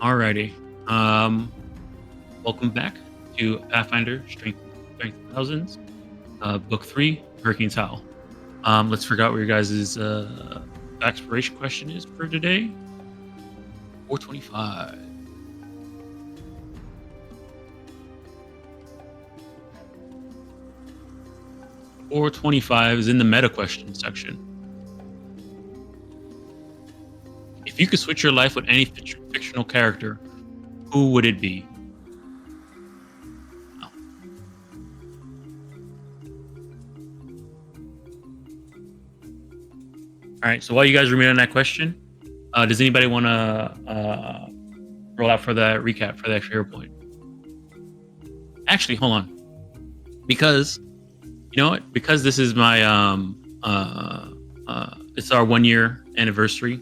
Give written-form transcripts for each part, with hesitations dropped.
Alrighty. Welcome back to Pathfinder Strength Thousands, Book 3, Hurricane Howl. Let's figure out what your guys' exploration question is for today. 425. Is in the meta question section. If you could switch your life with any fictional character, who would it be? Oh. All right. So while you guys are reading on that question, does anybody want to roll out for the recap for the extra hero point? Actually, hold on, because you know what? Because this is my it's our 1 year anniversary.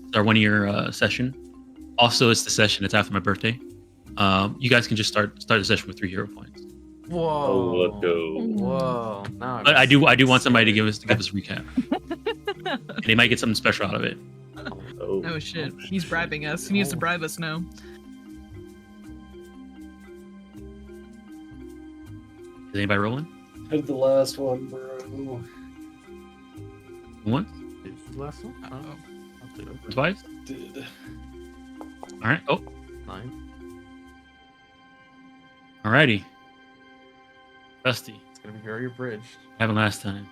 It's our 1 year session. Also, it's the session that's after my birthday. You guys can just start the session with 3 hero points. Whoa! Oh, let's go. Whoa! No, But I do want somebody to give us a recap. And they might get something special out of it. Oh shit! He's bribing us. He needs to bribe us now. Is anybody rolling? Had the last one, bro. One? It's the last one. Uh-oh. Twice? Did. All right. Oh, 9. alrighty. Dusty. It's gonna be very abridged. Happened last time.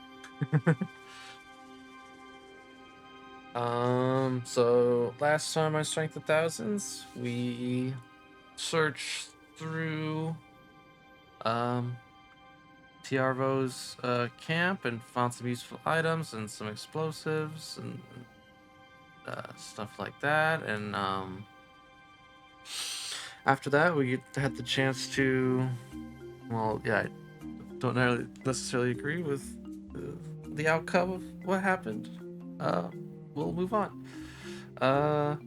So last time on Strength of Thousands, we searched through Tiarvo's camp and found some useful items and some explosives and stuff like that. And after that, we had the chance to, well, yeah, I don't necessarily agree with the outcome of what happened. We'll move on. So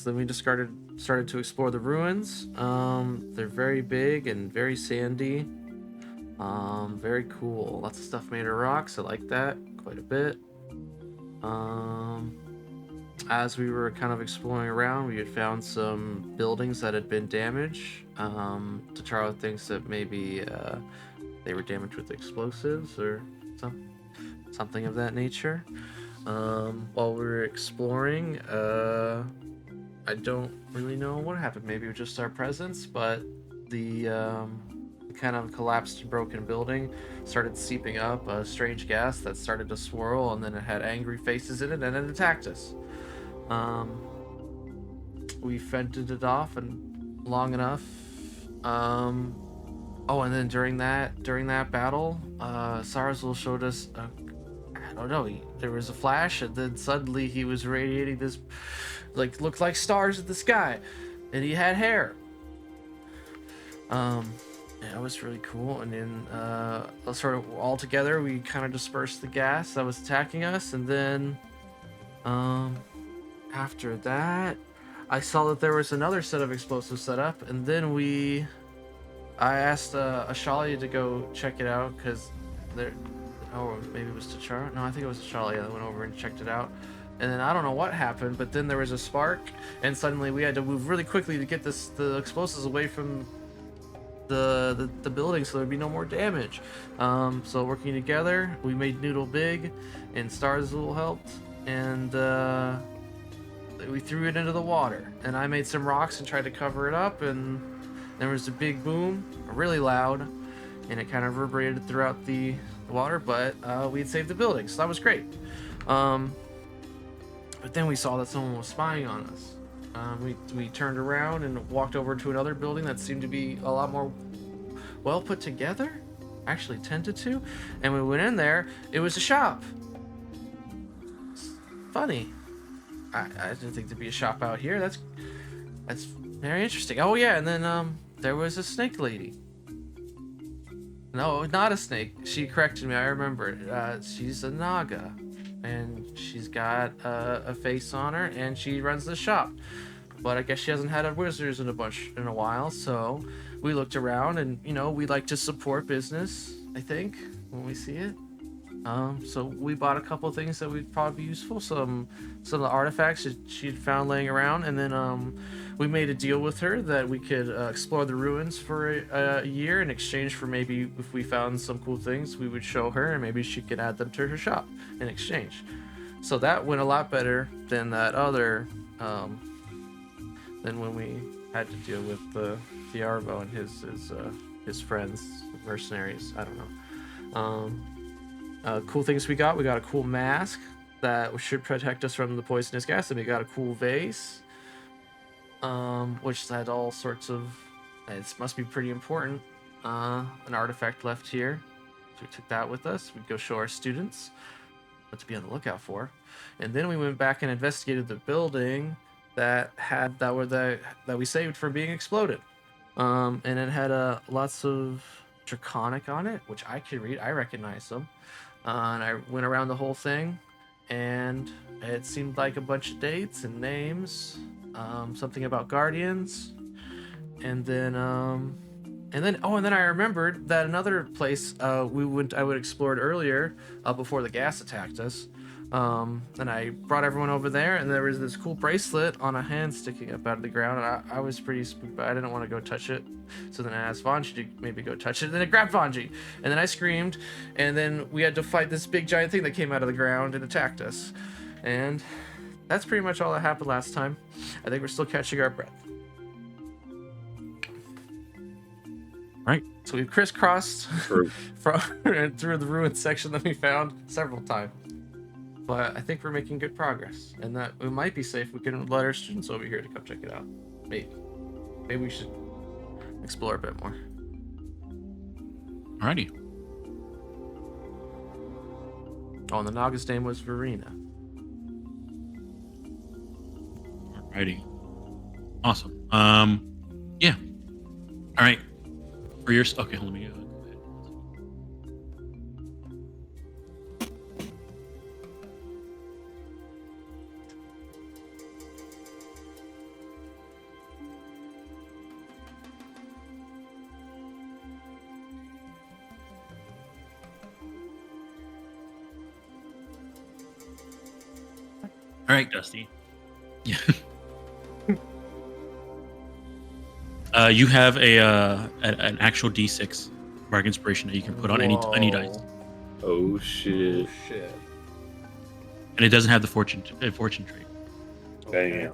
then we just started to explore the ruins. They're very big and very sandy. Very cool. Lots of stuff made of rocks. I like that quite a bit. As we were kind of exploring around, we had found some buildings that had been damaged. Tacharo thinks that maybe they were damaged with explosives or something of that nature. While we were exploring, I don't really know what happened. Maybe it was just our presence, but the kind of collapsed and broken building started seeping up a strange gas that started to swirl, and then it had angry faces in it, and it attacked us. We fended it off and long enough. Oh, and then during that battle, Sarazul showed us I don't know, there was a flash, and then suddenly he was radiating this, looked like stars in the sky, and he had hair. Yeah, it was really cool. And then sort of all together, we kind of dispersed the gas that was attacking us, and then after that, I saw that there was another set of explosives set up, and then I asked Ashalia to go check it out, because there. Oh, maybe it was T'Chara? No, I think it was T'Challa that went over and checked it out. And then I don't know what happened, but then there was a spark, and suddenly we had to move really quickly to get the explosives away from the building so there'd be no more damage. So working together, we made Noodle big, and Starzul helped, and we threw it into the water. And I made some rocks and tried to cover it up, and there was a big boom, really loud, and it kind of reverberated throughout the water, but we had saved the building, so that was great. But then we saw that someone was spying on us. We turned around and walked over to another building that seemed to be a lot more well put together, actually tended to, and we went in there. It was a shop. It's funny. I didn't think there'd be a shop out here. That's very interesting. Oh yeah, and then there was a snake lady. No, not a snake. She corrected me. I remember. She's a Naga, and she's got a face on her, and she runs the shop. But I guess she hasn't had a wizards in a while. So we looked around, and we like to support business. I think when we see it. So we bought a couple of things that would probably be useful. Some of the artifacts that she'd found laying around, and then we made a deal with her that we could explore the ruins for a year in exchange for maybe if we found some cool things, we would show her, and maybe she could add them to her shop in exchange. So that went a lot better than that other, than when we had to deal with the Arvo and his friends, mercenaries. I don't know. Cool things we got a cool mask that should protect us from the poisonous gas, and we got a cool vase, which had all sorts of, it must be pretty important, an artifact left here, so we took that with us. We'd go show our students what to be on the lookout for, and then we went back and investigated the building that we saved from being exploded, and it had lots of Draconic on it, which I could read. I recognize them. And I went around the whole thing, and it seemed like a bunch of dates and names, something about guardians, and then I remembered that another place I would explored earlier, before the gas attacked us, and I brought everyone over there, and there was this cool bracelet on a hand sticking up out of the ground, and I was pretty spooked, but I didn't want to go touch it. So then I asked Vanji to maybe go touch it, and then it grabbed Vanji, and then I screamed, and then we had to fight this big giant thing that came out of the ground and attacked us. And that's pretty much all that happened last time. I think we're still catching our breath. Right. So we've crisscrossed True. through the ruined section that we found several times. But I think we're making good progress, and that we might be safe. We can let our students over here to come check it out. Maybe we should explore a bit more. Alrighty. Oh, and the Naga's name was Verena. Alrighty. Awesome. Yeah. All right. For your okay, let me go ahead. All right, Dusty. Yeah. You have an actual D6 mark inspiration that you can put on any dice, Oh shit. Shit. and it doesn't have the fortune trait. Damn.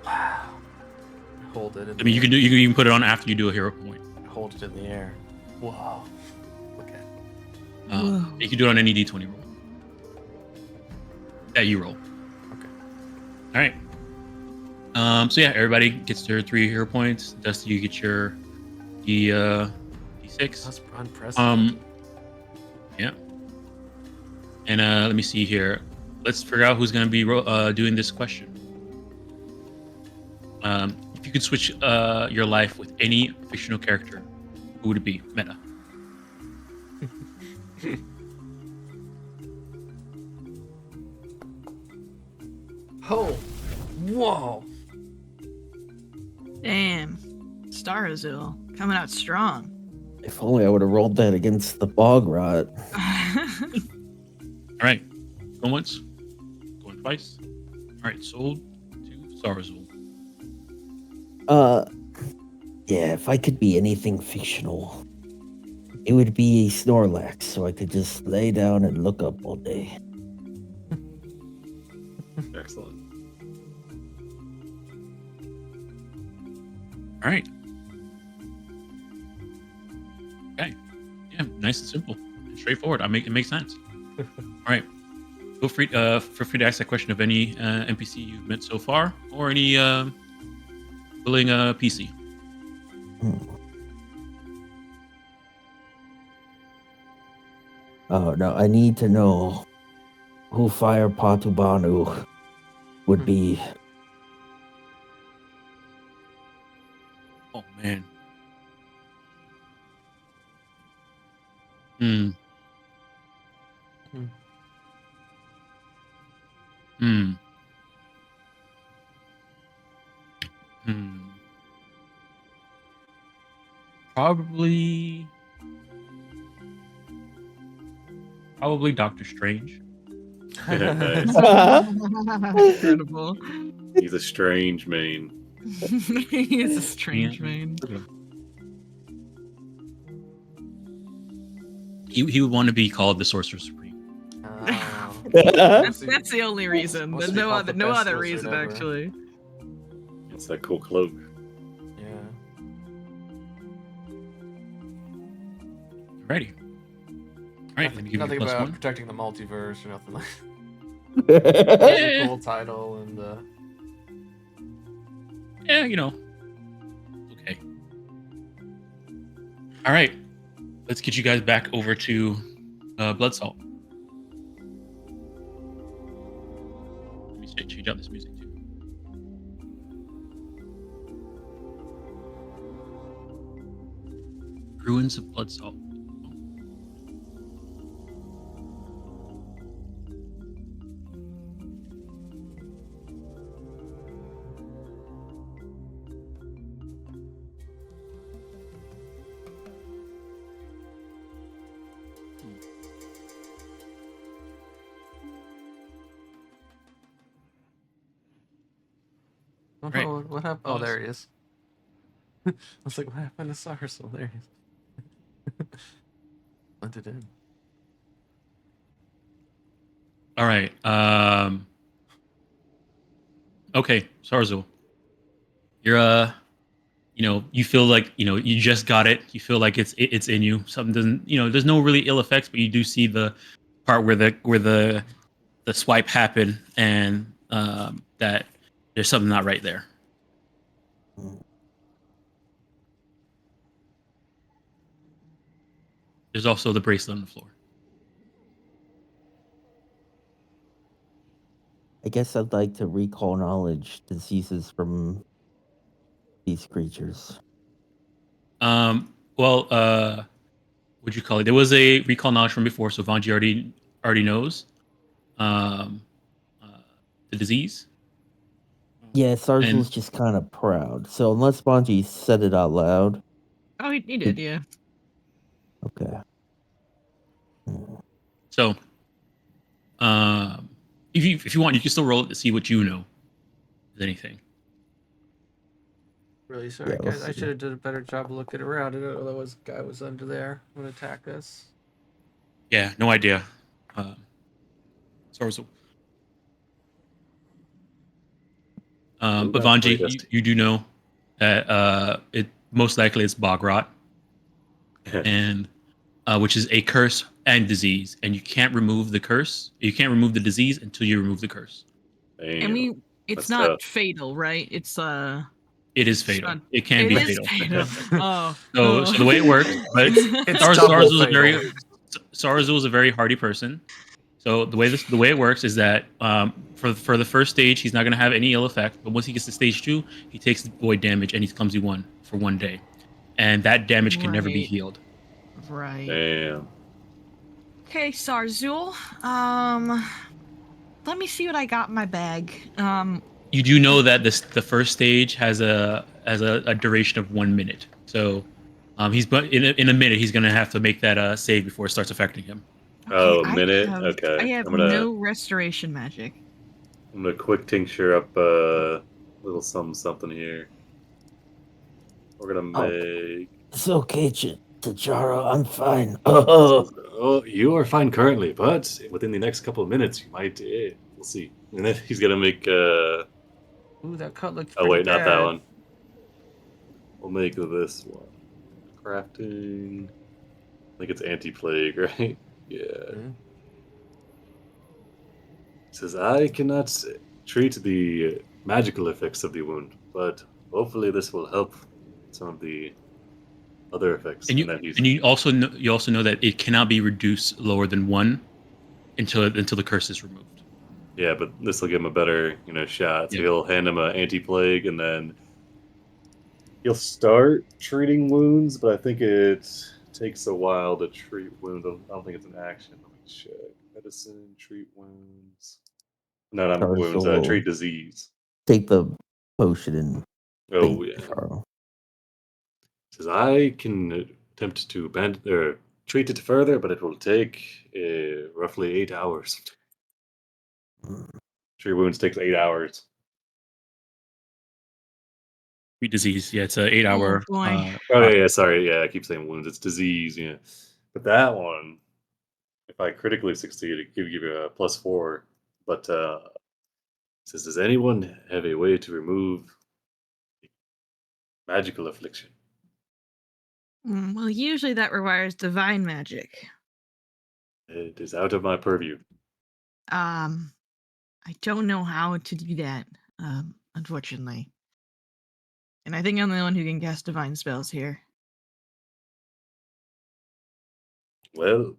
Wow. Hold it. I mean, you can put it on after you do a hero point. Hold it in the air. Whoa. Look at it. Whoa. You can do it on any D20 roll that you roll. Okay. All right. So yeah, everybody gets their 3 hero points. Dusty, you get your D6. That's unprecedented. Yeah. And let me see here. Let's figure out who's going to be doing this question. If you could switch your life with any fictional character, who would it be? Meta. Oh. Whoa. Damn. Star Azul coming out strong. If only I would have rolled that against the bog rot. All right. Going once. Going twice. All right. Sold to Starzul. Yeah, if I could be anything fictional, it would be a Snorlax, so I could just lay down and look up all day. Excellent. All right. Okay. Yeah, nice and simple, straightforward. It makes sense. All right. Feel free to ask that question of any NPC you've met so far, or any willing PC. Oh no, I need to know who Fire Patubanu would be. Oh man. Hmm. Hmm. Hmm. Probably. Probably Doctor Strange. Nice. Incredible. He's a strange man. He is a strange Yeah. man. Look at him. He would want to be called the Sorcerer Supreme. That's the only reason. Wants There's to be no called the other best wizard reason ever. actually. It's that cool cloak. Yeah. Alrighty. Alright, let me give you Nothing plus about one. protecting the multiverse or nothing like Yeah. It's a cool title and Yeah, you know. Okay. All right. Let's get you guys back over to Blood Salt. Let me change out this music too. Ruins of Blood Salt. oh, Right. no, what happened? Oh, Pause. there he is. I was like, what happened to Sarso? There he is. Blend it in. All right. Okay, Sarzo. You're you know, you feel like, you know, you just got it. You feel like it's in you. Something doesn't, you know, there's no really ill effects, but you do see the part where the swipe happened, and that there's something not right there. There's also the bracelet on the floor. I guess I'd like to recall knowledge diseases from these creatures. Well, what'd you call it? There was a recall knowledge from before, so Vanji already knows um, the disease. Yeah, Sarzel's And- just kind of proud. So unless Bonji said it out loud, Oh, he did, yeah. okay. So, if you want, you can still roll it to see what you know. Is anything? Really sorry, Yeah, guys. let's I see. should have did a better job looking around. I didn't know that guy was under there would attack us. Yeah, no idea. So, but Vanji, you do know that it most likely is bog rot, and which is a curse and disease, and you can't remove the curse. You can't remove the disease until you remove the curse. And it's That's not tough. fatal, right? It's It is fatal. not- It can it be is fatal. Oh. So the way it works, but It's Sarzo double is a fatal. Sarzo is a very hardy person. So the way it works is that for the first stage, he's not going to have any ill effect. But once he gets to stage 2, he takes void damage and he's clumsy 1 for 1 day, and that damage can never be Right. healed. Right. Damn. Okay, Sarzul. Let me see what I got in my bag. You do know that the first stage has a duration of 1 minute. So he's in a minute he's going to have to make that save before it starts affecting him. Oh, a I minute? have- Okay. I have I'm gonna no restoration magic. quick tincture up a little something here. We're gonna Oh. make. It's okay, Tajaro. I'm fine. Oh, Oh, you are fine currently, but within the next couple of minutes, you might. We'll see. And then he's gonna make. Ooh, that cut looked Oh pretty wait, not that bad. one. We'll make this one. Crafting. I think it's anti-plague, right? Yeah. Mhm. It says I cannot treat the magical effects of the wound, but hopefully this will help some of the other effects. And you also know that it cannot be reduced lower than 1 until the curse is removed. Yeah, but this will give him a better, shot. So Yeah. he'll hand him an anti-plague, and then he'll start treating wounds. But I think it takes a while to treat wounds. I don't think it's an action. Let me check. Medicine, treat wounds. No, not Sorry, wounds. so- Treat disease. take the potion and Oh think, yeah. Tajaro. It says I can attempt to treat it further, but it will take roughly 8 hours. Treat wounds takes 8 hours. Treat disease. Yeah, it's a 8 hour. Oh, boy. Oh yeah, sorry, yeah, I keep saying wounds. It's disease, yeah. But that one, if I critically succeed, it give you a +4. But says, does anyone have a way to remove magical affliction? Well, usually that requires divine magic. It is out of my purview. I don't know how to do that, unfortunately. And I think I'm the one who can cast divine spells here. Well,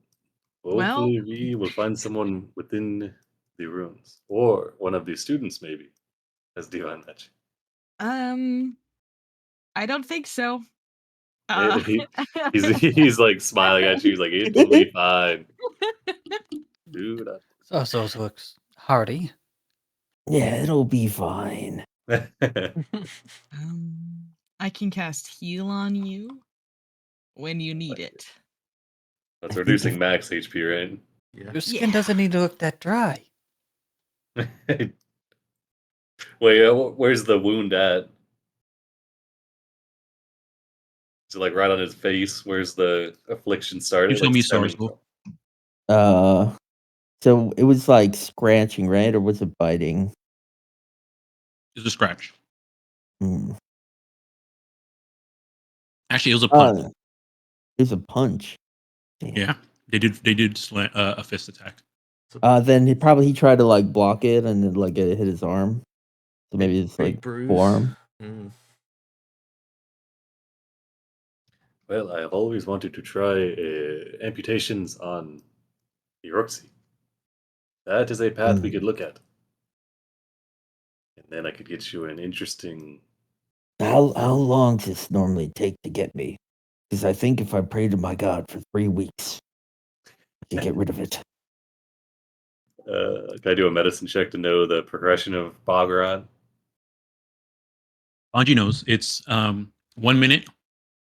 Well, hopefully we will find someone within the rooms, or one of the students maybe has divine magic. I don't think so. He- he's like smiling at you. He's like, it will be fine, dude. So looks hardy. Yeah, it'll be fine. I can cast heal on you when you need it. That's I think reducing if- max HP, right? Yeah. Your skin Yeah. doesn't need to look that dry. Wait, where's the wound at? Is it like right on his face? Where's the affliction started? You told Like me stemming Starsville. from? So it was like scratching, right? Or was it biting? It's a scratch. Hmm. Actually, it was a punch. It was a punch. Damn. Yeah, they did a fist attack. Then he tried to like block it, and then like it hit his arm. So maybe it's Big like bruise. forearm. Mm. Well, I have always wanted to try amputations on the Roxy. That is a path we could look at. And then I could get you an interesting. How long does this normally take to get me? Because I think if I pray to my God for 3 weeks, I can get rid of it. Can I do a medicine check to know the progression of Bogrod? Anji knows it's 1 minute.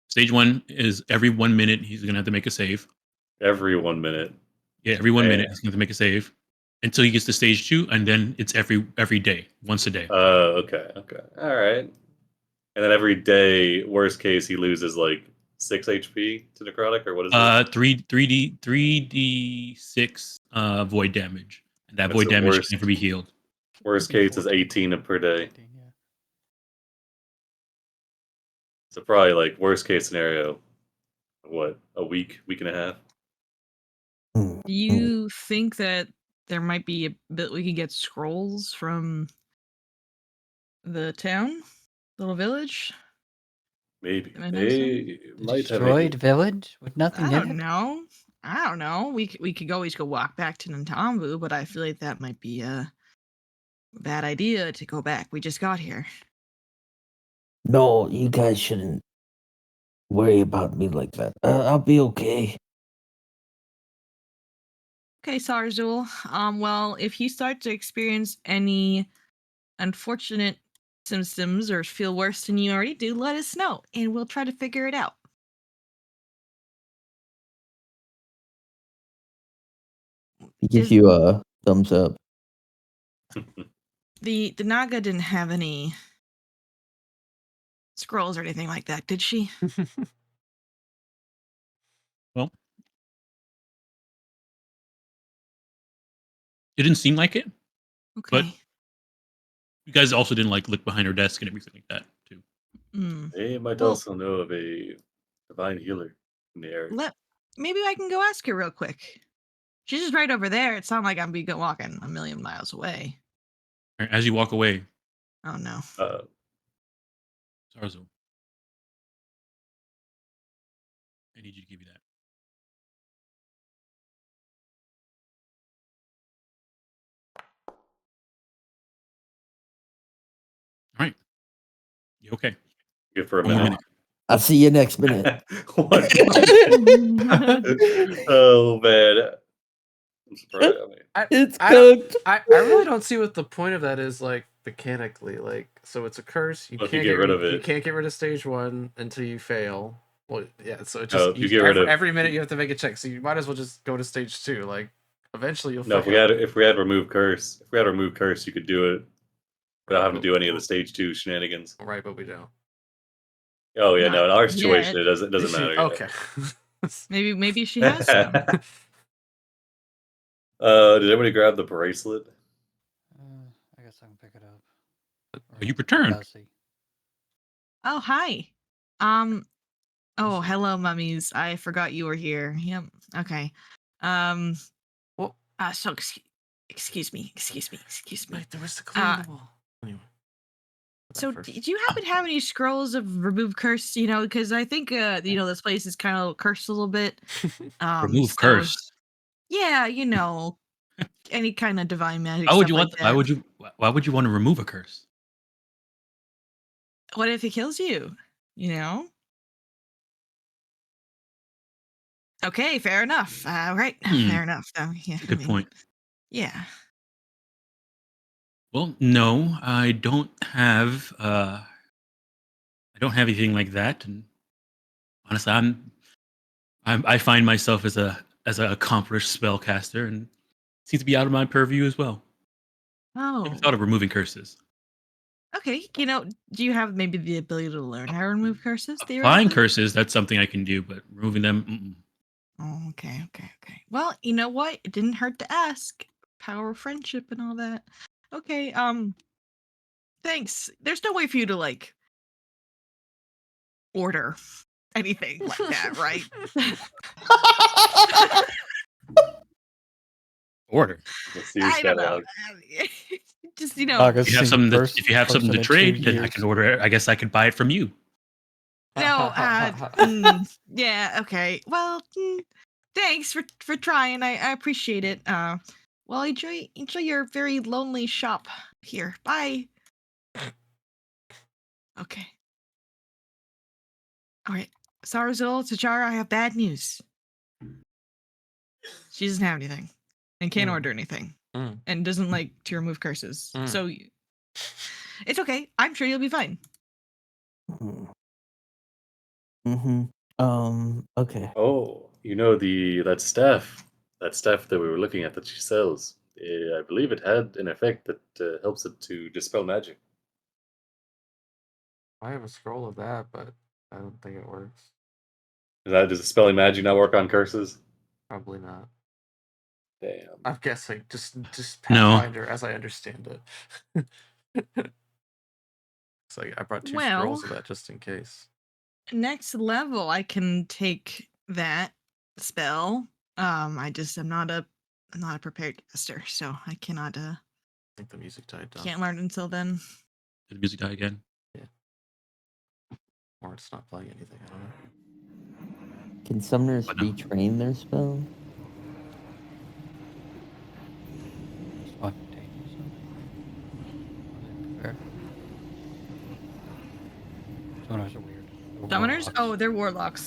Stage 1 is every 1 minute he's gonna have to make a save. Every 1 minute. Yeah, every 1 minute Man. he's gonna have to make a save until he gets to stage 2, and then it's every day, once a day. Okay. All right. And then every day, worst case, he loses like 6 HP to necrotic, or what is it? 3d6 void damage, and that That's void the damage worst. can never be healed. Worst Could be case is 14. 18 per day. 14, yeah. So probably like worst case scenario, what, a week and a half? Hmm. Do you think that there might be a bit we could get scrolls from the town, little village? Maybe. Am I They The might have destroyed village with nothing I in it? don't know. We could always go walk back to Nantambu, but I feel like that might be a bad idea to go back. We just got here. No, you guys shouldn't worry about me like that. I'll be okay. Okay, Sarzul. Well, if you start to experience any unfortunate symptoms or feel worse than you already do, let us know, and we'll try to figure it out. He gives Is- you a thumbs up. The Naga didn't have any scrolls or anything like that, did she? Well, it didn't seem like it. Okay. You guys also didn't like look behind her desk and everything like that too. They might Well- also know of a divine healer in the area. Maybe I can go ask her real quick. She's just right over there. It's not like I'm be walking a million miles away. All right, as you walk away, Oh no. Sarzo, I need you to give me that. All right. You okay? Good for a 1 more minute. minute. I'll see you next minute. One oh man. I'm surprised. I mean, It's I don't- cooked. I really don't see what the point of that is, like, mechanically. Like, so it's a curse. You Well, if can't you get rid of You it. can't get rid of stage 1 until you fail. Well, yeah. So it No, just if you get rid of every minute you have to make a check. So you might as well just go to stage 2. Like eventually you'll. no. Fuck up. If we had remove curse, you could do it without having to do any of the stage 2 shenanigans. Right, but we don't. Oh yeah, Not no. In our yet. situation, it doesn't matter. yet. Okay. Maybe she has some. Did anybody grab the bracelet? I guess I can pick it up. Oh, you returned. Dusty. Oh, hi. Oh, hello, mummies. I forgot you were here. Yep. Okay. Well, So excuse me. wait, there was the cleanable. Anyway. So did you happen to have any scrolls of remove curse? You know, because I think this place is kind of cursed a little bit. Remove so- curse. Yeah, any kind of divine magic. Why would stuff you like want? that. Why would you want to remove a curse? What if it kills you? Okay, fair enough. Right, fair enough. Yeah, That's a good point. Yeah. Well, no, I don't have. I don't have anything like that, and honestly, I find myself as an accomplished spellcaster, and it seems to be out of my purview as well. Oh. Never thought of removing curses. Okay. Do you have maybe the ability to learn how to remove curses? Applying Theoretically? curses, that's something I can do, but removing them, mm-mm. Oh, okay. Well, you know what? It didn't hurt to ask. Power of friendship and all that. Okay. Thanks. There's no way for you to order anything like that, right? Order. Let's see your I don't know. catalog. Just If you have something to trade, then I can order it. I guess I could buy it from you. No, yeah, okay. Well, thanks for trying. I appreciate it. Well, enjoy your very lonely shop here. Bye. Okay. All right. Sarazul, Tajara, I have bad news. She doesn't have anything and can't order anything and doesn't like to remove curses. So it's okay. I'm sure you'll be fine. Okay. Oh, that staff that we were looking at that she sells. I believe it had an effect that helps it to dispel magic. I have a scroll of that, but I don't think it works. Does dispelling magic not work on curses? Probably not. Damn. I'm guessing just No. Pathfinder as I understand it. So I brought 2 scrolls of that just in case. Next level, I can take that spell. I'm not a prepared caster, so I cannot. I think the music died down. Can't learn until then. Did the music die again? Or it's not playing anything. I don't know. Can summoners But no. retrain their spell? Summoners are weird. Summoners? Oh, they're warlocks.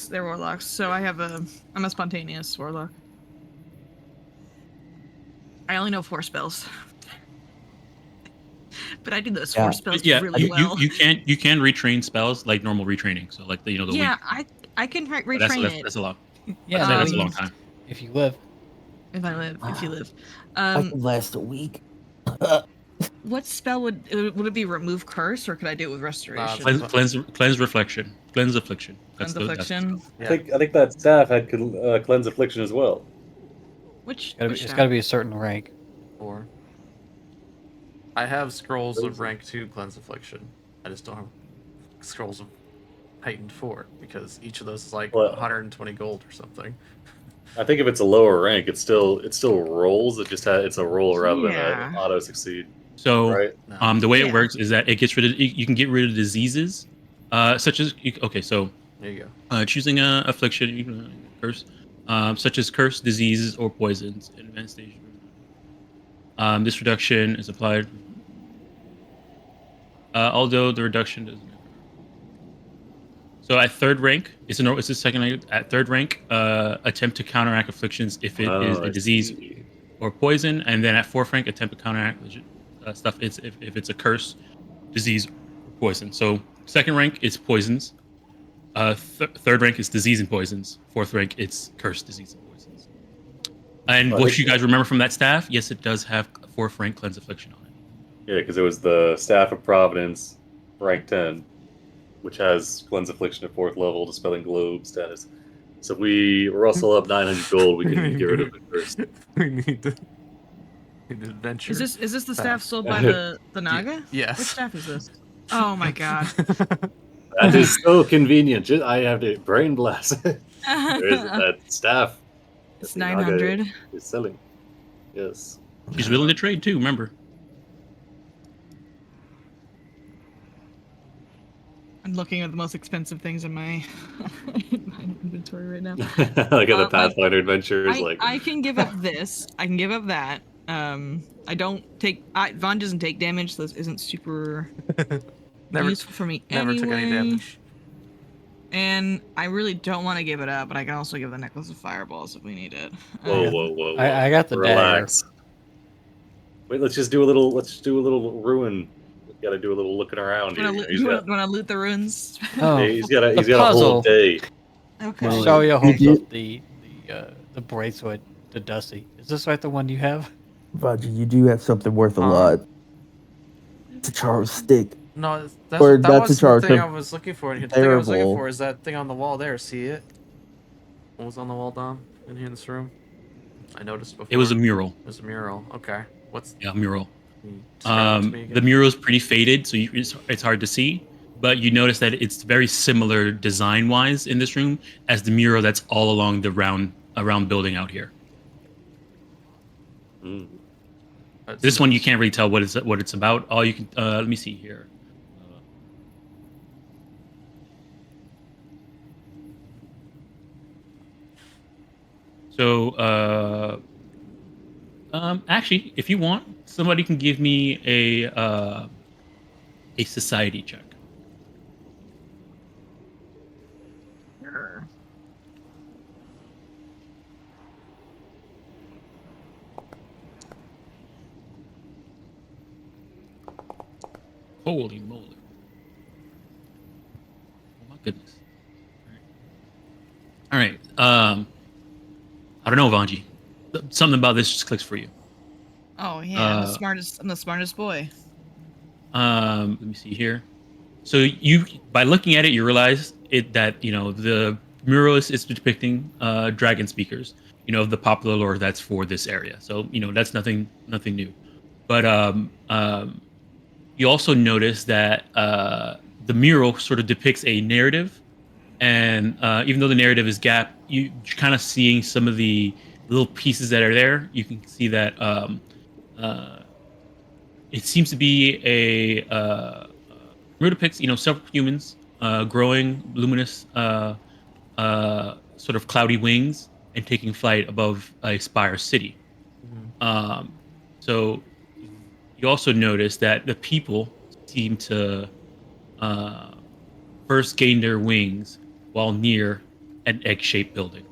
So I'm a spontaneous warlock. I only know 4 spells. But I do those 4 spells really well. You can retrain spells like normal retraining. So like the Yeah, weak. I can retrain it. That's a lot. Yeah, That's a long time. If you live. If you live. I could last a week. What spell would it be? Remove curse, or could I do it with restoration? Cleanse reflection. Cleanse affliction. Cleanse affliction. I think that staff had cleanse affliction as well. Which It's got to be a certain rank. 4. I have scrolls of rank 2 cleanse affliction. I just don't have scrolls of heightened 4 because each of those is like 120 gold or something. I think if it's a lower rank, it still rolls. It's a roll rather than an auto succeed. So right? the way it works is that it gets rid of. You can get rid of diseases, such as So there you go. Choosing a affliction, curse, such as curse, diseases, or poisons in advanced stage. This reduction is applied. Although the reduction doesn't. So at 3rd rank, it's a second rank. At 3rd rank, attempt to counteract afflictions if it is a disease or poison, and then at 4th rank, attempt to counteract stuff if it's a curse, disease, or poison. So 2nd rank is poisons. Third rank is disease and poisons. Fourth rank, it's cursed disease and poisons. And Oh, what you guys remember from that staff? Yes, it does have fourth rank cleanse affliction on it. Yeah, because it was the Staff of Providence, rank 10, which has cleanse affliction at 4th level, dispelling globe status. So we rustle up 900 gold. We can get rid of it first. We need to adventure. Is this the staff Fast. sold by the Naga? Yes. Which staff is this? Oh my god. That is so convenient. I have to brain blast. There is that staff. It's that the Naga 900. is selling. Yes. She's willing to trade too. Remember. I'm looking at the most expensive things in my, in my inventory right now. Like at the Pathfinder adventures, I can give up this. I can give up that. I don't take. Vaughn doesn't take damage, so this isn't super useful for me Never anyway. took any damage. And I really don't want to give it up, but I can also give the necklace of fireballs if we need it. Whoa. I got the Relax. Wait, let's just do a little. Let's do a little ruin. We gotta do a little looking around here. You want to loot the runes? Oh, He's got a the whole puzzle. day. Okay. Well, Shalia holds you- up the bracelet to Dusty. Is this like the one you have? Roger, you do have something worth a lot. It's a charged stick. No, Or that that's was a charge the thing of I was looking for. The thing I was looking terrible. for is that thing on the wall there. See it? What was on the wall, Dom? In here in this room? I noticed before. It was a mural. It was a mural. Okay. What's Yeah, mural. can you describe it to me The again? mural is pretty faded, so it's hard to see. But you notice that it's very similar design-wise in this room as the mural that's all along the round building out here. Mm. This one you can't really tell what it's about. All you can let me see here. So actually, if you want, somebody can give me a society check. Sure. Holy moly! Oh my goodness! All right. I don't know, Vanji. Something about this just clicks for you. Oh yeah, I'm the smartest boy. Let me see here. So you, by looking at it, you realize that the mural is depicting dragon speakers. The popular lore that's for this area. So that's nothing new. But you also notice that the mural sort of depicts a narrative, and even though the narrative is gap, you're kind of seeing some of the little pieces that are there. You can see that it seems to be a mural depicts several humans growing luminous sort of cloudy wings and taking flight above a spire city. So you also notice that the people seem to first gain their wings while near an egg-shaped building.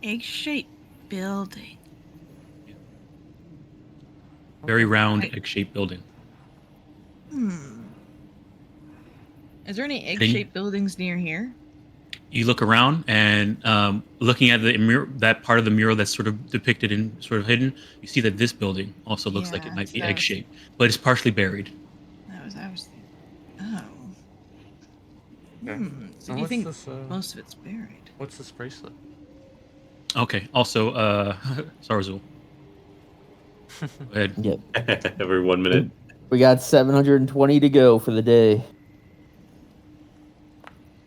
Egg-shaped building. Very round, Right. egg-shaped building. Is there any egg-shaped buildings near here? You look around, and looking at that part of the mural that's sort of depicted and sort of hidden, you see that this building also looks like Yeah, it might be that was- egg-shaped, but it's partially buried. I was thinking. Oh. Okay. So Now you what's think this, most of it's buried? What's this bracelet? Okay. Also, Sarzul. Go ahead. Yep. Every 1 minute. We got 720 to go for the day.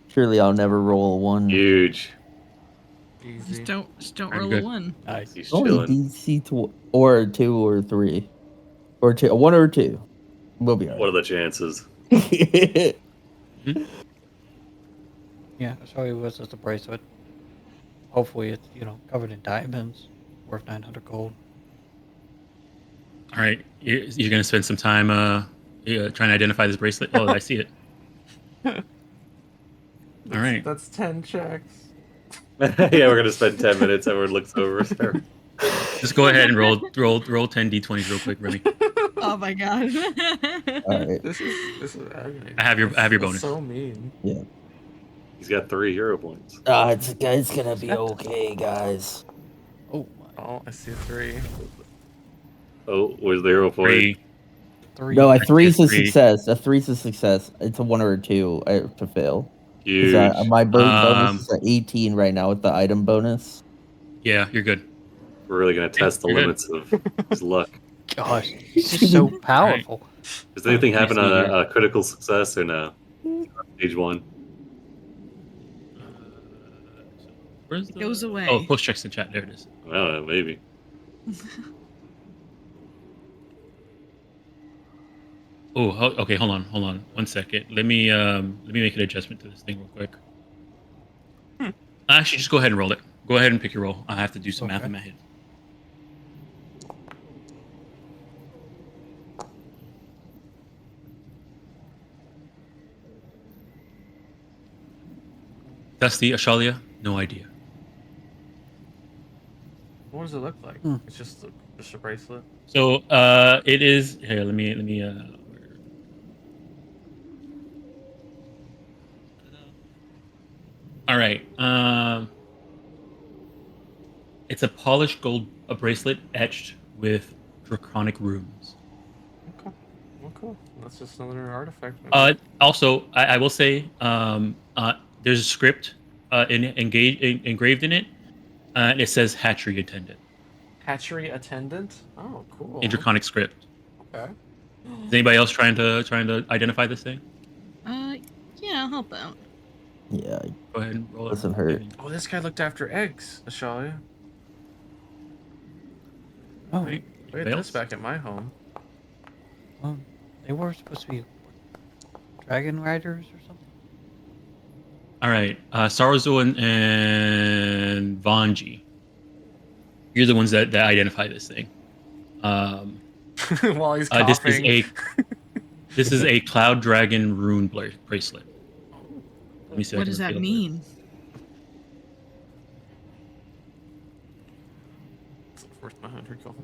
Surely I'll never roll a one. Huge. Easy. Just don't Very roll good. a one. Nice. He's Only chilling. DC or 2 or 3. Or 2. 1 or 2. We'll be What are alright. the chances? Yeah, Shalia was just a bracelet. Hopefully it's, covered in diamonds, worth 900 gold. All right. You're going to spend some time trying to identify this bracelet. Oh, I see it. All right. That's 10 checks. Yeah, we're gonna spend 10 minutes. Everyone looks over. Just go ahead and roll 10 d20s real quick, Remy. Oh my god. All right. This is agony. I have your That's bonus. So mean. He's got 3 hero points. It's gonna be okay, guys. Oh my. Oh, I see a 3. Oh, where's the hero point? 3. 3. No, a see three's a a 3. success. A three's a success. It's a 1 or a 2 to fail. 'Cause, Huge. my bonus Um, is at 18 right now with the item bonus. Yeah, you're good. We're really gonna test the you're good. limits of his luck. Gosh, he's just so powerful. Does anything Let me happen on see here. a critical success or no? Stage 1. Where's the... goes away. Oh, post checks in chat. There it is. I don't know, maybe. Oh, okay. Hold on. 1 second. Let me make an adjustment to this thing real quick. Actually, just go ahead and roll it. Go ahead and pick your roll. I have to do some math Okay. in my head. Dusty, Ashalia, no idea. What does it look like? Hmm. It's just a bracelet. So, it is here. Let me. All right. It's a polished gold bracelet etched with draconic runes. Okay. Well, cool. That's just another artifact. maybe. Also, I will say, there's a script engraved in it, and it says hatchery attendant Hatchery attendant. Oh, cool. in draconic script. Okay. Is anybody else trying to identify this thing? Yeah, I'll help out. Yeah, Go ahead and roll it. Doesn't hurt. Oh, this guy looked after eggs, Ashalia. Oh, Right. We had Anybody this else? back at my home. well, they were supposed to be dragon riders or something. All right, Sarzo and Vanji. You're the ones that identify this thing. While he's coughing. This is a cloud dragon rune bracelet. Let me see. What does that mean? It's worth my 100 gold.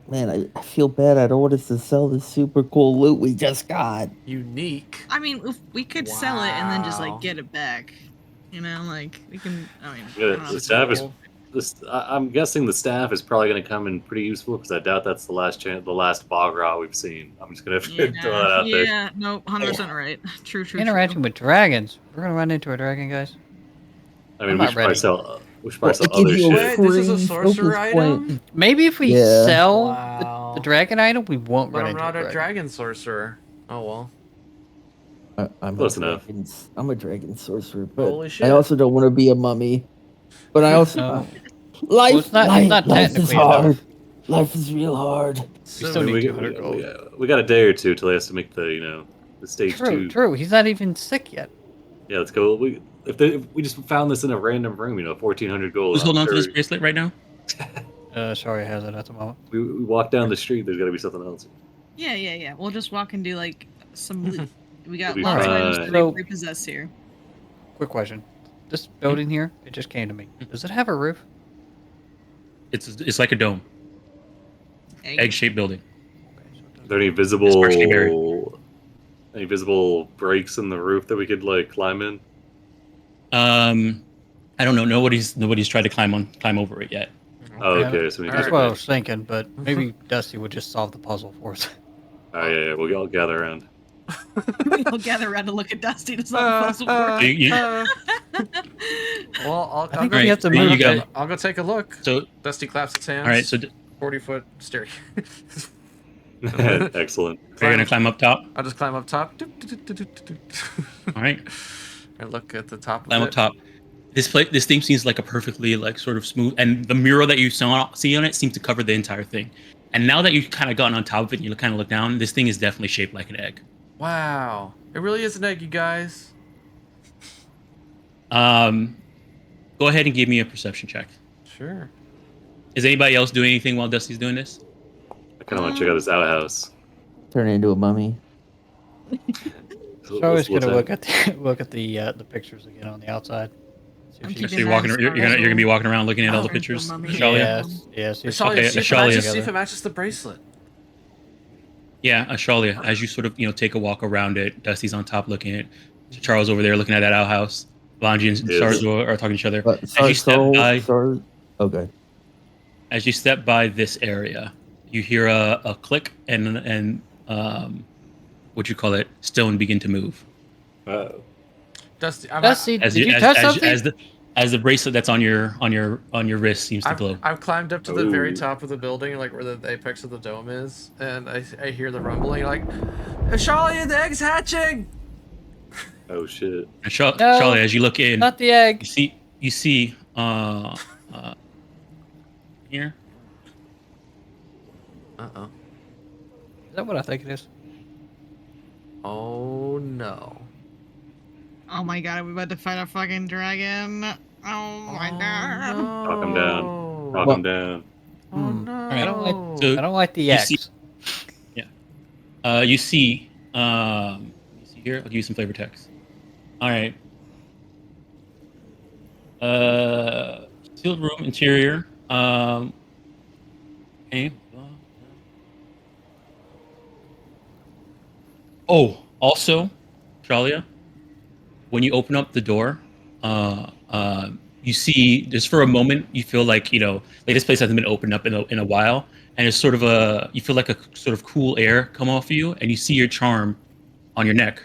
man, I feel bad. I don't want us to sell this super cool loot we just got. Unique. I mean, if we could sell it and then just Wow. like get it back. You know, like we can. I mean, Yeah, I don't know. the staff is. I'm guessing the staff is probably going to come in pretty useful because I doubt that's the last bog rot we've seen. I'm just going to throw that out there. Yeah, no, 100% right. True. Interacting with dragons. We're gonna run into a dragon, guys. I mean, I'm we not should probably ready. sell. We should Well, probably it sell gives other you a shit. Wait, this is a free sorcerer focus item? point. Maybe if we Yeah. sell Wow. the dragon item, we won't But run I'm into not a a dragon. dragon sorcerer. Oh well. I'm Close enough. I'm a dragon sorcerer, but Holy shit. I also don't want to be a mummy. But I also No. life. Well, it's not life is technically hard. enough. Life is real hard. We So still I mean, need 200 gold. we got a day or two till he has to make the stage 2. True. He's not even sick yet. Yeah, let's go. If we just found this in a random room, 1,400 gold. Who's I'm holding on to sure this bracelet right now? Sorry, has it at the moment. we walk down the street. There's got to be something else. Yeah. We'll just walk and do like some loot. We got It'll be lots of items fine. to So- repossess here. Quick question. This building here, it just came to me. Does it have a roof? It's like a dome, egg-shaped building. Okay, so it Are doesn't. there any partially buried. visible breaks in the roof that we could like climb in? I don't know. Nobody's tried to climb over it yet. Oh, Yeah, okay. So we That's need what I to. was thinking, but maybe Dusty would just solve the puzzle for us. Oh yeah, we'll all gather around. We'll gather around and look at Dusty to solve the puzzle for Well, I'll I think go, we have to Alright, move. you go. I'll go take a look. So, Dusty claps its hands. all right. So 40-foot stair. Excellent. you're gonna climb up top. I'll just climb up top. All right, And look at the top climb of up it. top. This thing seems like a perfectly like sort of smooth, and the mural that you see on it seems to cover the entire thing. And now that you've kind of gotten on top of it, and you kind of look down. This thing is definitely shaped like an egg. Wow. It really is an egg, you guys. Go ahead and give me a perception check. Sure. Is anybody else doing anything while Dusty's doing this? I kind of want to check out this outhouse. Turn it into a mummy. So I was gonna look at the pictures again on the outside. See if I'm she- keeping So you're that walking. as You're gonna be walking around looking at all the Oh, pictures. mummy. Ashalia? Yes, yes. See if she Ashalia, Okay, see if it Ashalia. matches. See if it matches the bracelet. Yeah, Ashalia. As you sort of take a walk around it, Dusty's on top looking at it. Charles over there looking at that outhouse. Vanji and Yes. Sarzo are talking to each other. But As you step by, okay. as you step by this area, you hear a click and what you call it, stone begin to move. Oh. Dusty, Dusty, As did you as, touch as, something? as the bracelet that's on your wrist seems to glow. I've climbed up to the very Ooh. top of the building, like where the apex of the dome is, and I hear the rumbling, like, Ashalia, the egg's hatching! Oh shit. Charlie, as you look in, Not the egg. you see here. Uh-oh. Is that what I think it is? Oh, no. Oh my god, are we about to fight a fucking dragon? Oh my god. No. Knock him down. Knock Well- him down. Oh, Hmm. no. Alright, I don't like. so I don't like the you see- X. You see here. I'll give you some flavor text. All right. Sealed room interior. Okay. Oh, also, Shalia, when you open up the door, you see just for a moment you feel like like this place hasn't been opened up in a while, and it's sort of you feel like a sort of cool air come off of you, and you see your charm on your neck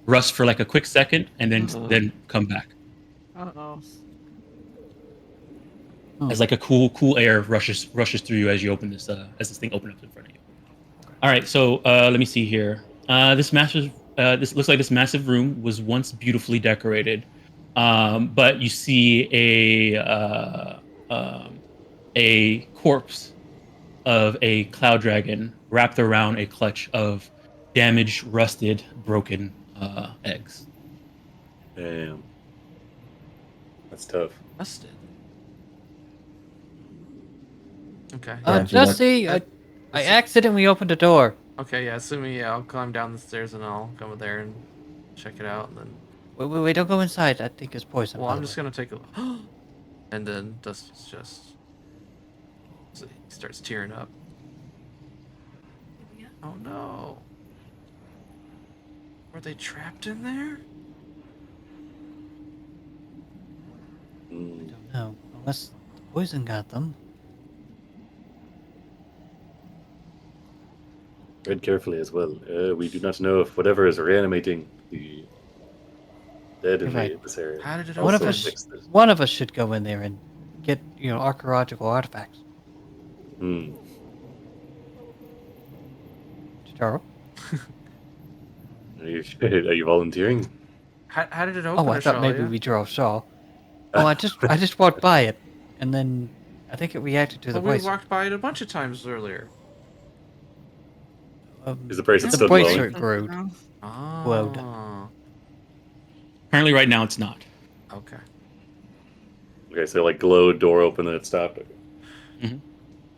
rust for like a quick second, and then come back Uh-oh. as like a cool air rushes through you as you open this as this thing opens up in front of you. All right, so let me see here. This looks like this massive room was once beautifully decorated, but you see a corpse of a cloud dragon wrapped around a clutch of damaged, rusted, broken eggs. Damn. That's tough. Busted. Okay. Dusty, I accidentally opened the door. Okay, yeah, assuming, yeah, I'll climb down the stairs and I'll come in there and check it out, and then... Wait, don't go inside. I think it's poison. Well, by I'm the just way. gonna take a... And then Dusty's just... So he starts tearing up. Oh no. Were they trapped in there? Mm. No, unless the poison got them. Tread carefully as well. We do not know if whatever is reanimating the dead in Right. this area. How did it One of open? us, fix this. one of us should go in there and get archaeological artifacts. Hmm. Chitaro? Are you volunteering? How did it open? Oh, I thought maybe Ashalia? we drove saw. Oh, I just walked by it, and then I think it reacted to the But we bracelet. walked by it a bunch of times earlier. Is the bracelet The still bracelet glowing? glowed. Oh. Glowed. Currently, right now, it's not. Okay. Okay, so like glowed, door open, then it stopped. Okay.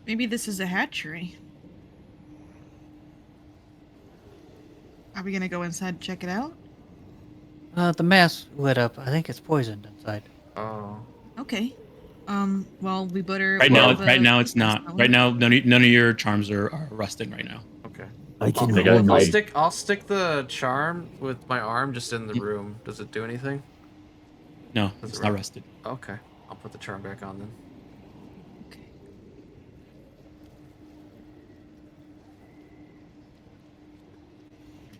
Maybe this is a hatchery. Are we gonna go inside and check it out? The mask lit up. I think it's poisoned inside. Oh. Okay. Well, we better. Right we'll now, have a- right now, it's not. Right now, none of your charms are rusting right now. Okay. I can think hold I- my I'll stick the charm with my arm just in the room. Does it do anything? No, That's it's right. not rusted. Okay. I'll put the charm back on then. Okay.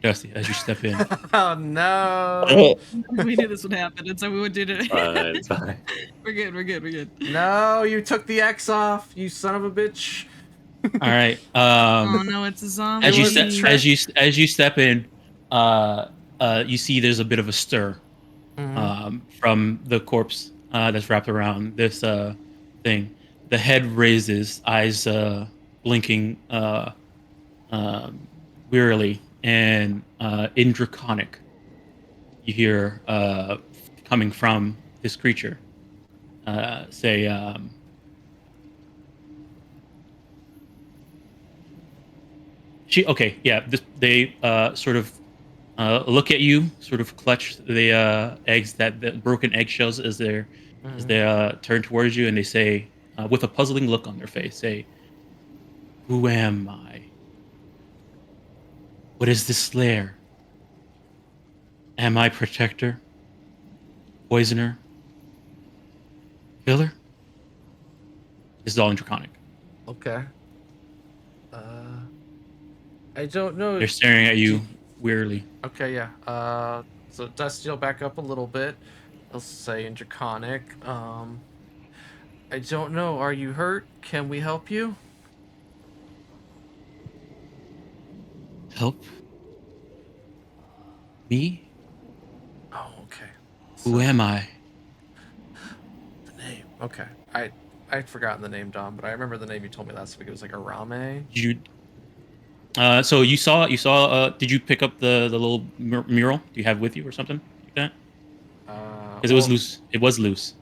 Dusty, as you step in, Oh no! We knew this would happen, and so we would do it. Fine, it's fine. We're good. We're good. We're good. No, you took the X off, you son of a bitch. all right. Oh no, it's a zombie. As you was a step trick. as you step in, you see there's a bit of a stir from the corpse that's wrapped around this thing. The head raises, eyes blinking wearily, and in Draconic, you hear coming from this creature say. They sort of look at you, sort of clutch the eggs, the broken eggshells as Mhm. they turn towards you, and they say, with a puzzling look on their face, say, "Who am I? What is this lair? Am I protector, poisoner, killer?" This is all in Draconic. Okay. I don't know. They're staring at you wearily. Okay, yeah. So Dusty will back up a little bit. He'll say in Draconic, I don't know. Are you hurt? Can we help you? Help me? Oh, okay. Who am I? The name. Okay. I'd forgotten the name, Dom, but I remember the name you told me last week. It was like Arame. You. So you saw. Did you pick up the little mural? Do you have with you or something like that? Because it was Well, loose. It was loose.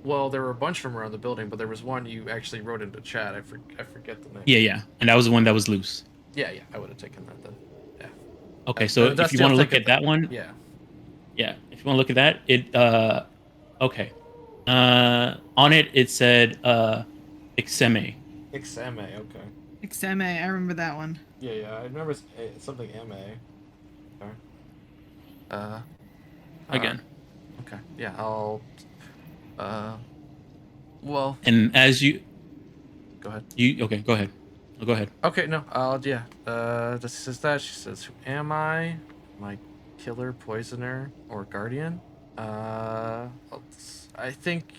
well, there were a bunch of them around the building, but there was one you actually wrote into chat. I forget the name. Yeah, and that was the one that was loose. Yeah, I would have taken that then. Yeah. Okay, so if Dusty you want will to look take at that one, Yeah. yeah, if you want to look at that, okay, on it said Ixeme. Ixame, okay. Exame, I remember that one. Yeah, I remember something MA. Okay. Again. Okay, yeah, I'll. Well, And as you go ahead. okay, go ahead. Oh, go ahead. Okay, no, yeah. This says that. She says, "Who am I? My killer, poisoner, or guardian?" I think,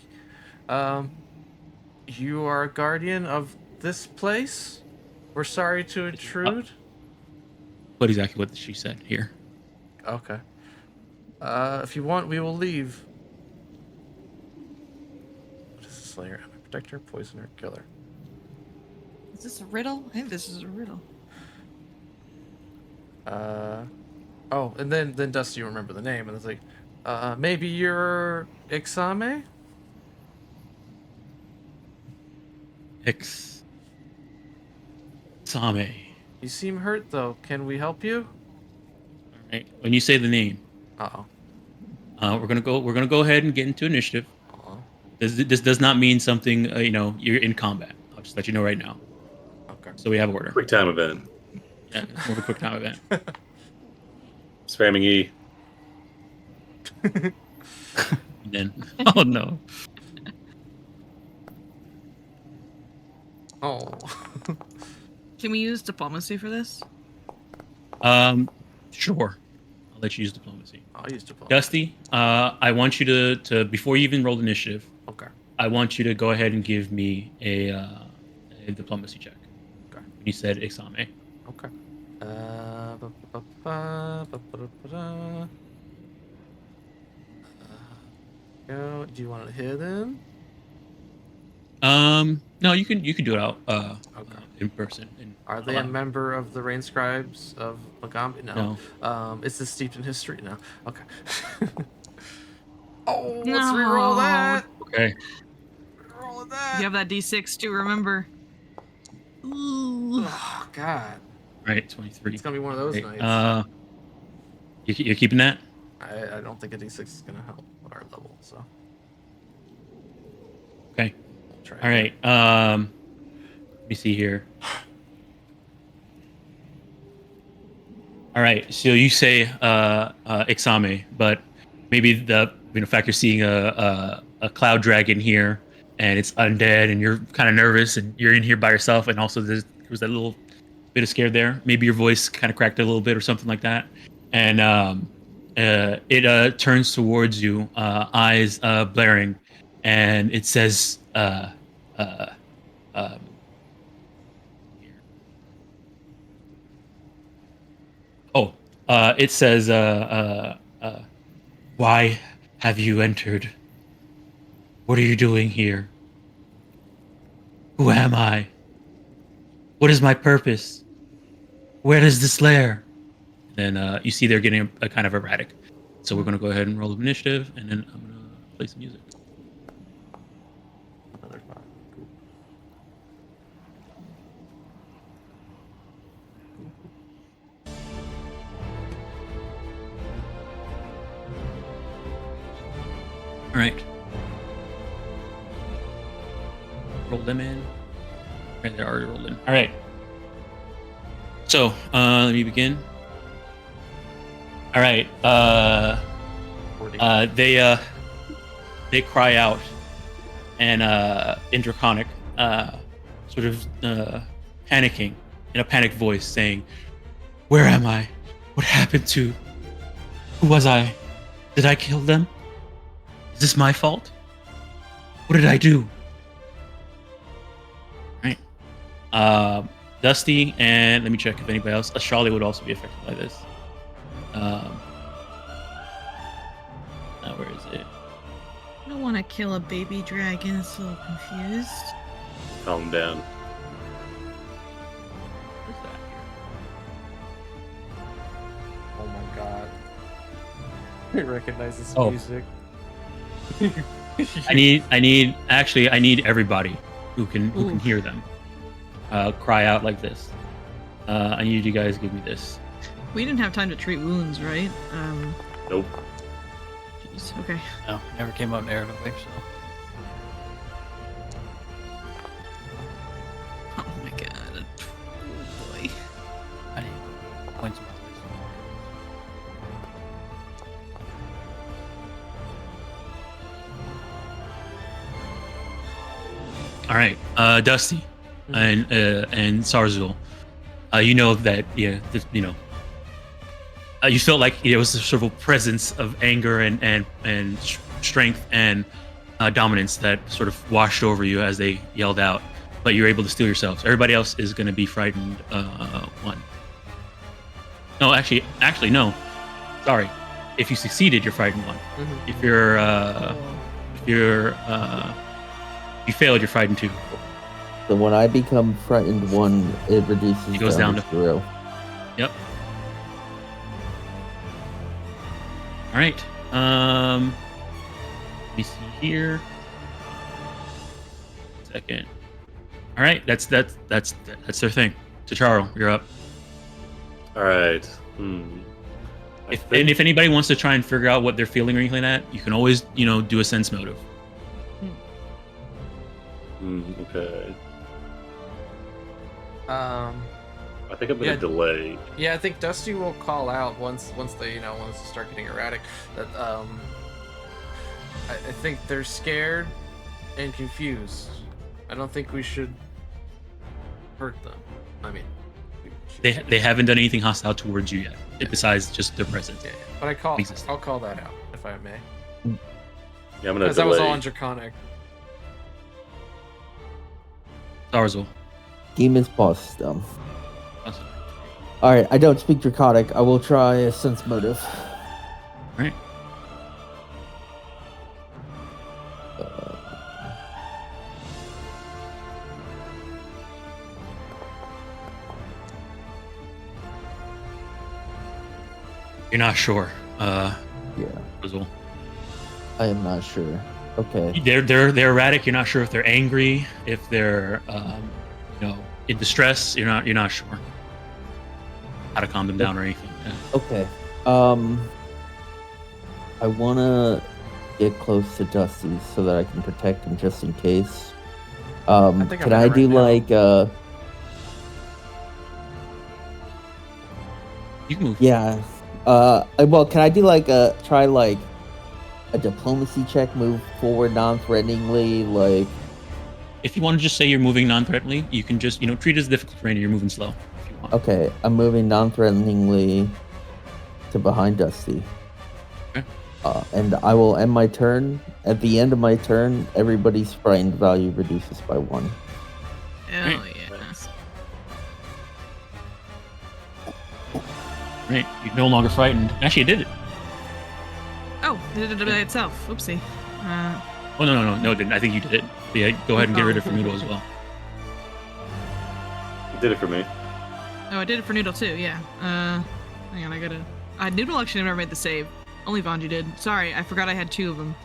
you are a guardian of this place. We're sorry to intrude. What exactly what she said here? Okay. If you want, we will leave. What is this layer? Am I protector, poisoner, killer? Is this a riddle? I think this is a riddle. Oh, and then Dusty, you remember the name, and it's like, maybe you're Ixame? Same. You seem hurt though. Can we help you? All right. When you say the name, Uh-oh. we're gonna go ahead and get into initiative. Uh-oh. This does not mean something. You're in combat. I'll just let you know right now. Okay. So we have order. Quick time event. Yeah, it's more of a quick time event. Spamming E. And then, oh no. Oh. Can we use diplomacy for this? Sure. I'll let you use diplomacy. I'll use diplomacy. Dusty, I want you to before you even roll initiative, Okay. I want you to go ahead and give me a diplomacy check. Okay. When you said Ixame. Okay. Go. Do you want it hidden? No, you can do it out Okay. in person. Are they a member of the Rain Scribes of Magaambya? No. No. Is this steeped in history? No. Okay. Oh, let's No. reroll that. Okay. Reroll that. You have that D6 to remember. Ooh. Oh God. Right, 23. It's gonna be one of those Okay, nights. You're keeping that? I don't think a D6 is gonna help at our level, so. Okay. We'll try All again. right. Let me see here. All right. So you say Ixame, but maybe the fact you're seeing a cloud dragon here and it's undead and you're kind of nervous and you're in here by yourself and also there was that little bit of scared there. Maybe your voice kind of cracked a little bit or something like that. And it turns towards you, eyes blaring, and it says it says, "Why have you entered? What are you doing here? Who am I? What is my purpose? Where is this lair?" Then you see they're getting a kind of erratic. So we're going to go ahead and roll initiative, and then I'm going to play some music. Another 5. Cool. right. Roll them in. Right, they're already rolled in. All right. So, let me begin. All right. 40. They cry out, and in Draconic, sort of panicking in a panicked voice, saying, "Where am I? What happened to? Who was I? Did I kill them? Is this my fault? What did I do?" Right. Dusty, and let me check if anybody else. Charlie would also be affected by this. Where is it? I don't want to kill a baby dragon. It's a little confused. Calm down. Where's that? Oh my god. I recognize this Oh. music. I need everybody who can hear them cry out like this. I need you guys to give me this. We didn't have time to treat wounds, right? Nope. Jeez. Okay. No, never came up narratively, so. Oh my god. Oh boy. I need points of my All right, Dusty and Sarzul, you know that you felt like there was a sort of presence of anger and strength and dominance that sort of washed over you as they yelled out, but you're able to steel yourselves. Everybody else is going to be frightened. One. No, actually, no. Sorry. If you succeeded, you're frightened one. Mhm. If you failed, you're frightened two. So when I become frightened one, it reduces It goes down to 0. Yep. All right. Let me see here. Second. All right. That's their thing. T'Charo, you're up. All right. If anybody wants to try and figure out what they're feeling or anything like that, you can always do a sense motive. Okay. Um, I think I'm gonna Yeah. delay. yeah, I think Dusty will call out once they start getting erratic that I think they're scared and confused. I don't think we should hurt them. I mean, They haven't done anything hostile towards you yet, besides just their presence. yeah, but Existing. I'll call that out if I may, Yeah, I'm gonna because that was all delay. on Draconic. Sarzul. Demon's boss down. Awesome. Alright, I don't speak Draconic. I will try a sense motive. All right. You're not sure, Yeah, Sarzul. I am not sure. Okay. They're erratic. You're not sure if they're angry, if they're in distress. You're not sure how to calm them down or anything. Yeah. Okay. I wanna get close to Dusty so that I can protect him just in case. think Can I'm I in do right now. like You can move. yeah. Well, can I do like try like a diplomacy check, move forward non-threateningly, like If you want to just say you're moving non-threateningly, you can just treat it as difficult terrain and you're moving slow. If you want. okay, I'm moving non-threateningly to behind Dusty. Okay. And I will end my turn. At the end of my turn, everybody's frightened value reduces by 1. Hell Right. yeah. Right. You're no longer frightened. Actually, it did it. Oh, it did it by itself. Oopsie. Oh no, it didn't. I think you did it. Yeah, go ahead and get rid of Noodle as well. You did it for me. Oh, I did it for Noodle too. Yeah. Hang on, Noodle actually never made the save. Only Vanji did. Sorry, I forgot I had 2 of them.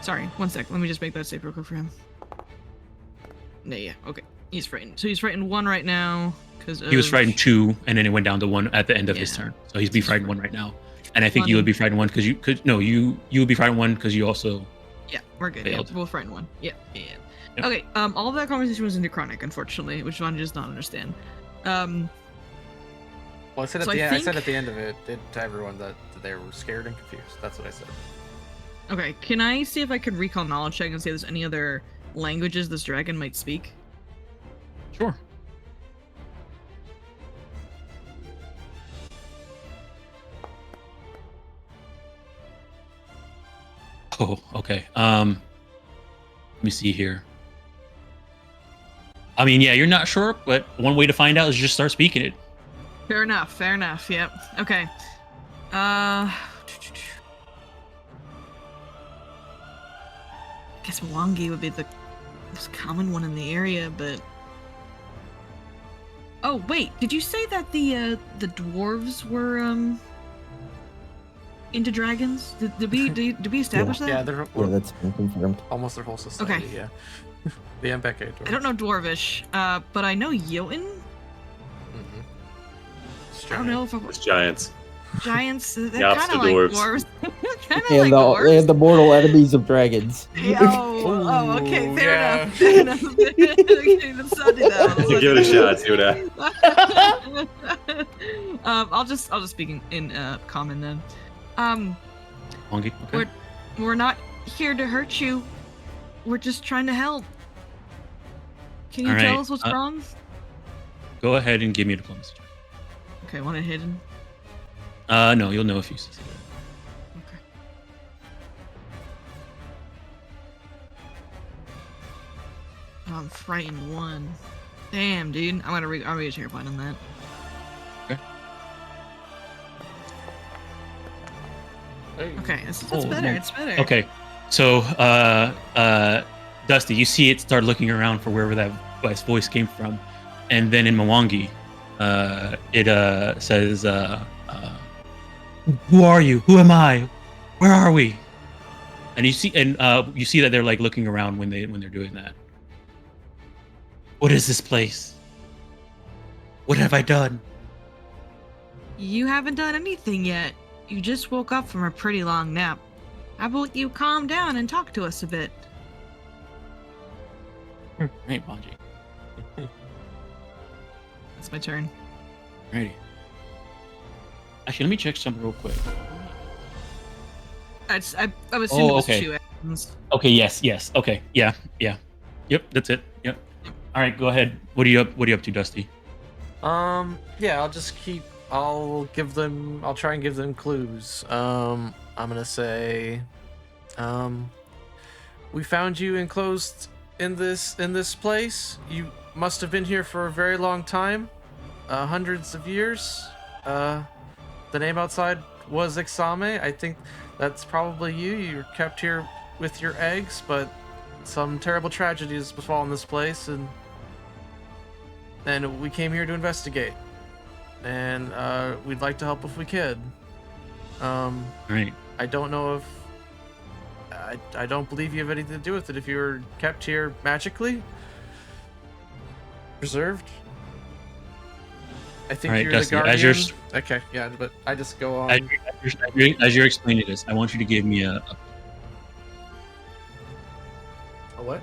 Sorry, 1 sec. Let me just make that save real quick for him. Yeah. Okay. He's frightened. So he's frightened 1 right now because He was frightened 2, and then it went down to 1 at the end of his Yeah. turn. So he's be frightened 1 right now. And I think you would London. be frightened one because you could you would be frightened one because you also Yeah, we're good. Yeah, failed. we'll frighten one. Yeah. Yep. Okay. All of that conversation was in Draconic, unfortunately, which one does not understand. Well, I said at So the I end. I said think- at the end of it to everyone that they were scared and confused. That's what I said. Okay, can I see if I could recall knowledge check and see if there's any other languages this dragon might speak? Sure. Oh, okay. Let me see here. I mean, yeah, you're not sure, but one way to find out is just start speaking it. Fair enough. Fair enough. Yep. Okay. I guess Mwangi would be the most common one in the area, but. Oh wait, did you say that the dwarves were into dragons? Did we establish that? Yeah, they're Yeah, that's been confirmed. almost their whole society. Okay. Yeah. The Mbeke. I don't know Dwarvish, but I know Jotun. Mm-hmm. I don't know if It's giants. giants. They're The opposite kind of like dwarves. dwarves. kind of And, like the, dwarves. and the mortal enemies of dragons. Oh, okay, fair yeah. enough. Fair enough. Okay, let's not do that. Give it a shot. See what happens. I'll just speak in common then. Mwangi, okay. We're not here to hurt you. We're just trying to help. Can you All tell right, us what's wrong? Go ahead and give me a diplomacy check. Okay, want it hidden? No, you'll know if you succeed. Okay. Oh, I'm frightened one. Damn, dude. I'm gonna read a trigger point on that. Okay, it's Oh, better. no. It's better. Okay, so Dusty, you see it start looking around for wherever that voice came from, and then in Mwangi, it says, "Who are you? Who am I? Where are we?" And you see that they're like looking around when they're doing that. What is this place? What have I done? You haven't done anything yet. You just woke up from a pretty long nap. How about you calm down and talk to us a bit? Right, Mwangi. That's my turn. Ready. Actually, let me check something real quick. I'm assuming it was okay. 2 actions. Okay. Yes. Okay. Yeah. Yep. That's it. Yep. All right. Go ahead. What are you up to, Dusty? Yeah, I'll try and give them clues. I'm gonna say, we found you enclosed in this place. You must have been here for a very long time, hundreds of years. The name outside was Exame. I think that's probably you. You're kept here with your eggs, but some terrible tragedy has befallen this place, and we came here to investigate. And we'd like to help if we could. All right. I don't know if I don't believe you have anything to do with it. If you were kept here magically, preserved. I think Alright, you're Dusty, the as guardian. you're Okay, yeah, but I just go on. As you're explaining this, I want you to give me a A what?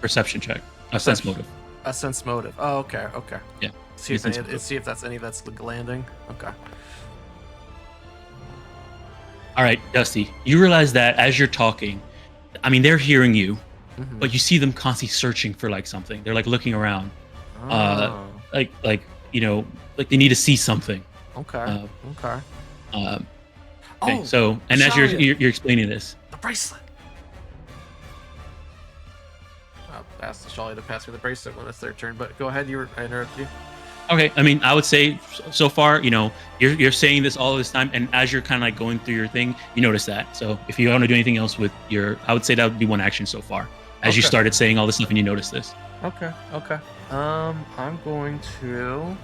perception check, a sense motive. A sense motive. Oh, okay. Yeah. See if sense motive. see if that's any that's landing. Okay. All right, Dusty, you realize that as you're talking, I mean, they're hearing you, Mhm. but you see them constantly searching for like something. They're like looking around, Oh, like they need to see something. okay. Okay. Oh, So, and as Shalia. you're explaining this, The bracelet. I'll ask Shali to pass me the bracelet when it's their turn, but go ahead. I interrupt you. okay, I mean, I would say so far, you're saying this all this time, and as you're kind of like going through your thing, you notice that. So if you want to do anything else with I would say that would be one action so far. As you Okay. started saying all this stuff and you notice this. Okay. I'm going to.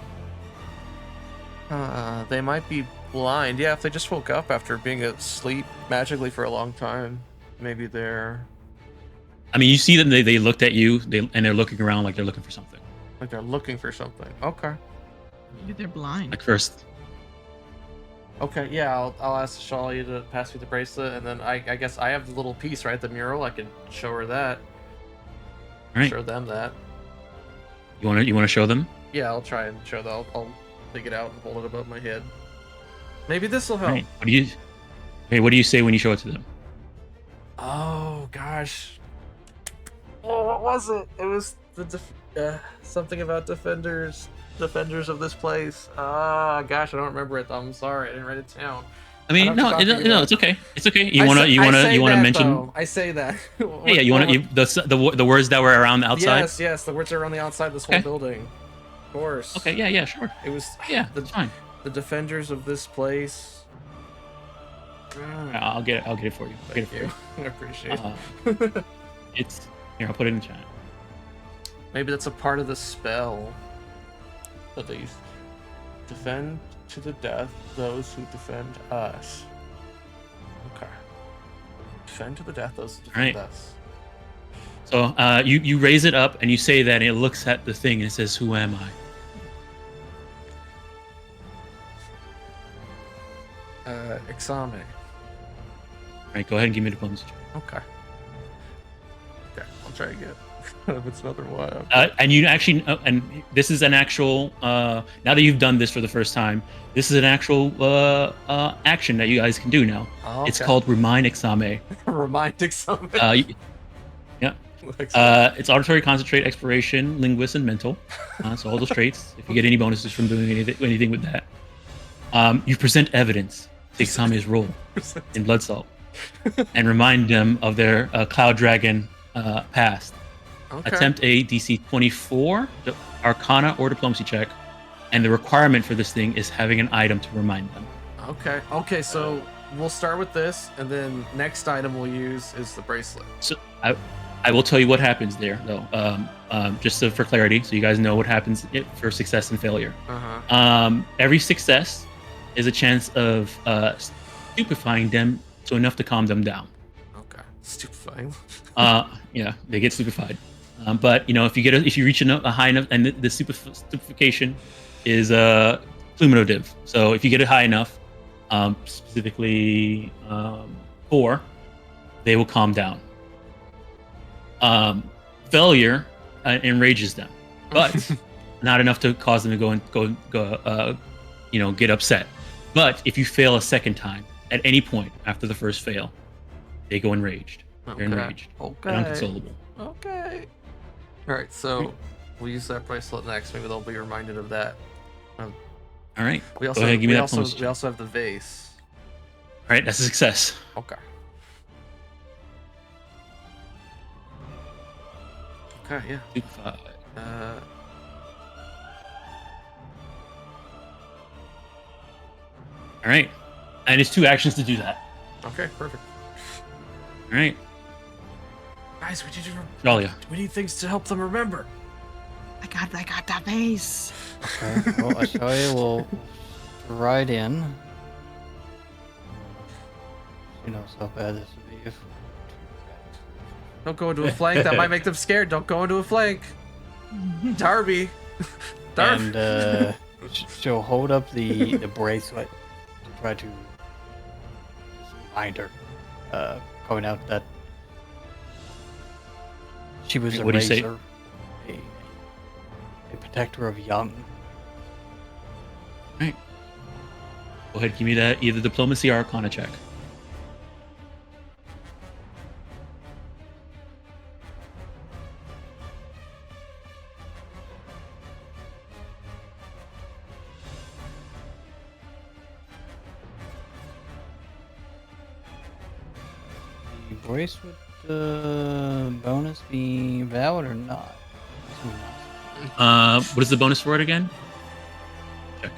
They might be blind. Yeah, if they just woke up after being asleep magically for a long time, maybe they're I mean, you see them, they looked at you, and they're looking around like they're looking for something. looking for something. Okay. Maybe they're blind. Like first. Okay, yeah, I'll ask Shali to pass me the bracelet, and then I guess I have the little piece, right? The mural. I can show her that. All right. Show them that. You wanna show them? Yeah, I'll try and show that. I'll take it out and hold it above my head. Maybe this will All help. right. What do you say when you show it to them? Oh gosh. Oh, what was it? It was something about defenders of this place. Ah, gosh, I don't remember it. I'm sorry, I didn't write it down. I mean, I'd have to copy no, that. it's okay. It's okay. I You wanna say mention? though. I say that. Yeah, you wanna the words that were around the outside. Yes, the words are on the outside of this whole Okay. building. Of course. Okay. Yeah. Sure. It was Yeah. That's fine. the defenders of this place. I'll get it for you. I'll get it Thank for you. you. I appreciate Uh, it. it's here. I'll put it in chat. Maybe that's a part of the spell. At least. Defend to the death those who defend us. Okay. Defend to the death those who defend Alright. us. So you raise it up and you say that, and it looks at the thing and it says, "Who am I?" Exame. All right. Go ahead and give me a diplomacy check. Okay. Okay, I'll try again. If it's another one. And you actually, and this is an actual. Now that you've done this for the first time, this is an actual action that you guys can do now. Oh, It's okay. called Remind Exame. Remind Exame. Yeah. Excellent. It's auditory, concentrate, exploration, linguist, and mental. So all those traits. If you get any bonuses from doing anything with that, you present evidence to Exame's role in Blood Salt, and remind them of their Cloud Dragon past. Okay. Attempt a DC 24 Arcana or Diplomacy check, and the requirement for this thing is having an item to remind them. Okay. Okay, so we'll start with this, and then next item we'll use is the bracelet. So I will tell you what happens there, though, just for clarity, so you guys know what happens for success and failure. Uh-huh. Every success is a chance of stupefying them so enough to calm them down. Okay. Stupefying. Yeah, they get stupefied. But if you reach a high enough, and the stupefaction is cumulative. So if you get it high enough, specifically 4, they will calm down. Failure enrages them, but not enough to cause them to get upset. But if you fail a second time at any point after the first fail, they go enraged. They're enraged. Okay. They're unconsolable. Okay. All right, so we'll use that bracelet next. Maybe they'll be reminded of that. All right. We also Go ahead, give me we that also diplomacy we also have the vase. All right, that's a success. Okay. Okay. Yeah. Stupefied. All right, and it's 2 actions to do that. Okay. Perfect. All right, Guys, we need to. Dahlia. We need things to help them remember. I got that base. Okay, well, Ashaya will ride in. You know how bad this would be if. Don't go into a flank. That might make them scared. Don't go into a flank. Darby. Darby. And she'll hold up the bracelet to try to remind her, going out that she was a What do you say? razor, a protector of young. All right. Go ahead, give me that either diplomacy or Arcana check. The bracelet bonus be valid or not? Assuming not. What is the bonus for it again? Check.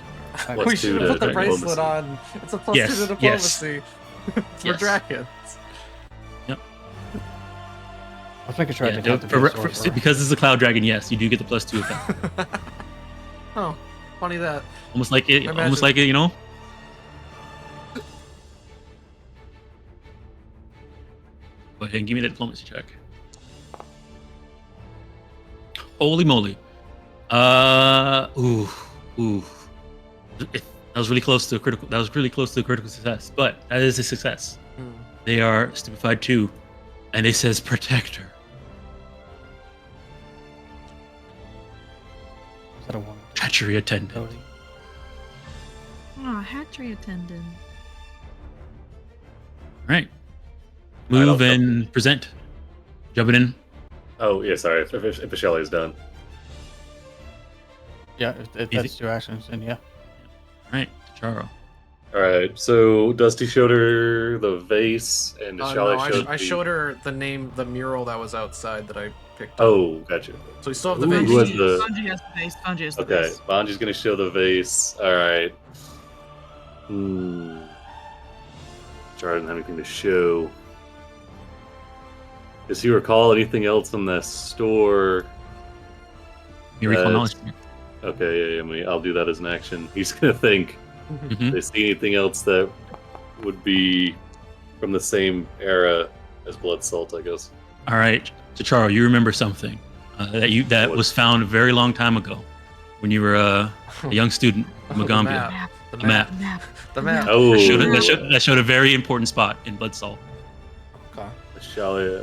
Okay. We +2 should to put the diplomacy. bracelet on. It's a +2 Yes, to diplomacy for Yes. dragons. I was making sure I Yeah, didn't have to be a sorcerer. because it's a cloud dragon, yes, you do get the +2 effect. Oh, funny that. Almost like it. Imagine. Almost like it. Go ahead and give me the diplomacy check. Holy moly. Ooh. That was really close to a critical. That was really close to a critical success, but that is a success. Hmm. They are stupefied too, and it says protector. Is that a one? Hatchery attendant. Ability? Oh, hatchery attendant. All right. All right, Move I'll and present. Jumping in. Oh yeah, sorry. If Shelly is done. Yeah, if Easy. that's 2 actions, then yeah. All right, Charo. All right. So Dusty showed her the vase, and No, Shelly I showed her the mural that was outside that I picked up. Oh, gotcha. So we still have the Who vase. was the- Sanji has the base. Sanji has the Okay, base. Banji's gonna show the vase. All right. Char doesn't have anything to show. Does he recall anything else from the store? You recall That's- knowledge. Okay, yeah, I'll do that as an action. He's gonna think. Mhm. If they see anything else that would be from the same era as Blood Salt, I guess. All right, Charo, you remember something that What? was found a very long time ago, when you were a young student, Oh, Magaambya. The The map. Map. The map. Oh, That showed a very important spot in Blood Salt. Okay. Shelly.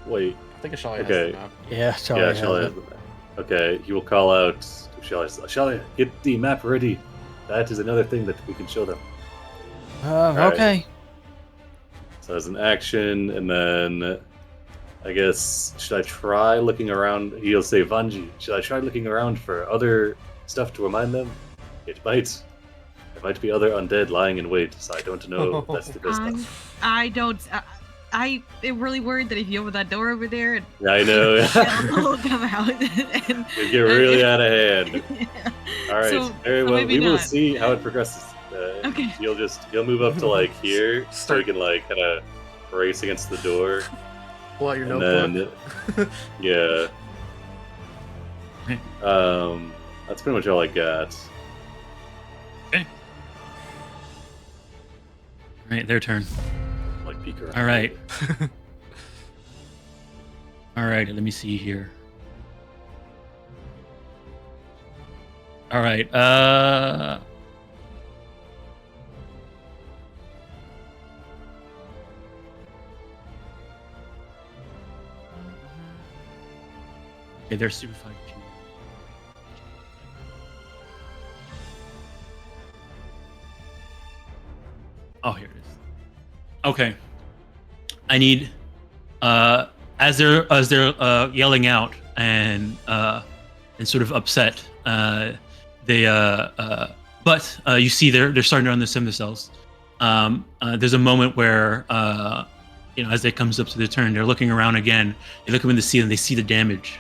Wait. I think Ashalia Okay. has the map. Yeah, Charlie Yeah, has Shelly it. has the map. Okay, he will call out to Shelly. Shelly, get the map ready. That is another thing that we can show them. Alright. Okay. So as an action, and then I guess should I try looking around? He'll say, Vanji, should I try looking around for other stuff to remind them? It might. There might be other undead lying in wait, so I don't know if that's the best. I don't. I am really worried that if you open that door over there, and Yeah, I know. it'll come out and It get really out of hand. All right, So- very so well. maybe We will not. see how it progresses. Okay. He'll move up to like here, so Start- he can like kind of brace against the door, Pull out your and notebook. then yeah. That's pretty much all I got. All right, their turn. Like peek around. All right. All right, let me see here. All right. Okay, they're super fine. Oh, here it is. Okay. I need as they're yelling out and sort of upset, but you see they're starting to understand themselves. There's a moment where as it comes up to their turn, they're looking around again. They look up in the ceiling, they see the damage.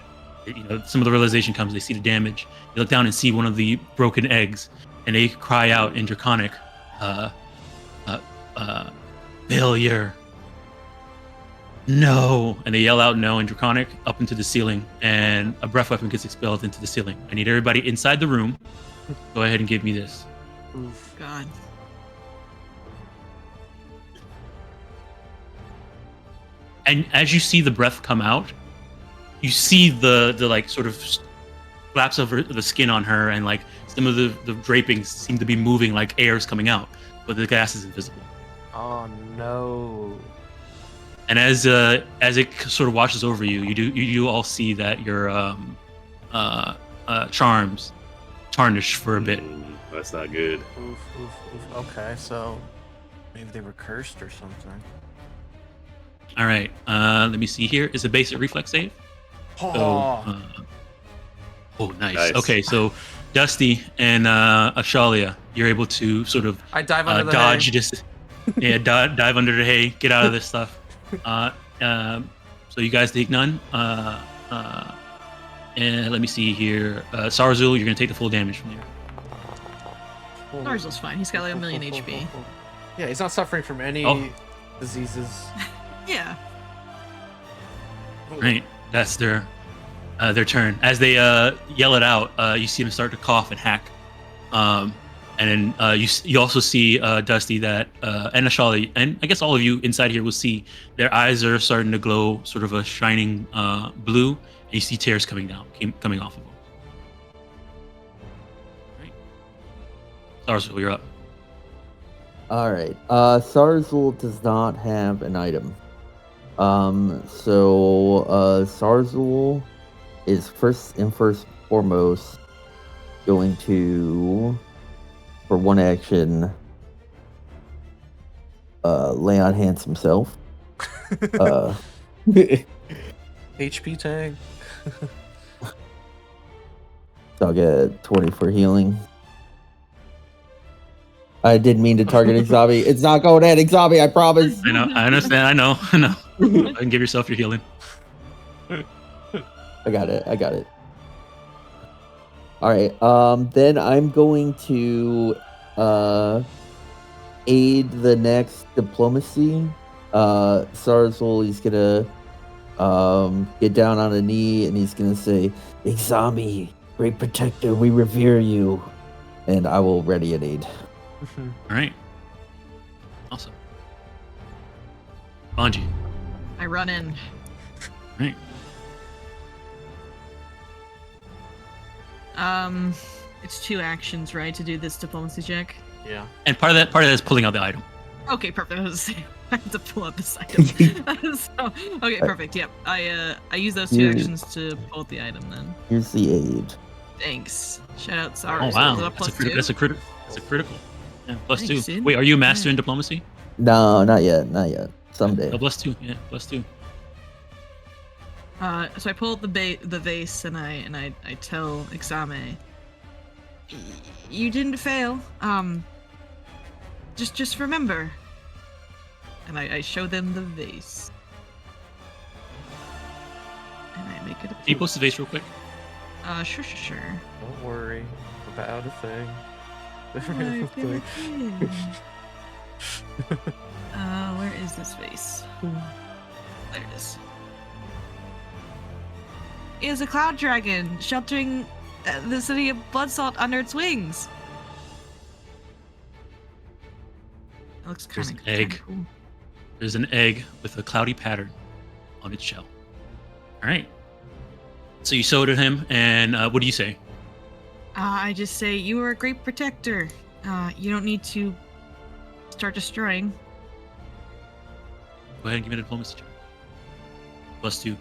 Some of the realization comes, they see the damage. They look down and see one of the broken eggs, and they cry out in Draconic, failure. No. And they yell out no in Draconic up into the ceiling, and a breath weapon gets expelled into the ceiling. I need everybody inside the room. Go ahead and give me this. Oof. God. And as you see the breath come out, you see the like sort of flaps of the skin on her, and like some of the drapings seem to be moving like air's coming out, but the gas is invisible. Oh no. And as it sort of washes over you, you all see that your charms tarnish for a bit. That's not good. Oof, oof, oof. Okay, so maybe they were cursed or something. All right, let me see here. Is a basic reflex save. So, Oh, nice. Okay, so Dusty and Ashalia, you're able to sort of I dive under the dodge. hay. Just dive under the hay, get out of this stuff. So you guys take none. And let me see here. Sarzul, you're gonna take the full damage from here. Narzel's fine. He's got like 1,000,000 HP. Yeah, he's not suffering from any Oh. diseases. Yeah. Right, that's their turn. As they yell it out, you see them start to cough and hack. And then you also see Dusty that and Ashali, and I guess all of you inside here will see their eyes are starting to glow, sort of a shining blue, and you see tears coming off of them. Right. Sarzel, you're up. All right. Sarzul does not have an item. So Sarzul is first and foremost going to, for one action, lay on hands himself. HP tank. So I'll get 20 for healing. I didn't mean to target Exabi. It's not going at Exabi, I promise. I know. I understand. I know. I know. I can give yourself your healing. I got it. All right. Then I'm going to aid the next diplomacy. Sarzul, he's gonna get down on a knee and he's gonna say, Exami, great protector, we revere you. And I will ready an aid. All right. Awesome. Mwangi. I run in. Right. It's 2 actions, right, to do this diplomacy check? Yeah. And part of that is pulling out the item. Okay, perfect. I have to pull out this item. Okay, perfect. Yep. I use those 2 actions to pull out the item then. Here's the aid. Thanks. Shout out Sars. Oh Is wow, that a that's a plus critical. 2? That's a critical. That's a critical. Yeah, plus Thanks, 2. dude. Wait, are you a master Yeah. in diplomacy? No, not yet. Someday. Oh, plus 2. Yeah, plus 2. So I pull out the vase and I tell Exame, you didn't fail. Just remember. And I show them the vase. And I make it a Can you post the vase real quick? Sure. Don't worry about a thing. Where is this vase? There it is. It is a cloud dragon sheltering the city of Bloodsalt under its wings. It looks There's kind an egg. of cool. There's an egg with a cloudy pattern on its shell. All right. So you show it to him, and what do you say? I just say, you are a great protector. You don't need to start destroying. Go ahead and give me a diplomacy check. Plus 2.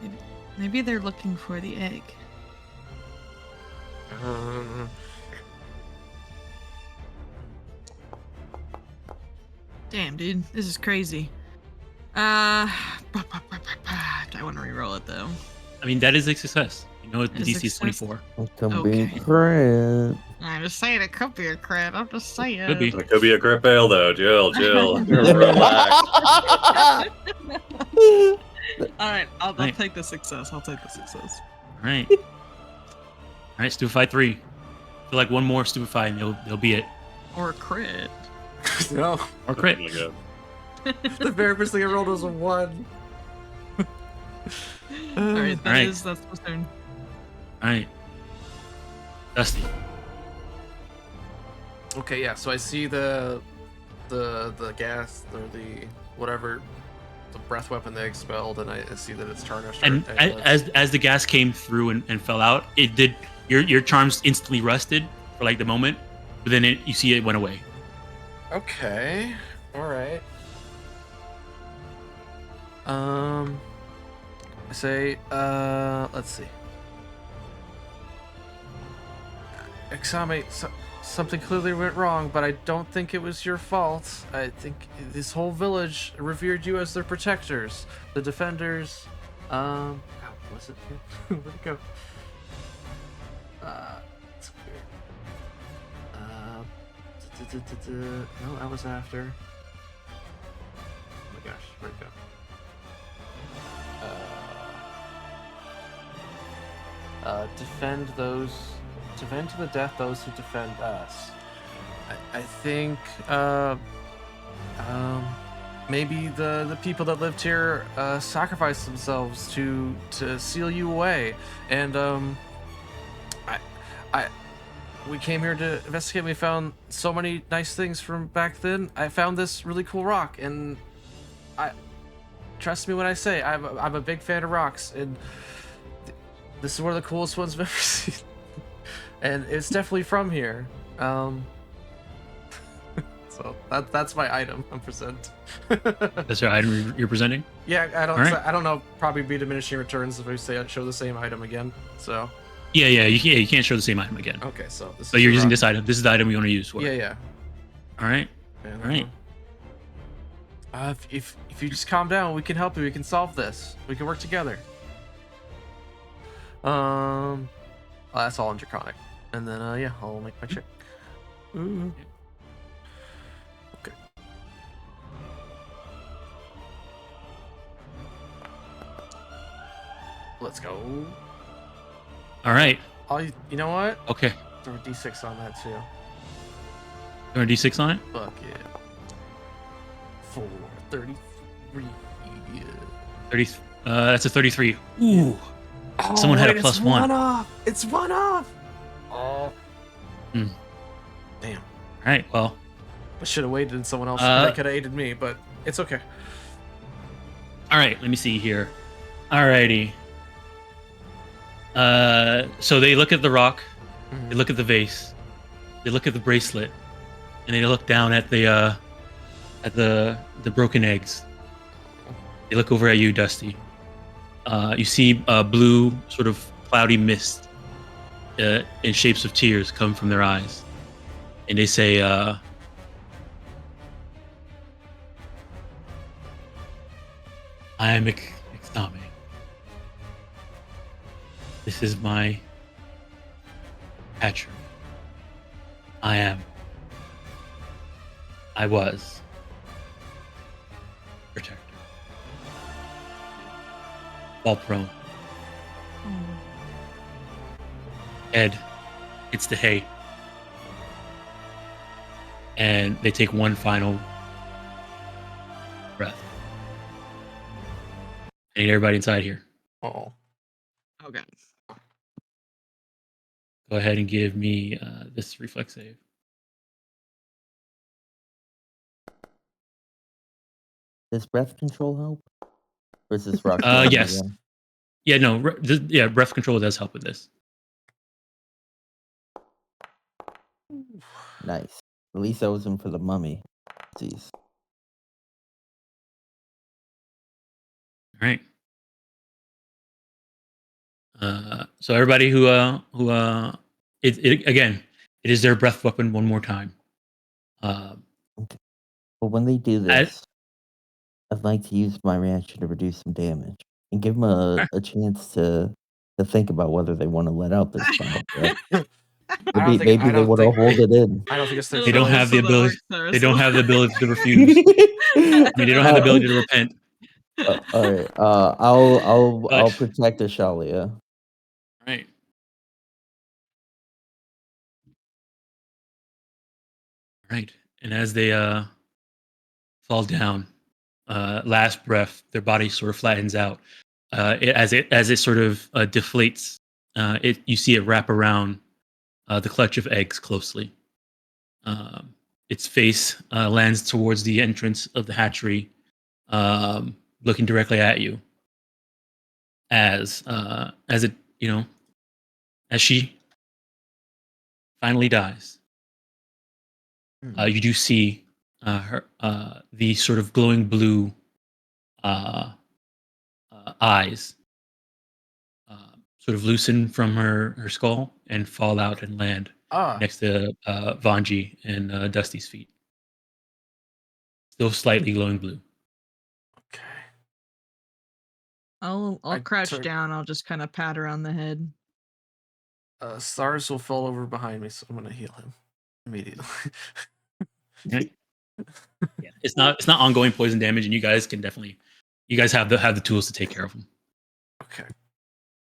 Maybe they're looking for the egg. Damn, dude. This is crazy. Do I want to reroll it, though? I mean, that is a success. You know, the That is DC is success? 24. It can Okay. be crit. I'm just saying it could be a crit. I'm just saying. Could be. It could be a grip ale though. Jill. Relax. Alright, I'll Right. take the success. I'll take the success. All right. All right, Stupefy 3. I feel like one more Stupefy and they'll be it. Or a crit. No. Or crit. Oh my God. The very first thing I rolled was a 1. Alright, Alright. that's my turn. All right. Dusty. Okay, yeah. So I see the gas or the whatever, the breath weapon they expelled, and I see that it's tarnished. And as the gas came through and fell out, it did. Your charms instantly rusted for like the moment, but then you see it went away. Okay. All right. I say, let's see. Exame, something clearly went wrong, but I don't think it was your fault. I think this whole village revered you as their protectors, the defenders. God, was it here? Where'd it go? It's weird. No, that was after. Oh my gosh, where'd it go? Defend to the death those who defend us. I think maybe the people that lived here sacrificed themselves to seal you away, and we came here to investigate. We found so many nice things from back then. I found this really cool rock, and trust me when I say I'm a big fan of rocks, and this is one of the coolest ones I've ever seen. And it's definitely from here. So that's my item I'm present. That's your item you're presenting. Yeah, I don't. All right. I don't know. Probably be diminishing returns if we say I show the same item again. So Yeah. You can't show the same item again. okay, so this So is you're the using rock. this item. This is the item you want to use for. Yeah, yeah. All right. And, All right. if you just calm down, we can help you. We can solve this. We can work together. Well, that's all in Draconic. And then yeah, I'll make my check. Ooh. Okay. Let's go. All right. You know what? Okay. Throw a d6 on that too. Throw a d6 on it. Fuck yeah. 4, 33. 30. That's a 33. Ooh. Someone had a plus it's one. one off. It's one off. Oh. Hmm. Damn. All right. Well. I should have waited and someone else Uh, could have aided me, but it's okay. All right. Let me see here. Alrighty. So they look at the rock. They look at the vase. They look at the bracelet, and they look down at the broken eggs. They look over at you, Dusty. You see blue, sort of cloudy mist in shapes of tears come from their eyes, and they say, "I am Exame. This is my hatchery. I was protector. Fall prone. Head hits the hay. And they take one final breath. I need everybody inside here. Oh. Okay. Go ahead and give me this reflex save. Does breath control help? Or is this rock? drawing Yes. again? Yeah, no, breath control does help with this. Nice. At least I was in for the mummy. Jeez. All right. So everybody who again, it is their breath weapon one more time. But when they do this, I'd like to use my reaction to reduce some damage and give them a chance to think about whether they want to let out this final breath. Maybe they want to hold it in. I don't think it's their They don't have the So that ability. works, They don't so- have the ability to refuse. I mean, they don't have the ability to repent. All right. I'll But- protect Ashalia. Right. Right. And as they fall down, last breath, their body sort of flattens out. As it sort of deflates, you see it wrap around the clutch of eggs closely. Its face lands towards the entrance of the hatchery, looking directly at you. As it, as she finally dies, you do see her the sort of glowing blue eyes sort of loosen from her skull and fall out and land next to Vanji and Dusty's feet. Still slightly glowing blue. Okay. I'll I crouch took- down. I'll just kind of pat her on the head. Stars will fall over behind me, so I'm gonna heal him immediately. Okay. Yeah, it's not ongoing poison damage, and you guys have the tools to take care of them. Okay.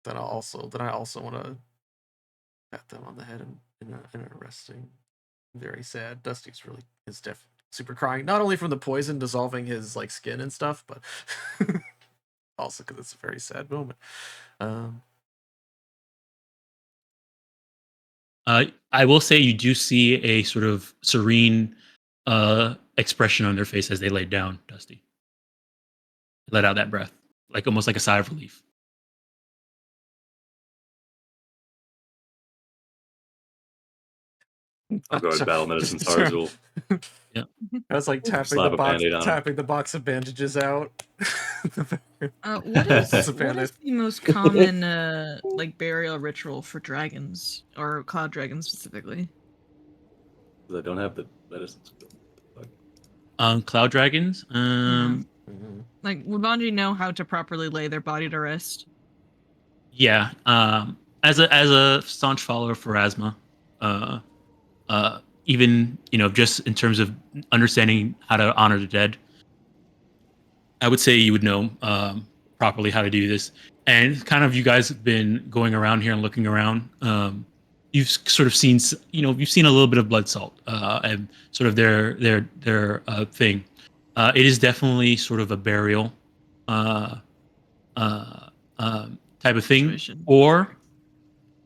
Then I also want to pat them on the head in a resting. Very sad. Dusty's is super crying, not only from the poison dissolving his like skin and stuff, but also because it's a very sad moment. I will say you do see a sort of serene expression on their face as they lay down, Dusty. Let out that breath, like almost like a sigh of relief. I'll go with battle medicine, Tarzul. Yeah. I was like Slap a Band-Aid on him. tapping the box of bandages out. What It's is a what Band-Aid. is the most common like burial ritual for dragons or cloud dragons specifically? I don't have the medicine skill. Cloud dragons. Mhm. Like, would Mwangi know how to properly lay their body to rest? Yeah. As a staunch follower of Pharasma, even just in terms of understanding how to honor the dead, I would say you would know properly how to do this. And kind of you guys have been going around here and looking around. You've sort of seen, you've seen a little bit of blood salt and sort of their thing. It is definitely sort of a burial uh, type of thing, Situation.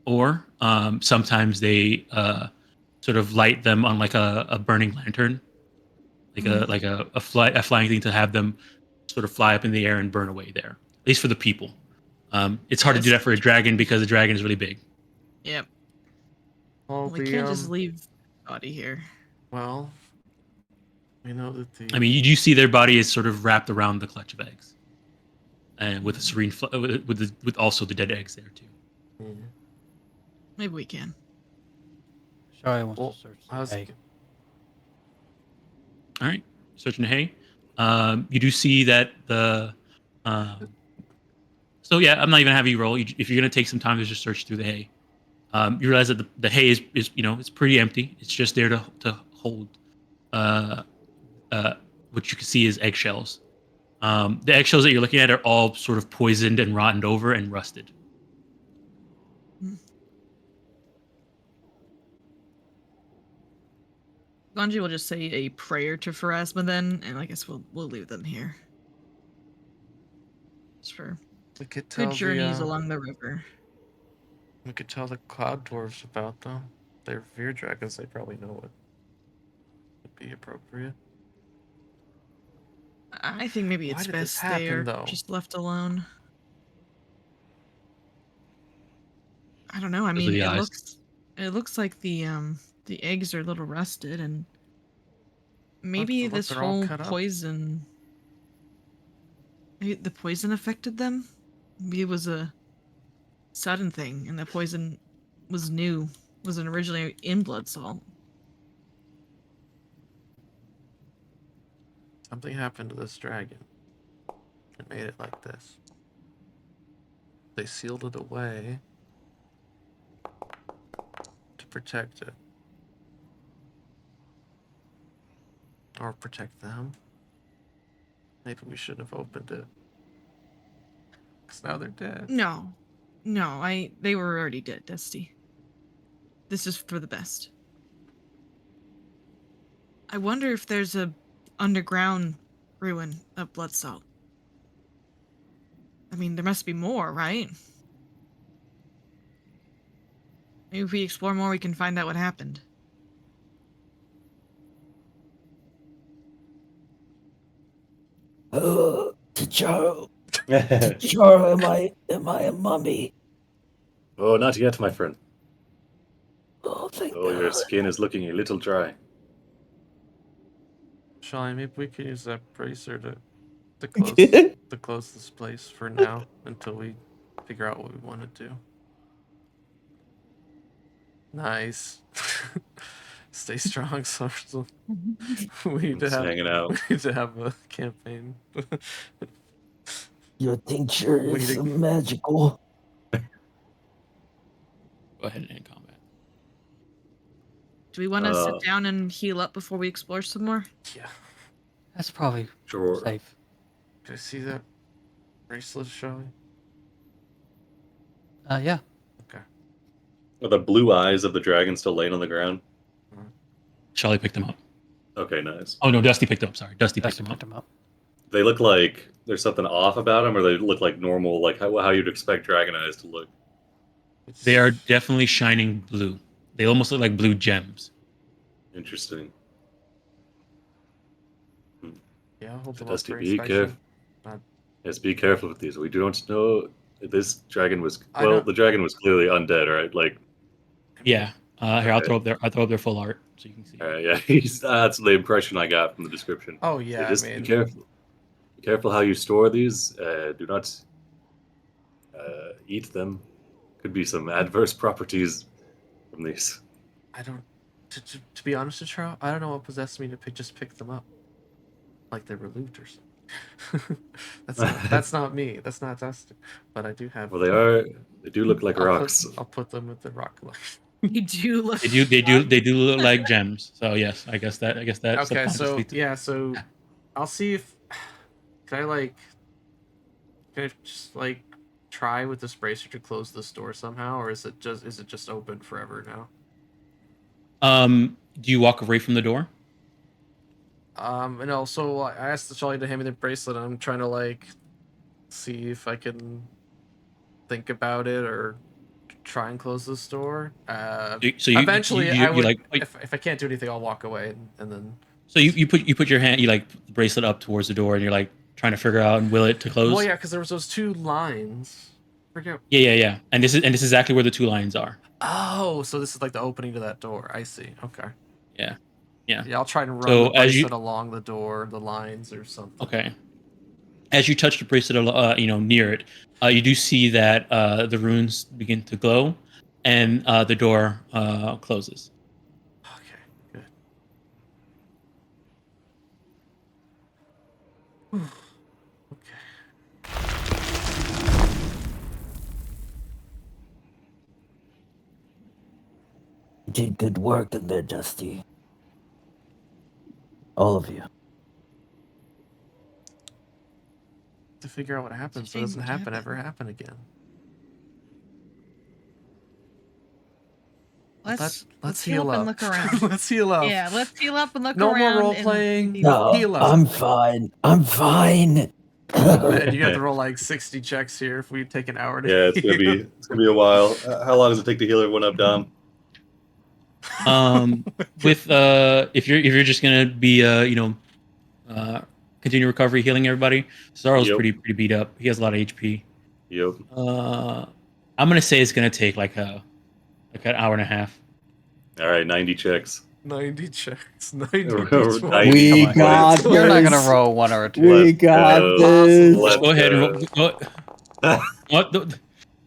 or sometimes they sort of light them on like a burning lantern, like a flying thing to have them sort of fly up in the air and burn away there. At least for the people. It's hard to do Yes. that for a dragon because the dragon is really big. Yep. Well, We can't just leave the body here. Well, we know that the. I mean, you do see their body is sort of wrapped around the clutch of eggs, and with a serene, with also the dead eggs there too. Yeah. Maybe we can. Charlie wants Well, to search I the was. hay. All right, searching the hay. You do see that the. So yeah, I'm not even having you roll. If you're gonna take some time to just search through the hay, you realize that the hay is it's pretty empty. It's just there to hold what you can see is eggshells. The eggshells that you're looking at are all sort of poisoned and rotted over and rusted. Mwangi will just say a prayer to Pharasma then, and I guess we'll leave them here. Just for We could tell good journeys the. along the river. We could tell the cloud dwarves about them. They're fear dragons. They probably know what would be appropriate. I think maybe Why it's did this best they happen, are though? just left alone. I don't know. I Those are mean, the it eyes. looks like the eggs are a little rusted, and maybe Look, this they're all whole cut up. poison. Maybe the poison affected them. Maybe it was a sudden thing, and the poison was new. Wasn't originally in blood salt. Something happened to this dragon. It made it like this. They sealed it away to protect it. Or protect them. Maybe we shouldn't have opened it. Because now they're dead. No, they were already dead, Dusty. This is for the best. I wonder if there's a underground ruin of blood salt. I mean, there must be more, right? Maybe if we explore more, we can find out what happened. T'Challa, T'Challa, am I a mummy? Oh, not yet, my friend. Oh, thank Oh, your God. skin is looking a little dry. Shelly, maybe we could use that bracer to close this place for now until we figure out what we want to do. Nice. Stay strong, Social. We need to Just have hanging out. We need to have a campaign. Your tincture We is need to- magical. Go ahead and end combat. Do we want to sit down and heal up before we explore some more? Yeah. That's probably Sure. safe. Can I see that bracelet, Shelly? Yeah. Okay. Are the blue eyes of the dragon still laying on the ground? Charlie picked them up. Okay, nice. Oh no, Dusty picked them up. Sorry, Dusty picked Dusty them up. picked him up. They look like there's something off about them, or they look like normal, like how you'd expect dragon eyes to look. They are definitely shining blue. They almost look like blue gems. Interesting. Yeah, hold them up Dusty, for be inspection. careful. Yes, be careful with these. We don't know. This dragon was I don't- the dragon was clearly undead, right? Like, Yeah. Here, I'll Okay. I'll throw up their full art so you can see. All right, yeah, that's the impression I got from the description. Oh So yeah, just I mean, be careful. Be careful how you store these. Do not eat them. Could be some adverse properties from these. I don't. To be honest with you, I don't know what possessed me to just pick them up, like they were loot or something. That's not me. That's not Dustin. But I do have. Well, they are. They do look like I'll rocks. I'll put them with the rock collection. You do look. They do look like gems. So yes, I guess that Okay, so subconsciously. yeah, so I'll see if can I just like try with this bracer to close this door somehow, or is it just open forever now? Do you walk away from the door? And also I asked the Charlie to hand me the bracelet, and I'm trying to like see if I can think about it or try and close this door. So you Eventually, you I would. like If I can't do anything, I'll walk away, and then. so you put your hand, you like the bracelet up towards the door, and you're like trying to figure out and will it to close. Well, yeah, because there was those two lines. Forget. Yeah. And this is exactly where the two lines are. Oh, so this is like the opening to that door. I see. Okay. Yeah. Yeah, I'll try and run So the as you- bracelet along the door, the lines or something. Okay. As you touch the bracelet, near it, you do see that the runes begin to glow, and the door closes. Okay, good. Whew. Okay. You did good work in there, Dusty. All of you. To figure out what happens so it shame doesn't what happen happened. ever happen again. Let's heal heal up up. and look around. Let's heal up. Yeah, let's heal up and look No around. more role and playing. see- No, Heal up. I'm fine. I'm fine. Man, you have to roll like 60 checks here if we take an hour to Yeah, it's gonna be a while. How long does it take to heal everyone up, Dom? With if you're just gonna be continue recovery, healing everybody. Sorrow's Yep. pretty beat up. He has a lot of HP. Yep. I'm gonna say it's gonna take like an hour and a half. All right, 90 checks. 90 checks. 90 90. We Come on, got boys. this. You're not gonna roll one or two. We Let's got go. this. Let's Go ahead and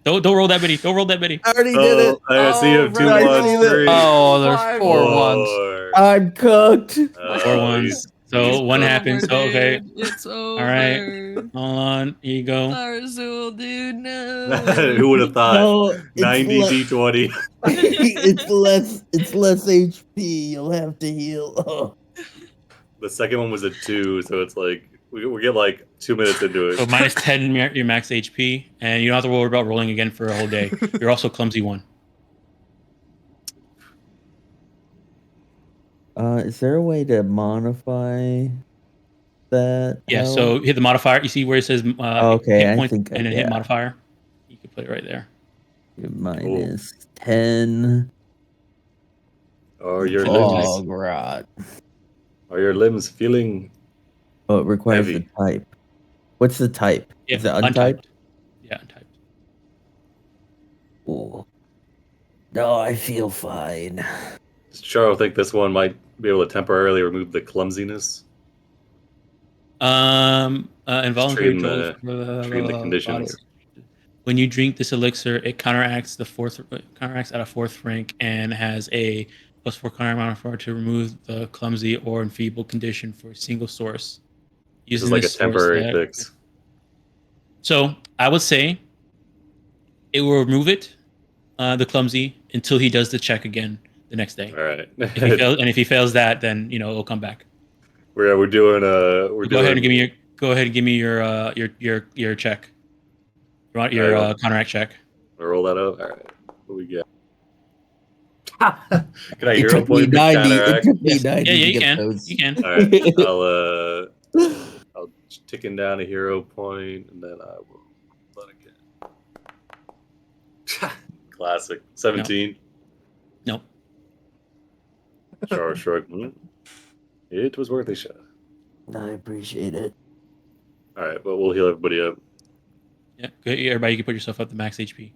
don't roll that many. Don't roll that many. I already did it. I see you have two right. ones, three. Oh, there's Five. four ones. I'm cooked. Four ones. So one happens. So okay. It's over. All right. Hold on. Here you go. Tarzul, dude, no. Who would have thought? No, it's 90 le- d20. it's less HP. You'll have to heal. Oh. The second one was a 2, so it's like we get like 2 minutes into it. So minus 10 your max HP, and you don't have to worry about rolling again for a whole day. You're also clumsy 1. Is there a way to modify that? Yeah. help? So hit the modifier. You see where it says Okay, hit I points think and then hit yeah. modifier. You can put it right there. Minus 10. Are your Oh, limbs God. feeling? Oh, it requires Heavy. the type. What's the type? Yeah, Is it untyped? Yeah, untyped. Ooh. No, I feel fine. Does Charo think this one might be able to temporarily remove the clumsiness? Involuntary Treating the- controls treating the body. conditions. When you drink this elixir, it counteracts at a 4th rank and has a +4 counter modifier to remove the clumsy or enfeebled condition for a single source. This is Using like a source temporary that- fix. So I would say it will remove it, the clumsy, until he does the check again the next day. All right. If he fails that, then it'll come back. We're doing Go ahead and give me your check. Your Alright, counteract check. roll that out. All right. What we get? Can I It hero took me point the 90. It counteract? took me Yes. 90 Yeah, to you get can. those. You can. All right. I'll ticking down a hero point, and then I will let it get. Classic. 17. No. Sure, shrug. It was worth a shot. I appreciate it. All right, but we'll heal everybody up. Yeah. Good. Everybody, you can put yourself up to max HP.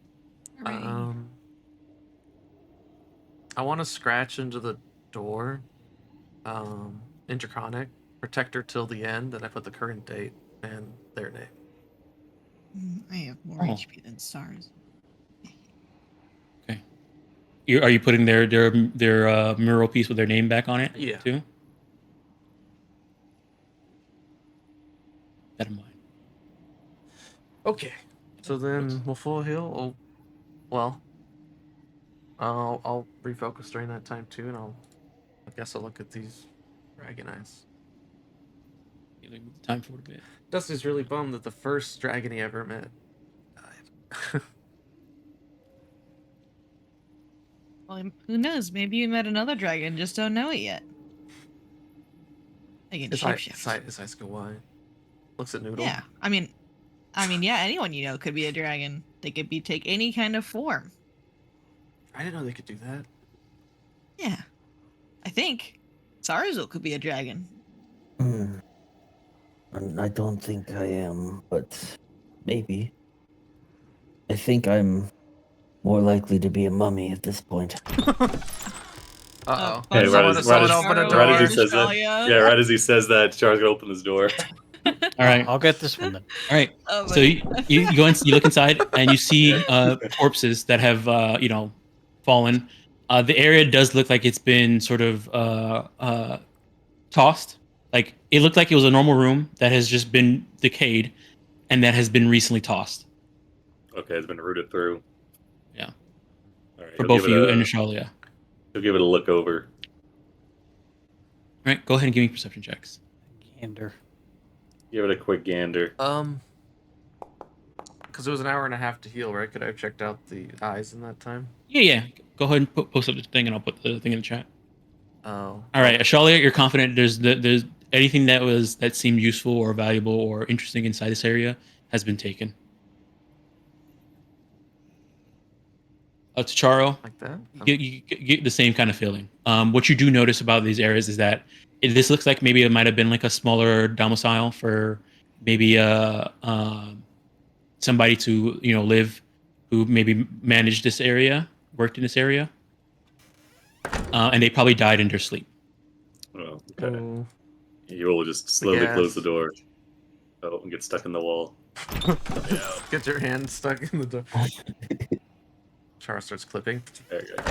I I want to scratch into the door, in Draconic, protector till the end, and I put the current date and their name. I have more Oh. HP than stars. Okay. Are you putting their mural piece with their name back on it? Yeah. Too. That in mind. Okay. So then we'll full heal. Oh, well, I'll refocus during that time too, and I guess I'll look at these dragon eyes. You move the time forward a bit. Dusty's really bummed that the first dragon he ever met died. Well, who knows? Maybe you met another dragon, just don't know it yet. They can shapeshift. His eyes go wide. Looks at Noodle. Yeah, I mean, yeah. Anyone you know could be a dragon. They could take any kind of form. I didn't know they could do that. Yeah, I think Sarzel could be a dragon. I don't think I am, but maybe. I think I'm more likely to be a mummy at this point. Uh-oh. Hey, right as he says that. Australia. Yeah, right as he says that, Char's gonna open his door. All right. I'll get this one then. All right. Oh, So you go in, you look inside, and you see corpses that have fallen. The area does look like it's been sort of tossed. Like it looked like it was a normal room that has just been decayed, and that has been recently tossed. Okay, it's been rooted through. Yeah. All right, For he'll both give you it and Nishalia. He'll give it a look over. All right. Go ahead and give me perception checks. Gander. Give it a quick gander. Because it was an hour and a half to heal, right? Could I have checked out the eyes in that time? Yeah. Go ahead and post up the thing, and I'll put the thing in the chat. Oh. All right, Ashalia, you're confident there's anything that seemed useful or valuable or interesting inside this area has been taken. To Charo, Like that? you get the same kind of feeling. What you do notice about these areas is that this looks like maybe it might have been like a smaller domicile for maybe somebody to live, who maybe managed this area, worked in this area, and they probably died in their sleep. Oh, okay. Oh. You will just slowly gas. close the door. Oh, and get stuck in the wall. Get your hand stuck in the door. Char starts clipping. There you go.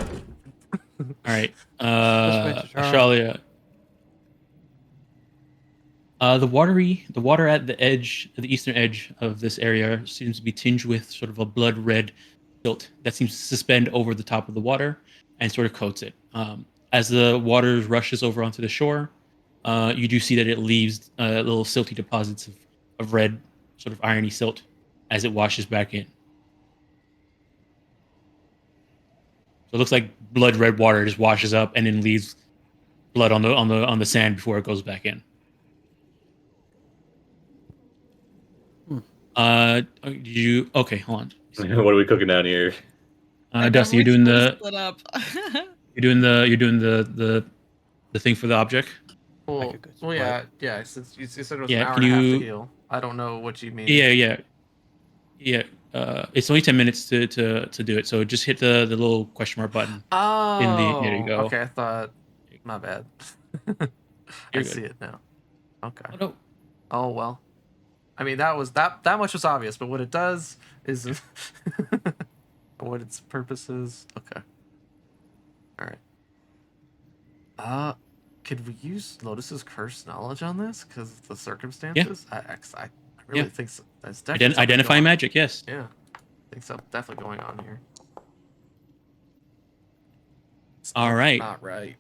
All right, Charo. Ashalia. The water at the eastern edge of this area seems to be tinged with sort of a blood red silt that seems to suspend over the top of the water and sort of coats it. As the water rushes over onto the shore, you do see that it leaves little silty deposits of red, sort of irony silt as it washes back in. So it looks like blood red water just washes up and then leaves blood on the sand before it goes back in. Okay, hold on. What are we cooking down here? Dusty, you're doing the split up. you're doing the thing for the object. Well, could go yeah. Since you said it was Yeah, an hour can and a half to you- heal, I don't know what you mean. Yeah. It's only 10 minutes to do it. So just hit the little question mark button. Oh. there you go. Okay, I thought. My bad. I You're see good. it now. Okay. Oh, no. Oh well. I mean, that much was obvious, but what it does is what its purpose is. Okay. All right. Could we use Lotus's curse knowledge on this because of the circumstances? I really Yeah. think so. That's definitely something Identifying going- magic, yes. Yeah, I think so. Definitely going on here. It's All right. Not right.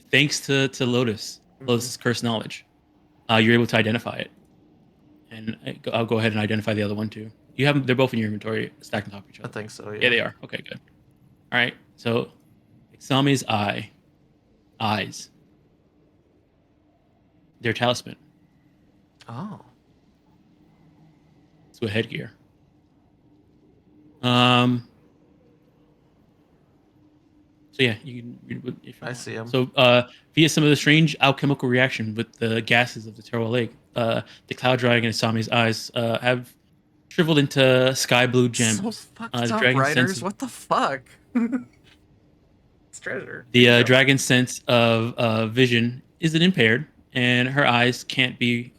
Thanks to Lotus's curse knowledge, you're able to identify it. And I'll go ahead and identify the other one too. You have them; they're both in your inventory, stacked on top of each I other. think so. Yeah. Yeah, they are. Okay, good. All right. So, Exami's eyes. Their talisman. Oh. To a headgear. So yeah, you can read what if you I want. see 'em. So via some of the strange alchemical reaction with the gases of the Terror Lake, the cloud dragon and Sami's eyes have shriveled into sky blue gems. So fucked the up, dragon writers. senses- What the fuck? It's treasure. The dragon's sense of vision isn't impaired, and her eyes can't be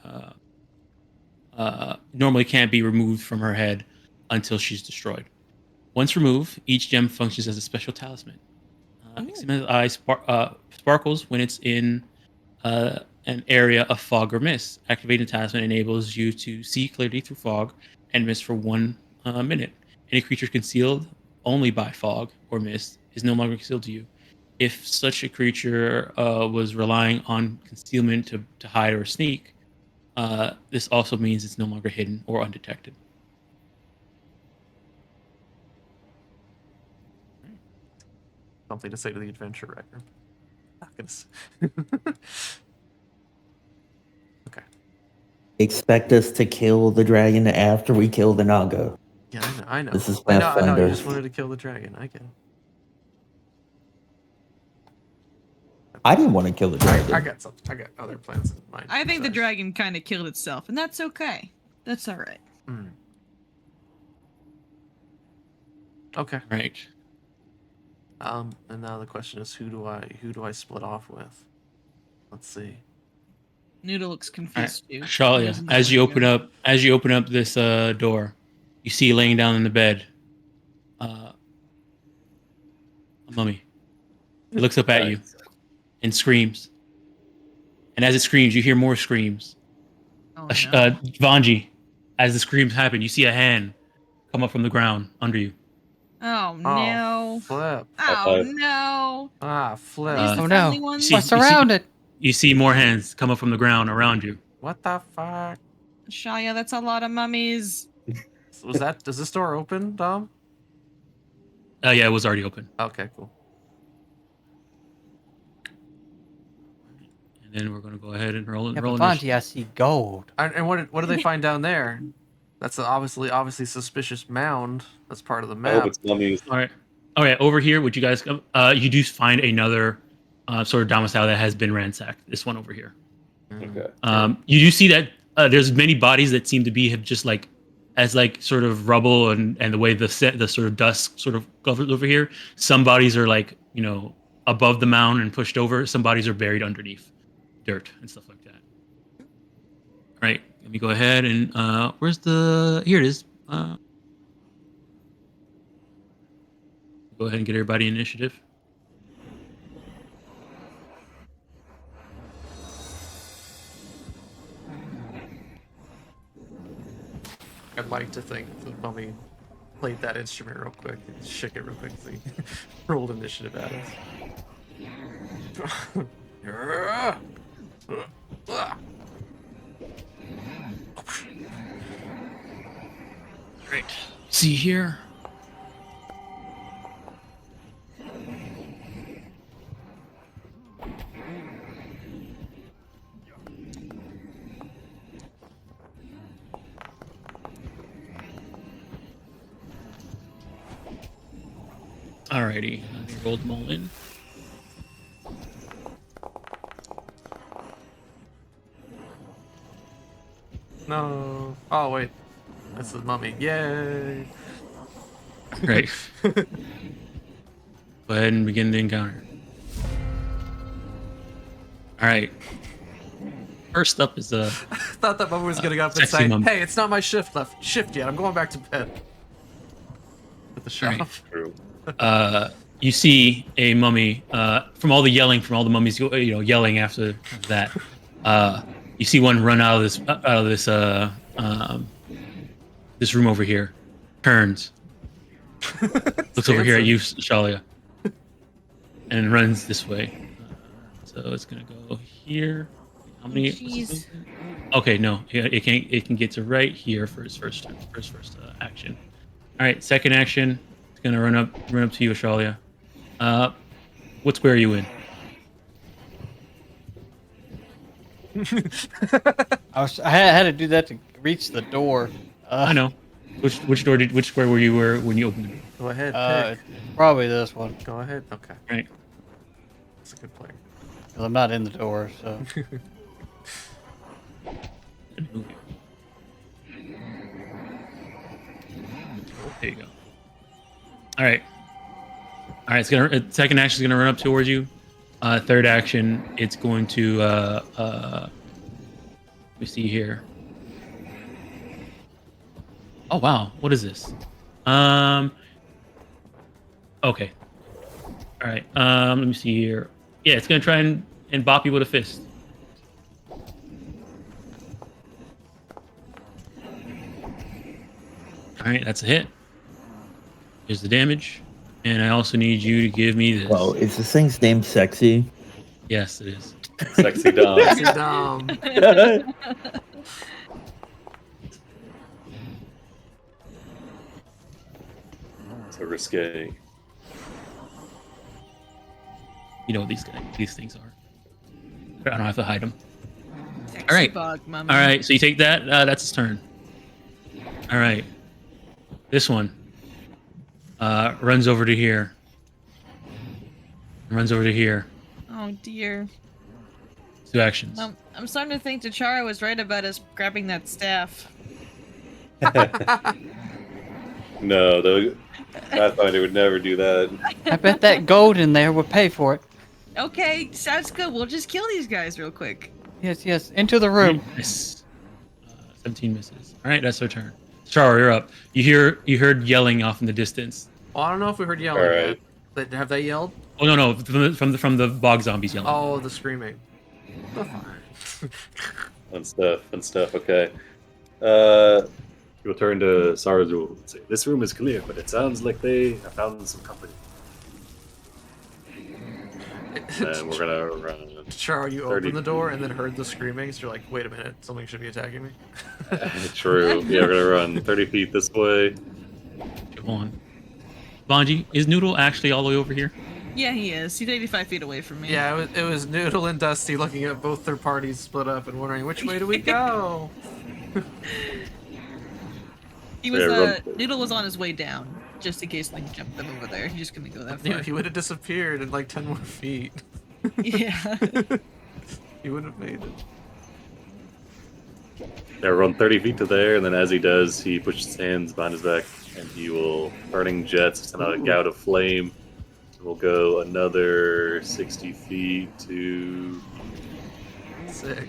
normally can't be removed from her head until she's destroyed. Once removed, each gem functions as a special talisman. Xyma's eye sparkles when it's in an area of fog or mist. Activating the talisman enables you to see clearly through fog and mist for 1 minute. Any creature concealed only by fog or mist is no longer concealed to you. If such a creature was relying on concealment to hide or sneak, this also means it's no longer hidden or undetected. Something to say to the adventure record. Not gonna s- Okay. Expect us to kill the dragon after we kill the Naga. Yeah, I know. This is I know. You Pathfinder. just wanted to kill the dragon. I get it. I didn't want to kill the dragon. I got something. I got other plans in mind. I think the besides. dragon kind of killed itself, and that's okay. That's all right. Hmm. Okay. Right. And now the question is, who do I split off with? Let's see. Noodle looks confused too. He Shalia, doesn't know as where you to open up this door, you see laying down in the bed a mummy. It looks up at you and screams. And as it screams, you hear more screams. go. Oh, Vanji, as the screams happen, you see a hand come up from the ground under you. oh no! Flip. Oh no! Ah, flip. Are these the Oh, no. friendly ones? see- We're surrounded. You see more hands come up from the ground around you. What the fuck? Shaya, that's a lot of mummies. Was that? Does this door open, Dom? Yeah, it was already open. Okay, cool. And then we're going to go ahead and roll Yeah, roll but initiative. Vanji, I see gold. And what do they find down there? That's an obviously suspicious mound. That's part of the I hope map. it's mummies. All right. Over here, would you guys come? You do find another sort of domicile that has been ransacked. This one over here. Okay. You do see that there's many bodies that seem to be have just like as like sort of rubble and the way the sort of dust sort of covers over here. Some bodies are like above the mound and pushed over. Some bodies are buried underneath dirt and stuff like that. All right. Let me go ahead and where's the here it is. Go ahead and get everybody initiative. I'd like to think the mummy played that instrument real quick and shook it real quick so he rolled initiative at us. Great. See here. Alrighty, let me roll them all in. No. Oh wait, that's the mummy. Yay! Great. Go ahead and begin the encounter. Alright. First up is Thought that mummy was gonna go up and sexy say, mummy. "Hey, it's not my shift yet. I'm going back to bed." At the shop. Right. True. you see a mummy from all the yelling from all the mummies yelling after that. You see one run out of this this room over here, turns, looks over here at you, Shalia, and runs this way. So it's gonna go here. How many? Jeez. Okay, no, it can get to right here for its first action. All right, second action. It's gonna run up to you, Ashalia. What square are you in? I had to do that to reach the door. I know. Which square were you when you opened the door? Go ahead, pick. Probably this one. Go ahead. Okay, Right. that's a good player. 'Cause I'm not in the door, so. Move you. There you go. All right. right, second action is gonna run up towards you. Third action, it's going to let me see here. Oh wow, what is this? Okay. All right. Let me see here. Yeah, it's gonna try and bop you with a fist. All right, that's a hit. Here's the damage, and I also need you to give me this. Well, is this thing's name sexy? Yes, it is. Sexy Dom. Sexy Dom. So risque. You know what these things are. I don't have to hide them. Sexy All right. bug, mama. All right, so you take that. That's his turn. All right. This one runs over to here. Runs over to here. Oh dear. 2 actions. I'm starting to think Tachara was right about us grabbing that staff. No, the Pathfinder would never do that. I bet that gold in there would pay for it. Okay, sounds good. We'll just kill these guys real quick. Yes, yes. Into the room. Miss. 17 misses. All right, that's their turn. Char, you're up. You heard yelling off in the distance. Oh, I don't know if we heard yelling All right. yet. Have they yelled? Oh no, from the bog zombies yelling. Oh, the screaming. Fun stuff. Okay. We'll turn to Sarazul and say, "This room is clear, but it sounds like they have found some company." And we're gonna run. Char, you 30. opened the door and then heard the screaming, so you're like, wait a minute, something should be attacking me. True. Yeah, we're gonna run 30 feet this way. Come on. Bonji, is Noodle actually all the way over here? Yeah, he is. He's 85 feet away from me. Yeah, it was Noodle and Dusty looking at both their parties split up and wondering, which way do we go? He was, Yeah, Noodle was on his way down, just in case Link jumped them over there. He just couldn't go that far. He would have disappeared in like 10 more feet. Yeah. He wouldn't have made it. Yeah, run 30 feet to there, and then as he does, he pushes his hands behind his back, and he will burning jets send out a gout of flame. We'll go another 60 feet to. Sick.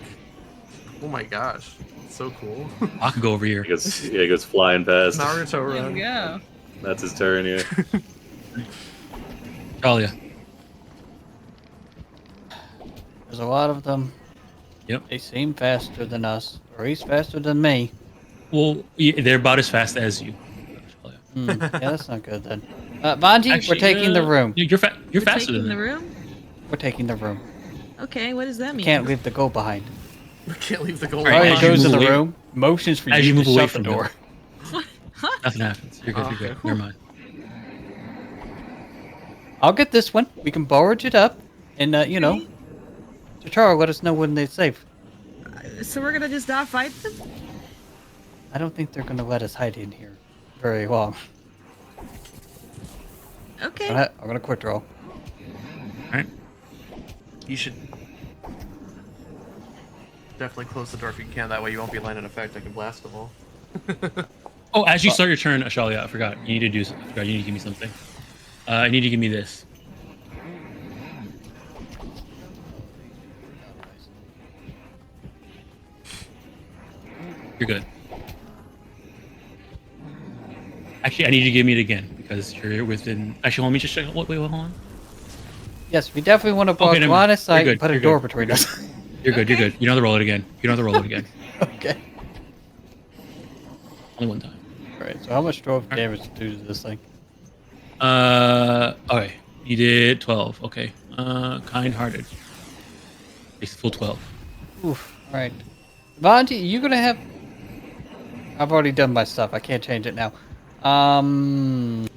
Oh my gosh. So cool. I could go over here. He goes flying past. Naruto There run. we go. That's his turn, yeah. Talia. There's a lot of them. Yep. They seem faster than us, or he's faster than me. Well, they're about as fast as you. Talia. Yeah, that's not good then. Bonji, we're Actually, taking the room. You're We're faster taking than the them. room? We're taking the room. Okay, what does that mean? Can't leave the gold behind. We can't leave the goal. All right, Alright, as he you goes to move the away- room. Motions for as you you to move away shut the from door. Nothing happens. You're good. Okay. You're good. Never mind. I'll get this one. We can barge it up, and Tachara, let us know when they're safe. So we're gonna just not fight them? I don't think they're gonna let us hide in here very long. Okay. I'm gonna quick draw. All right. You should definitely close the door if you can. That way you won't be line in effect. I can blast them all. Oh, as you start your turn, Ashalia, I forgot. You need to do. I forgot. You need to give me something. I need you to give me this. You're good. Actually, I need you to give me it again because you're within. Actually, let me just check. Wait, hold on. Yes, we definitely want to block never line mind. of sight You're and good, put a you're door good, between you're us. You're good. You're good. You don't have to roll it again. You don't have to roll it again. Okay. Only one time. Alright, so how much damage to do to this thing? Okay. You did 12. Okay. Kind-hearted. It's full 12. Oof. Alright. Bonji, you gonna have... I've already done my stuff. I can't change it now. I'm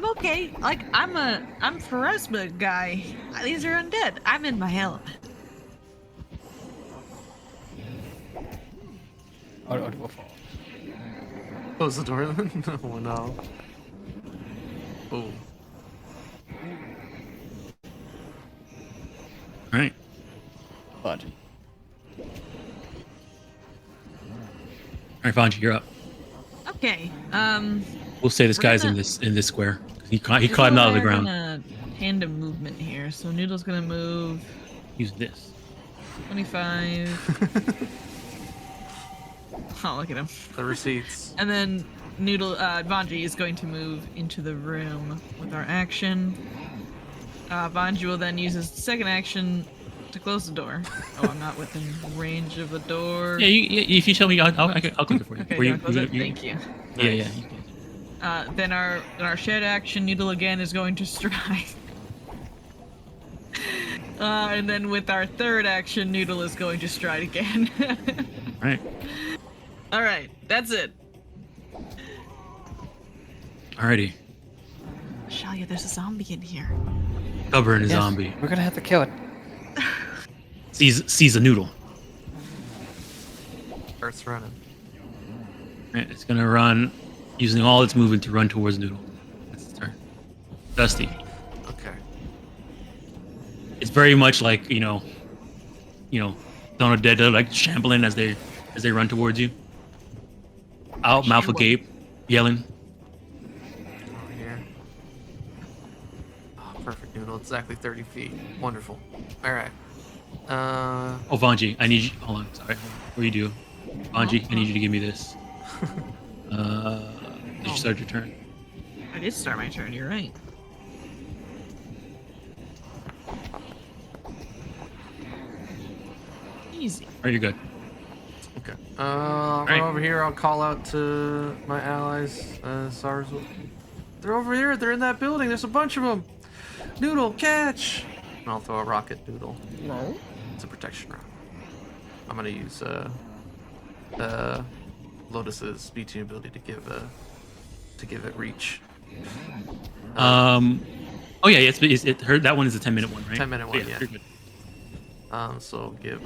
okay. Like I'm charisma guy. These are undead. I'm in my element. I'll do a fall. Close the door then? Oh no. Boom. All right. Bonji. All right, Vanji, you're up. Okay. We'll say this We're guy's gonna- in this square. He Noodle climbed out of and the I are ground. gonna tandem movement here. So Noodle's gonna move Use this. 25. Oh, look at him. The receipts. And then Vanji is going to move into the room with our action. Vanji will then use his second action to close the door. Oh, I'm not within range of the door. Yeah, if you tell me, I'll click it for you. Okay, Were you wanna close it? Thank you. Yeah, yeah. Nice. You close it. Then our shared action, Noodle again is going to strike. And then with our third action, Noodle is going to stride again. Right. All right, that's it. Alrighty. Shalia, there's a zombie in here. Stubborn Yes, zombie. We're gonna have to kill it. Sees a noodle. Starts running. Right, it's gonna run, using all its movement to run towards Noodle. That's its turn. Dusty. Okay. It's very much like Dawn of the Dead, like shambling as they run towards you. Out, mouth agape, yelling. Over here. Oh, perfect Noodle. Exactly 30 feet. Wonderful. All right. Oh, Vanji, I need you. Hold on, sorry. Before you do, Vanji, I need you to give me this. Did you start your turn? I did start my turn, you're right. Easy. Alright, you're good. Okay. Right over here, I'll call out to my allies. SARS. They're over here. They're in that building. There's a bunch of them. Noodle, catch! And I'll throw a rocket Noodle. No. It's a protection round. I'm gonna use Lotus's VTT ability to give it reach. Oh yeah, it heard that one is a 10-minute one, right? 10-minute one, yeah. You're good. So I'll give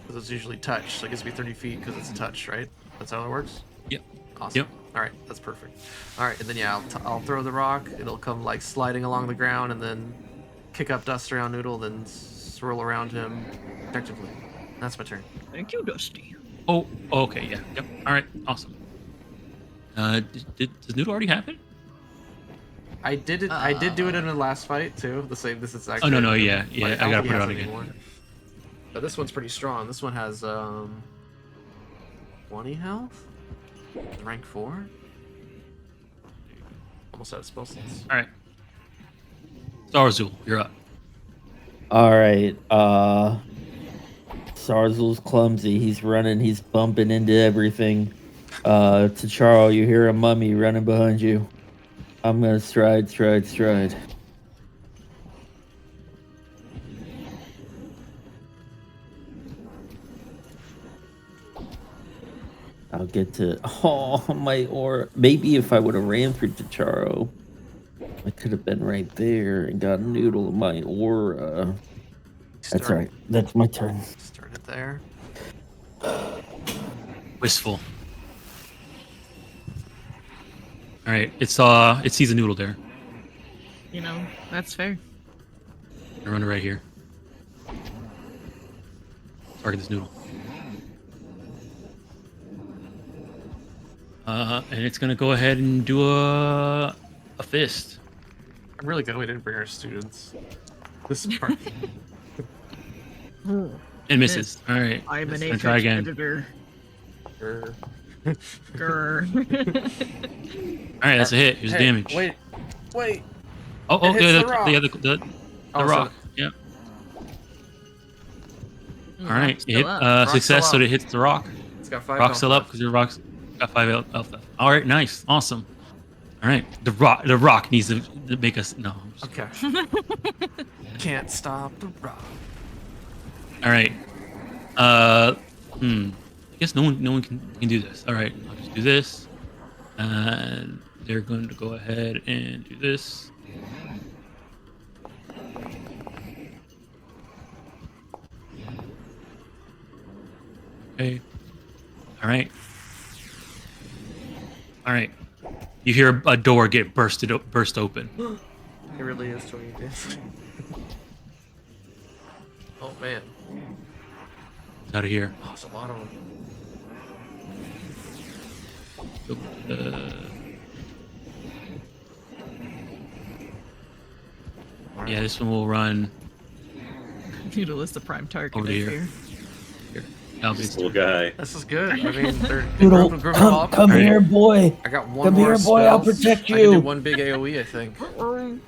because it's usually touch, so it gives me 30 feet because it's a touch, right? That's how it works. Yep. Awesome. Yep. All right, that's perfect. All right, and then yeah, I'll throw the rock. It'll come like sliding along the ground and then kick up dust around Noodle, then swirl around him effectively. That's my turn. Thank you, Dusty. Oh, okay, yeah, yep. All right, awesome. Does Noodle already have it? I did it. I did do it in the last fight too. The same. This is actually. Oh no, yeah. like, I gotta don't put it have on any again. more. But this one's pretty strong. This one has 20 health. Rank 4. Almost out of spell slots. All right. Zarzul, you're up. All right. Sarzul's clumsy. He's running. He's bumping into everything. T'Charo, you hear a mummy running behind you. I'm gonna stride. I'll get to. Oh, my aura. Maybe if I would have ran through T'Charo, I could have been right there and got a noodle of my aura. That's all right. That's my turn. Start it there. Wistful. All right, it sees a Noodle there. You know, that's fair. I run it right here. Target this Noodle. And it's gonna go ahead and do a fist. I'm really glad we didn't bring our students. This is part. It misses. All right. I'm an Let's apex try again. predator. Grr. Grr. All right, that's a hit. Here's Hey, damage. Wait. Oh, it hits the Oh, so- rock. Yeah. All right. Still Hit up. success, still so up. it hits the rock. It's got 5 Rock's health still up left. because your rock's got 5 health left. All right, nice, awesome. All right, the rock needs to make us no. I'm just- Okay. Can't stop the rock. All right. I guess no one can do this. All right, I'll just do this, and they're going to go ahead and do this. Okay. All right. All right. You hear a door get burst open. It really is 20 days. Oh man. Out of here. Oh, there's a lot of them. Go to yeah, this one will run Need to list the prime target over up here. here. Here. That'll be This little guy. This is good. I mean, they're Doodle, grouping come up. here, boy. I got one Come more here, boy. I'll spell. protect I can do you. one big AoE, I think. All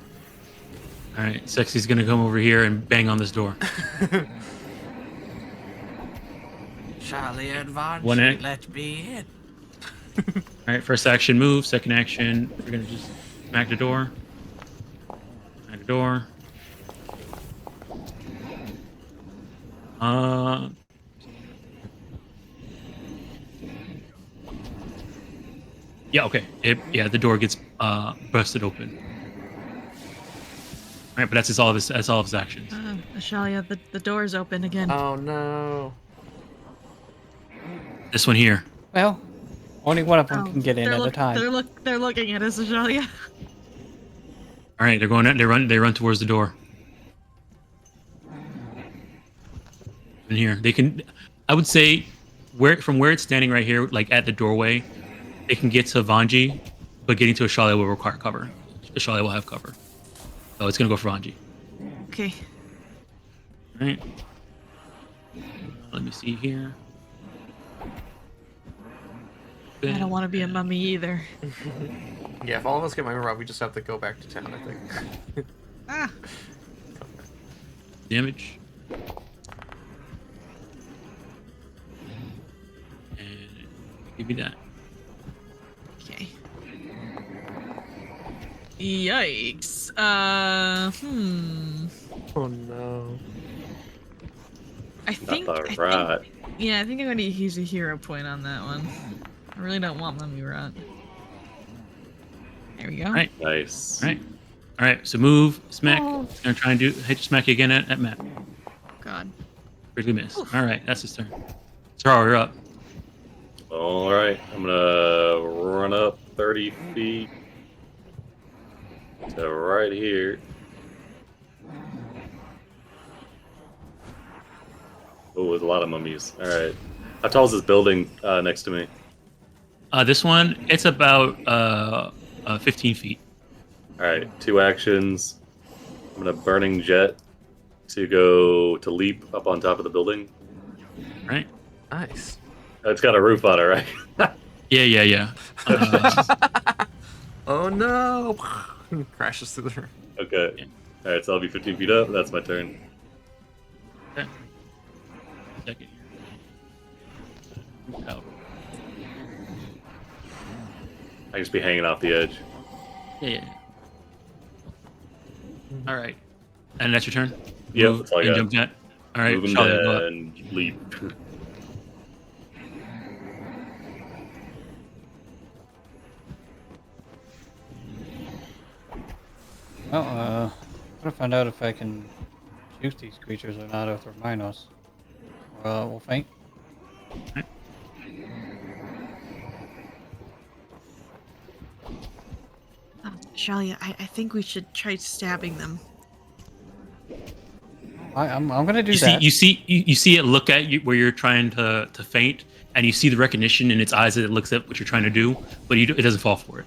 right, Sexy's gonna come over here and bang on this door. Charlie advance. One act. Let me in. All right, first action move. Second action, we're gonna just smack the door. Smack the door. Yeah, okay. Yeah, the door gets busted open. All right, but that's all of his actions. Ashalia, the door's open again. Oh no. This one here. Well, only one of them Oh, can get in they're at a look- time. They're looking at us, Ashalia. All right, they're going. They run towards the door. In here, they can. I would say, from where it's standing right here, like at the doorway, they can get to Vanji, but getting to Ashalia will require cover. Ashalia will have cover, so it's gonna go for Vanji. Okay. All right. Let me see here. I don't want to be a mummy either. Yeah, if all of us get my rob, we just have to go back to town, I think. Ah. Damage. And give me that. Okay. Yikes. Oh no. I think. Right. Yeah, I think I'm going to use a hero point on that one. I really don't want mummy rot. There we go. All right. Nice. All right. All right. So move, smack. Oh. Gonna try and hit smack you again at Matt. God. Critically miss. All right, that's his turn. Sorry, you're up. All right. I'm gonna run up 30 feet to right here. Oh, there's a lot of mummies. All right. How tall is this building next to me? This one, it's about 15 feet. All right. 2 actions. I'm gonna burning jet to leap up on top of the building. All right. Nice. It's got a roof on it, right? Yeah. Oh no! Crashes through the room. Okay. Yeah. All right. So I'll be 15 feet up. That's my turn. Okay. Second. Out. I just be hanging off the edge. Yeah. All right. And that's your turn? Yep, Move that's all I and got. jump jet. All right, Move him Charlie, go up. and leap. Well, I'm gonna find out if I can shoot these creatures or not if they're minus. We'll faint. Ashalia, I think we should try stabbing them. I'm gonna do You that. see it look at you where you're trying to faint, and you see the recognition in its eyes that it looks at what you're trying to do, but it doesn't fall for it.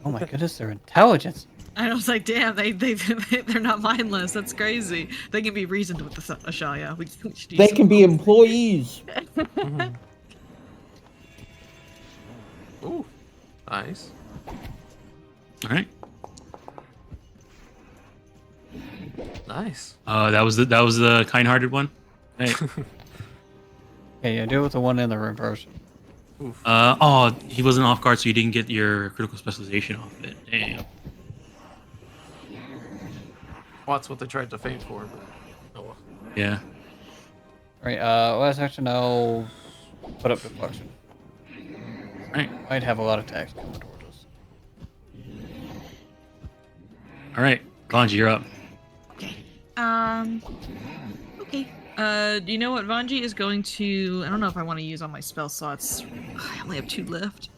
Oh my goodness, their intelligence. I was like, damn, they're not mindless. That's crazy. They can be reasoned with the Ashalia. We should use They some- can be employees. Ooh, nice. All right. Nice. That was the kind-hearted one. Hey. Okay, yeah, do it with the one in the reverse. Oof. He wasn't off guard, so you didn't get your critical specialization off of it. Damn. Well, that's what they tried to feint for, but oh well. Yeah. Alright, last action I'll put up deflection. All right. Might have a lot of attacks coming towards us. All right. Vanji, you're up. Okay. Okay. Do you know what Vanji is going to? I don't know if I want to use all my spell slots. I only have 2 left.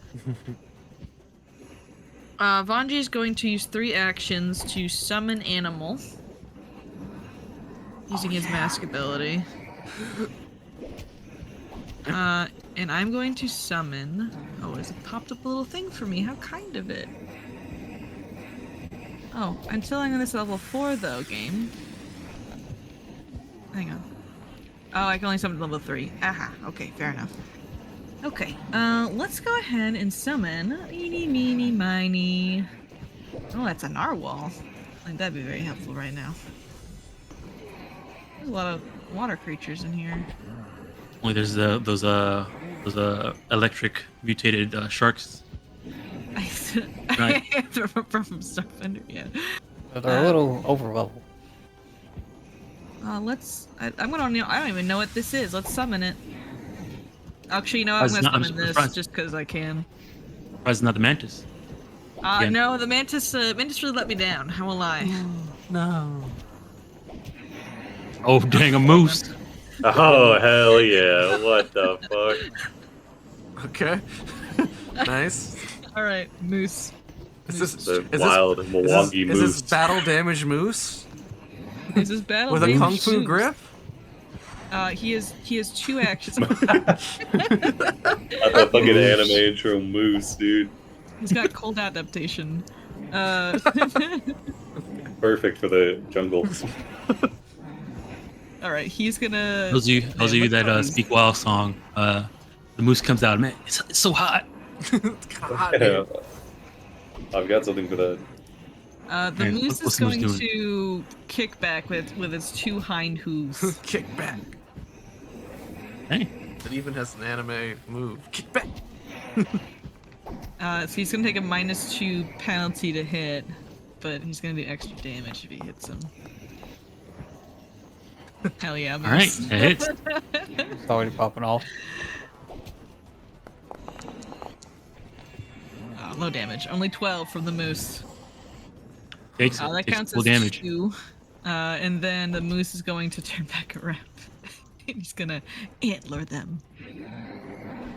Vanji is going to use 3 actions to summon animal. Using his mask ability. And I'm going to summon. Oh, it's popped up a little thing for me. How kind of it. Oh, I'm still on this level 4 though, game. Hang on. Oh, I can only summon level 3. Aha, okay, fair enough. Okay, let's go ahead and summon eeny, meeny, miny. Oh, that's a narwhal. Like, that'd be very helpful right now. There's a lot of water creatures in here. Only there's those electric mutated sharks. Right. from Starfinder, yeah. They're a little over level. I'm gonna. I don't even know what this is. Let's summon it. Actually, you know what? I'm gonna summon this just because I can. Surprised it's not the mantis. Again. No, the mantis. Mantis really let me down. How will I? No. Oh dang, a moose! Oh hell yeah! What the fuck? Okay. Nice. All right, moose. The wild Mwangi moose. Is this battle damage moose? Is this battle With a damage kung fu moose? grip? He has 2 actions. Not that fucking anime intro moose, dude. He's got cold adaptation. Perfect for the jungle. All right, he's gonna. Those of you that speak wild song, the moose comes out. Man, it's so hot. God, Yeah. I've got something for that. The Hey, moose what's is the moose going doing? to kick back with its 2 hind hooves. Kick back. Hey, It even has an anime move. Kick back. So he's gonna take a -2 penalty to hit, but he's gonna do extra damage if he hits him. Hell yeah, moose. all right, it hits. It's already popping off. Low damage. Only 12 from the moose. Takes That takes counts full as damage. 2. And then the moose is going to turn back around. And he's gonna antler them.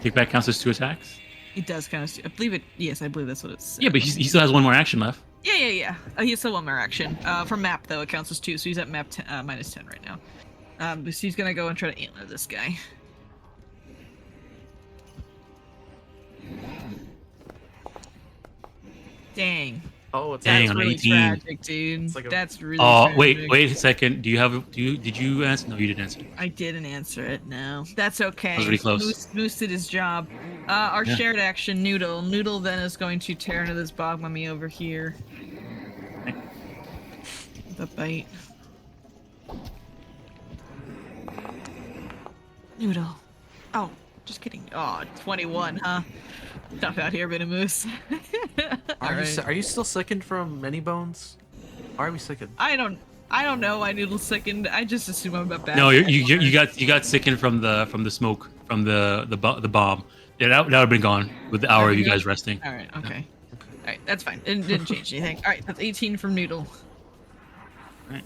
Kickback counts as 2 attacks. It does count as 2. I believe it. Yes, I believe that's what it's. Yeah, but he still has 1 more action left. Yeah. He has still 1 more action. For map though, it counts as 2, so he's at map -10 right now. So he's gonna go and try to antler this guy. Dang. Oh, it's Dang, That's on really 18. tragic, dude. It's like a- That's really Oh, tragic. wait a second. Did you answer? No, you didn't answer. I didn't answer it, no. That's okay. That was really close. Moose did his job. Our Yeah. shared action, Noodle. Noodle then is going to tear into this bog mummy over here. The bite. Noodle. Oh, just kidding. Oh, 21, huh? Tough out here, bit of moose. Are you still sickened from many bones? Why are we sickened? I don't know why Noodle's sickened. I just assume I'm about bad. No, you got sickened from the smoke from the bomb. Yeah, that would have been gone with the hour of you guys resting. All right, okay. All right, that's fine. It didn't change anything. All right, that's 18 from Noodle. Right.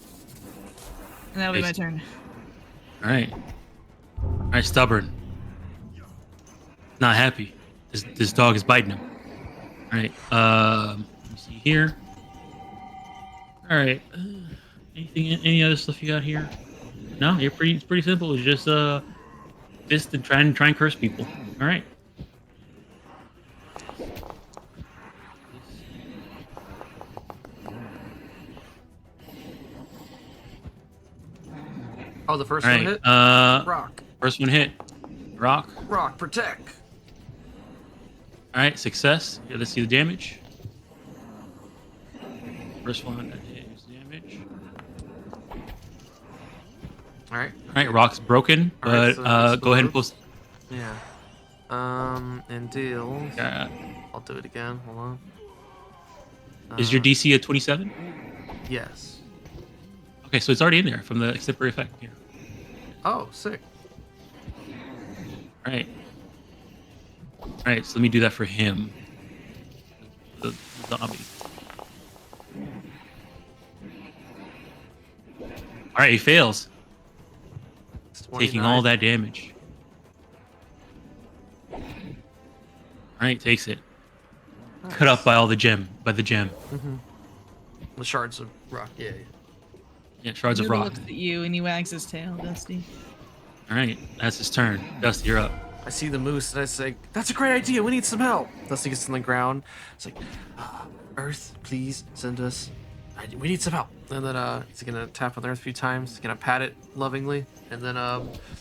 And that'll be my turn. All right, stubborn. Not happy. This dog is biting him. All right. Let me see here. All right. Any other stuff you got here? No, it's pretty simple. It's just fist and try and curse people. All right. Oh, the first All one right. hit? Rock. First one hit. Rock. Rock, protect. All right, success. Yeah, let's see the damage. First one is damage. Alright. All right, rock's broken, All right, but so go ahead and explode. post. Yeah. And deals. I'll do it again. Hold on. Is your DC a 27? Yes. Okay, so it's already in there from the extemporary effect. Here. Oh, sick. All right. All right, so let me do that for him. The zombie. All right, he fails, It's taking 29. all that damage. All right, takes it. Cut up by the gem. The shards of rock. Yeah. Yeah, shards of Noodle rock. looks at you and he wags his tail, Dusty. All right, that's his turn. Dusty, you're up. I see the moose and I say, "That's a great idea. We need some help." Dusty gets on the ground. It's like, "Earth, please send us. We need some help." And then he's gonna tap on the earth a few times. He's gonna pat it lovingly, and then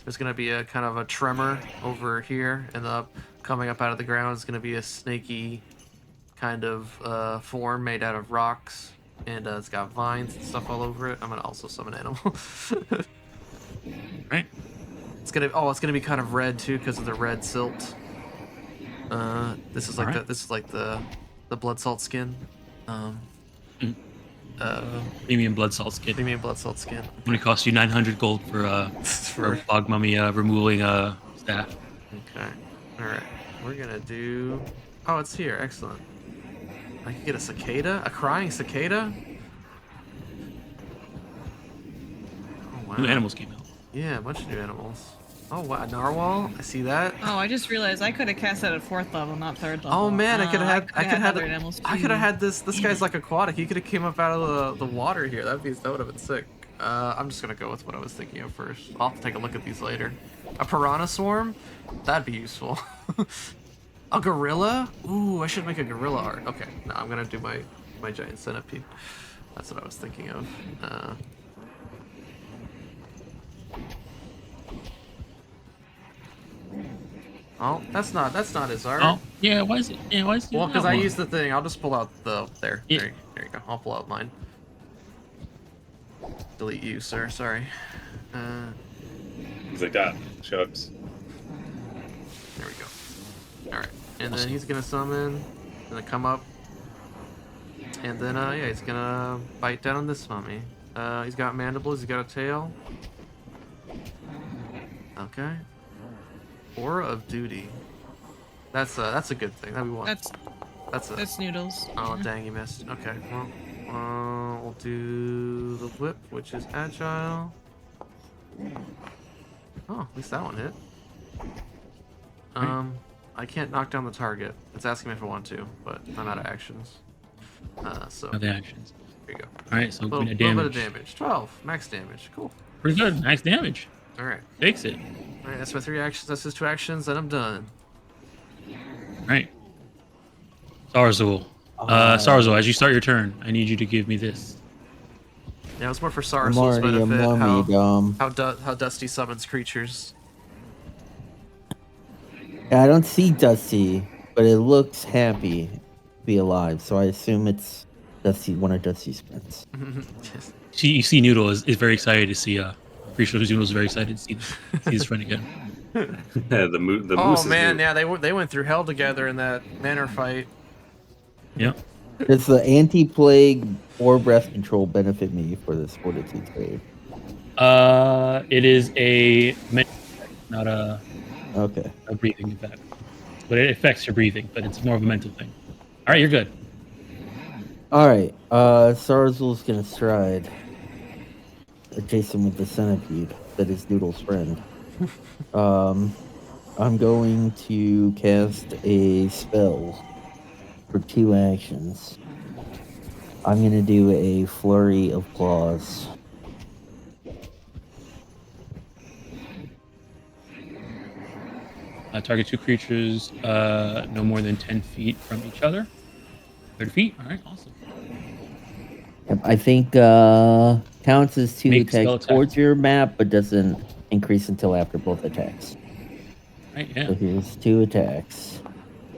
there's gonna be a kind of a tremor over here, and coming up out of the ground is gonna be a snaky kind of form made out of rocks, and it's got vines and stuff all over it. I'm gonna also summon animal. Right. It's gonna be kind of red too because of the red silt. This is like Alright. this is like the blood salt skin. Premium blood salt skin. Premium blood salt skin. Only cost you 900 gold for bog mummy removing staff. Okay. All right. We're gonna do. Oh, it's here. Excellent. I could get a cicada, a crying cicada. Oh wow. New animals came out. Yeah, a bunch of new animals. Oh wow, a narwhal. I see that. Oh, I just realized I could have cast that at 4th level, not 3rd level. Oh man, I could have had other animals I could have too. had this. This guy's like aquatic. He could have came up out of the water here. That would have been sick. I'm just gonna go with what I was thinking of first. I'll have to take a look at these later. A piranha swarm, that'd be useful. A gorilla? Ooh, I should make a gorilla art. Okay, no, I'm gonna do my giant centipede. That's what I was thinking of. Oh, that's not his art. Oh, yeah. Why is it? Yeah, why is it? Well, because that I one? used the thing. I'll just pull out the there. Yeah. There you go. I'll pull out mine. Delete you, sir. Sorry. He's like, ah, shucks. There we go. All right, and then he's gonna summon, gonna come up, and then yeah, he's gonna bite down on this mummy. He's got mandibles. He's got a tail. Okay. Aura of duty. That's a good thing. That'd be one. That's noodles. Oh dang, you missed. Okay, well, we'll do the whip, which is agile. Oh, at least that one hit. I can't knock down the target. It's asking me if I want to, but I'm out of actions. So Other actions. there you go. All right, so Little good bit damage. of damage. 12 max damage. Cool. Pretty good. Nice damage. All right. Takes it. All right. That's my 3 actions. That's his 2 actions, and I'm done. All right. Sarzul. Sarzul, as you start your turn, I need you to give me this. Yeah, it was more for I'm Sarsul's already a benefit. mummy, How Dusty summons creatures. I don't see Dusty, but it looks happy to be alive, so I assume it's Dusty, one of Dusty's friends. You see Noodle is very excited to see pretty sure Noodle's very excited to see his friend again. Yeah, the moose Oh is man, new. yeah, they went through hell together in that manor fight. Yep. Does the anti-plague or breath control benefit me for this fortitude save? It is a mental effect, not a Okay. breathing effect. But it affects your breathing, but it's more of a mental thing. All right, you're good. All right. Sarzul's gonna stride adjacent with the centipede that is Noodle's friend. I'm going to cast a spell for 2 actions. I'm gonna do a flurry of claws. Target 2 creatures no more than 10 feet from each other. 30 feet. All right, awesome. Yep, I think counts as 2 Make spell attacks attack. towards your map, but doesn't increase until after both attacks. Right, yeah. So here's 2 attacks.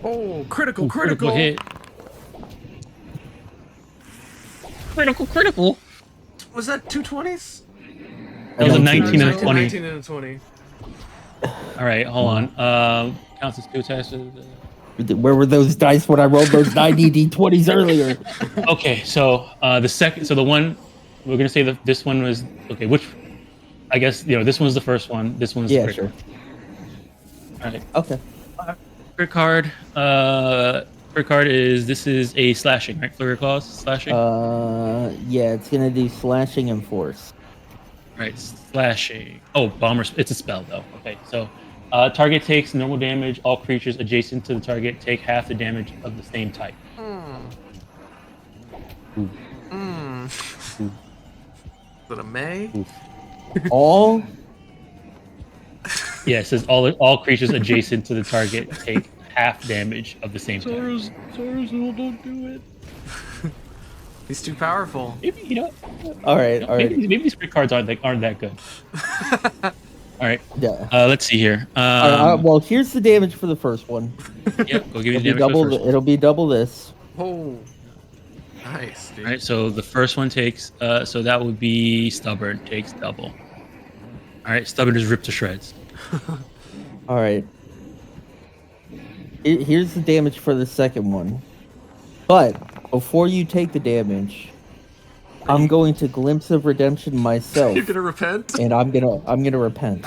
Oh, critical, Ooh, critical. hit. Critical. Was that 2 20s? That was a 19 and a 19, 20. 19 and a 20. All right, hold on. Counts as 2 attacks. Where were those dice when I rolled those 90 d20s earlier? Okay, so the one we're gonna say that this one was okay. Which I guess this one's the first one. This one's Yeah, the sure. All right. Okay. Crit card. Crit card this is a slashing, right? Flurry of claws, slashing. Yeah, it's gonna do slashing and force. Right, slashing. Oh, bomber. It's a spell though. Okay, so target takes normal damage. All creatures adjacent to the target take half the damage of the same type. Is it a May? All? Yeah, it says all creatures adjacent to the target take half damage of the same type. Soros, don't do it. He's too powerful. Maybe All right, no, all right. maybe these crit cards aren't that good. All right, Yeah. let's see here. All right, well, here's the damage for the first one. Yeah, go give me It'll the be damage for double. the first one. It'll be double this. Oh, nice, dude. All right, so the first one takes, so that would be stubborn takes double. All right, stubborn is ripped to shreds. All right. Here's the damage for the second one. But before you take the damage, I'm going to glimpse of redemption myself, You're gonna repent? and I'm gonna repent.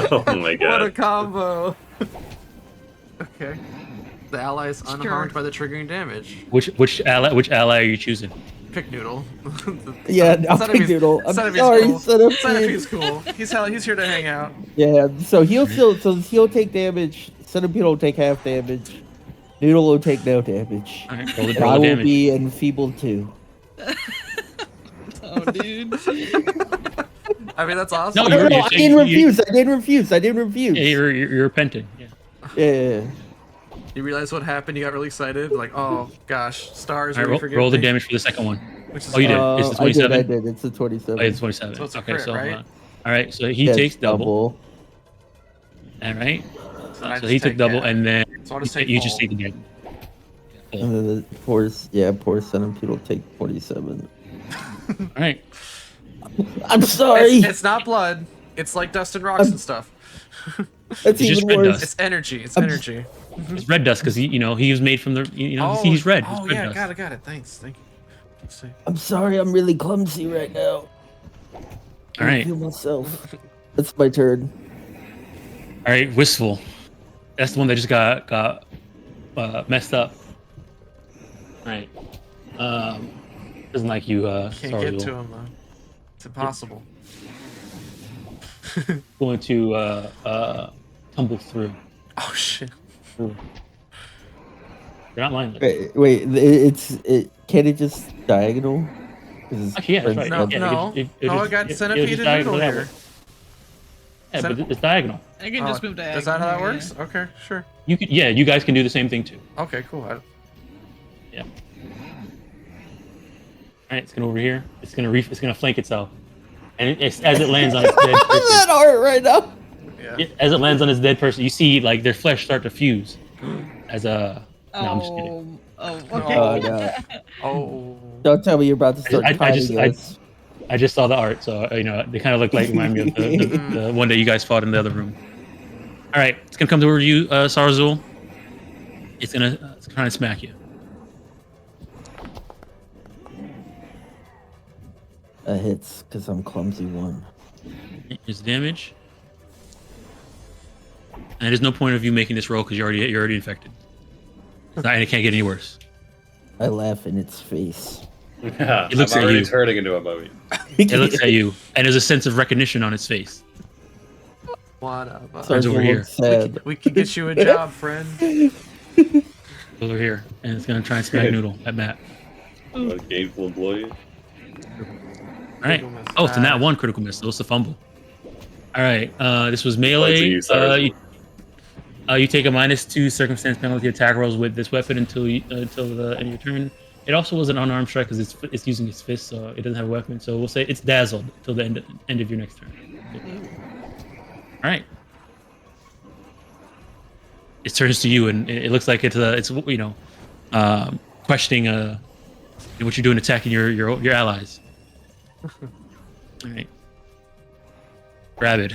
Oh my What a god. combo. Okay. The ally is unharmed Sure. by the triggering damage. Which ally are you choosing? Pick Noodle. Yeah, I'll pick Centipede's- Noodle. I'm Centipede's sorry, cool. Centipede. Centipede's cool. He's here to hang out. Yeah, so he'll take damage. Centipede will take half damage. Noodle will take no damage. All right, roll And the I will damage. be enfeebled too. Oh, dude. I mean, that's awesome. No, you're I saying didn't refuse. I didn't refuse. I didn't refuse. Yeah, you're repenting. Yeah. Yeah. You realize what happened? You got really excited. Like, oh gosh, stars. All right, really forgive roll the me. damage for the second one. Which is Oh, you did. It's the I 27? did. It's the 27. Oh, it's 27. So it's a okay, crit, so right? all right, so he Yeah, takes it's double. All right, So I so just he took take double, half. and then So I'll just take you just full. take the damage. And then the poor Centipede will take 47. All right, I'm sorry. It's not blood. It's like dust and rocks and stuff. That's It's just even red worse. dust. It's energy. It's I'm- energy. it's red dust because he was made from the he's red. It's Oh red yeah, dust. got it. Thanks. Thank you. Let's see. I'm sorry. I'm really clumsy right now. All right, I feel myself. That's my turn. all right, wistful. That's the one that just got messed up. All right, doesn't like you. Can't get Sarzul. to him though. It's impossible. Going to tumble through. Oh shit. You're not lying. Wait. Can it just diagonal? 'Cause it's Actually, yeah, that's right. No, Yeah, no. it No, I just- got it centipede just and diagonal noodle that here. way. Yeah, Cent- but it's diagonal. I can just move diagonal. Is that how that yeah. works? Okay, sure. You guys can do the same thing too. Okay, cool. Yeah. All right, it's gonna over here. It's gonna flank itself, and as it lands on its dead I'm person, that hard right now. Yeah. as it lands on its dead person, you see like their flesh start to fuse. As a no, I'm just kidding. Oh, No. okay. Oh no! Oh. Don't tell me you're about to start I just- fighting us. I just saw the art, so they kind of look like remind me of the one that you guys fought in the other room. All right, it's gonna come toward you, Sarzul. It's try and smack you. That hits because I'm clumsy one. Here's the damage. And there's no point of you making this roll because you're already infected. And it can't get any worse. I laugh in its face. Yeah, It looks I'm at already you. turning into a mummy. It looks at you, and there's a sense of recognition on its face. One of us. Turns over Sarzul here. looks sad. We can get you a job, friend. Over here, and it's gonna try and smack Noodle at Matt. What a gameful employee. All right. Critical miss. Oh, it's a nat one critical miss. So it's a fumble. All right. This was melee. you, Sarzul. You take a -2 circumstance penalty attack rolls with this weapon until the end of your turn. It also was an unarmed strike because it's using its fist, so it doesn't have a weapon. So we'll say it's dazzled till the end of your next turn. All right. It turns to you, and it looks like it's questioning what you're doing, attacking your allies. All right. Rabbit.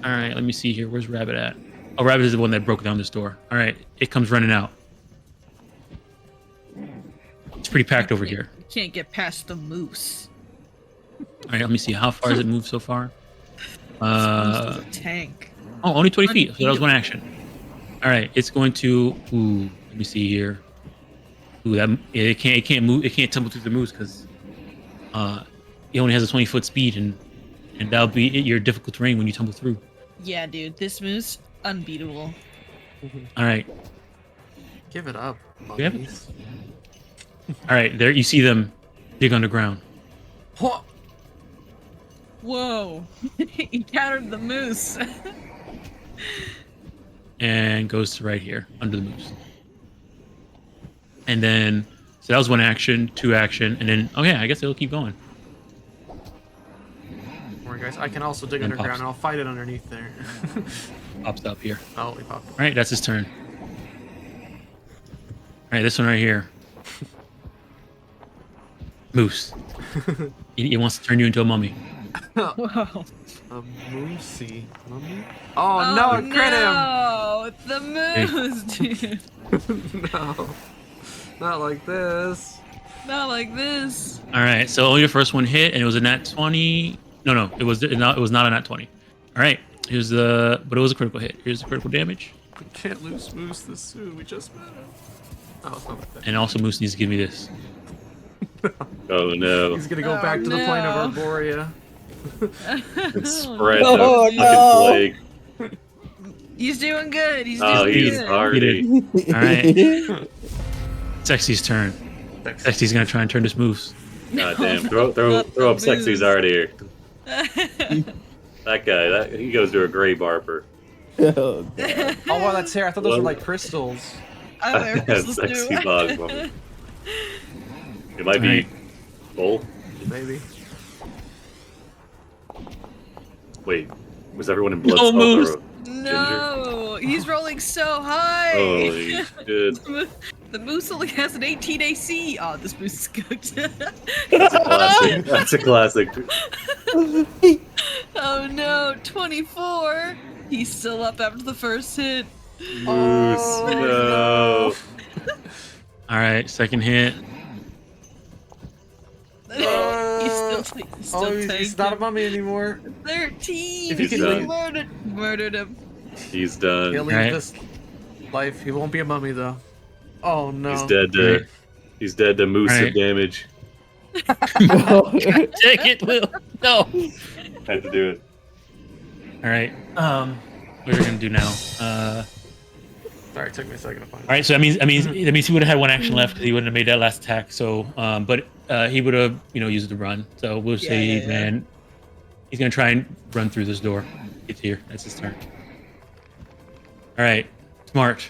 All right. Let me see here. Where's Rabbit at? Oh, Rabbit is the one that broke down this door. All right. It comes running out. It's pretty packed over here. Can't get past the moose. All right. Let me see. How far has it moved so far? Moose is a tank. Oh, only 20 feet. So that was one action. All right. It's going to. Ooh. Let me see here. Ooh, it can't move. It can't tumble through the moose because it only has a 20-foot speed, and that'll be your difficult terrain when you tumble through. Yeah, dude, this moose unbeatable. All right. Give it up. We have- monkeys. All right. There you see them dig underground. Huh. Whoa! He countered the moose. And goes to right here under the moose. And then, so that was 1 action, 2 action, and then, oh yeah, I guess it'll keep going. Alright, guys, I can also dig And underground pops. and I'll fight it underneath there. Pops up here. Oh, he popped. All right, that's his turn. All right, this one right here. Moose. He wants to turn you into a mummy. Whoa! A moosey mummy? Oh, no, it crit him! No, it's the moose, dude. No. Not like this. Not like this. All right, so only the first one hit, and it was a nat 20. No, it was not a nat 20. All right, but it was a critical hit. Here's the critical damage, We can't lose Moose this soon. We just met him. Oh, it's not like that. and also Moose needs to give me this. Oh no. He's gonna go Oh, back to the plane no. of Arborea. Spread Oh, the no. fucking plague. He's doing good. He's Oh, doing he's good. already. All right, Sexy's turn. Sexy's gonna try and turn this Moose. God damn. Throw Not up the Sexy's moose. already here. That guy, he goes to a gray barber. Oh, God. Oh, wow, that's hair. I thought those were What? like crystals. I wear That's crystals sexy too. bog woman. It might be Alright. full. Maybe. Wait, was everyone in blood? No, Moose. No, he's rolling so high. Holy shit. The moose only has an 18 AC. Oh, this moose is cooked. That's a classic. That's a classic. Oh no, 24. He's still up after the first hit. Moose, Oh, no. All right, second hit. He's still Oh, he's not a mummy anymore. 13. If he can He leave- murdered him. He's done. He'll leave Right. this life. He won't be a mummy though. Oh no. He's dead to. Right. He's dead to moose Right. damage. Take it, Will. No. Had to do it. All right. What are we gonna do now? Sorry, it took me a second to find. All right, so that means he would have had 1 action left because he wouldn't have made that last attack. So, but he would have used the run. So we'll say Yeah. he's gonna try and run through this door. It's here. That's his turn. All right, smart.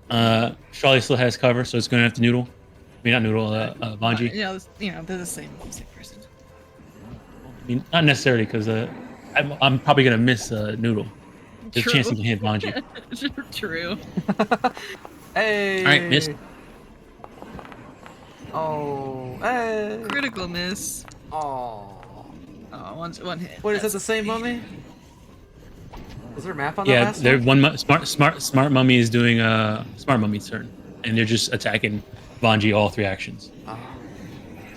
Charlie still has cover, so it's gonna have to noodle. I mean, not noodle. Vanji. They're the same person. I mean, not necessarily because I'm probably gonna miss noodle. There's a chance he can hit Vanji. True. Hey. All right, miss. Oh. Hey. Critical miss. Oh. Oh, one hit. Wait, is that That's the same mummy? Is there a map on that Yeah, last they're one? smart mummy is doing smart mummy's turn, and they're just attacking Vanji all 3 actions. Oh.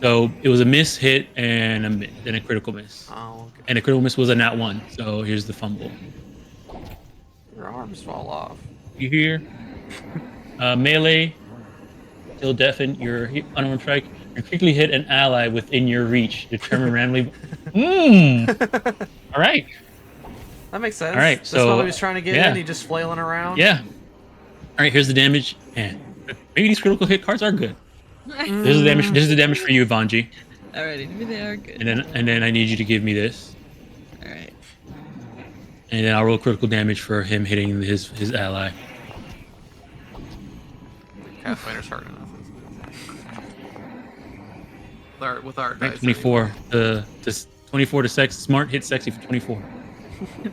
So it was a miss, hit, and a critical miss. Oh, okay. And the critical miss was a nat 1. So here's the fumble. Your arms fall off. You hear? Melee, till deafened. Your unarmed strike. You quickly hit an ally within your reach. Determine randomly. All right. That makes sense. All right, This so, mummy was trying to get yeah. in, he just flailing around. Yeah. All right. Here's the damage. Man, maybe these critical hit cards are good. This is the damage. This is the damage for you, Vanji. Alrighty, maybe they are good. And then I need you to give me this. All right. And then I'll roll critical damage for him hitting his ally. Pathfinder's hard enough. With our Right, dice. 24 to 24 to sex. Smart hit sexy for 24.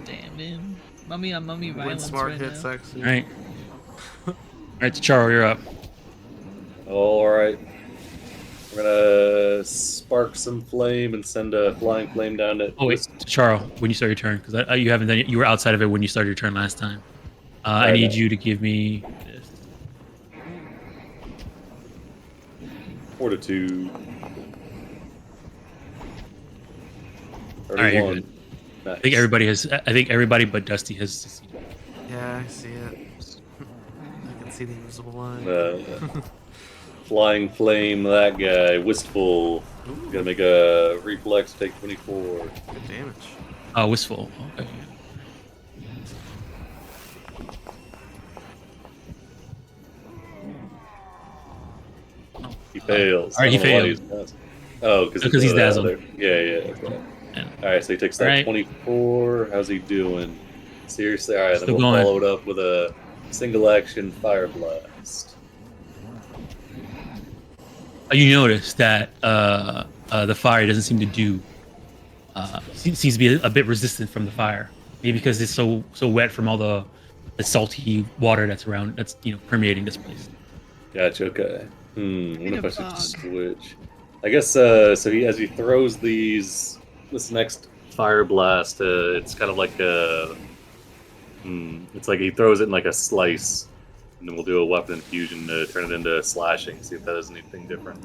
Damn, man. Mummy on mummy When violence smart right hit now. sexy. All right. All right, Charo, you're up. All right. We're gonna spark some flame and send a flying flame down it. Oh wait, Charo, when you start your turn, because you haven't done it. You were outside of it when you started your turn last time. I Right. need you to give me this. Fortitude. All right, you're good. Nice. I think everybody has. I think everybody but Dusty has succeeded. Yeah, I see it. I can see the invisible line. Flying flame, that guy. Wistful. Gotta make a reflex, take 24. Good damage. Oh, wistful. Okay. He fails. All right, he I don't know why failed. he's passing. Oh, Because he's dazzled. Yeah, yeah. Okay. And All right, so he takes that Alright. 24. How's he doing? Seriously, all right. Still Then we'll going. follow it up with a single action fire blast. You notice that the fire doesn't seem to do. Seems to be a bit resistant from the fire. Maybe because it's so wet from all the salty water that's around. That's permeating this place. Gotcha. Okay. I wonder if I should Bug. switch. I guess so. As he throws this next fire blast, it's kind of like a. It's like he throws it in like a slice, and then we'll do a weapon infusion to turn it into slashing. See if that does anything different.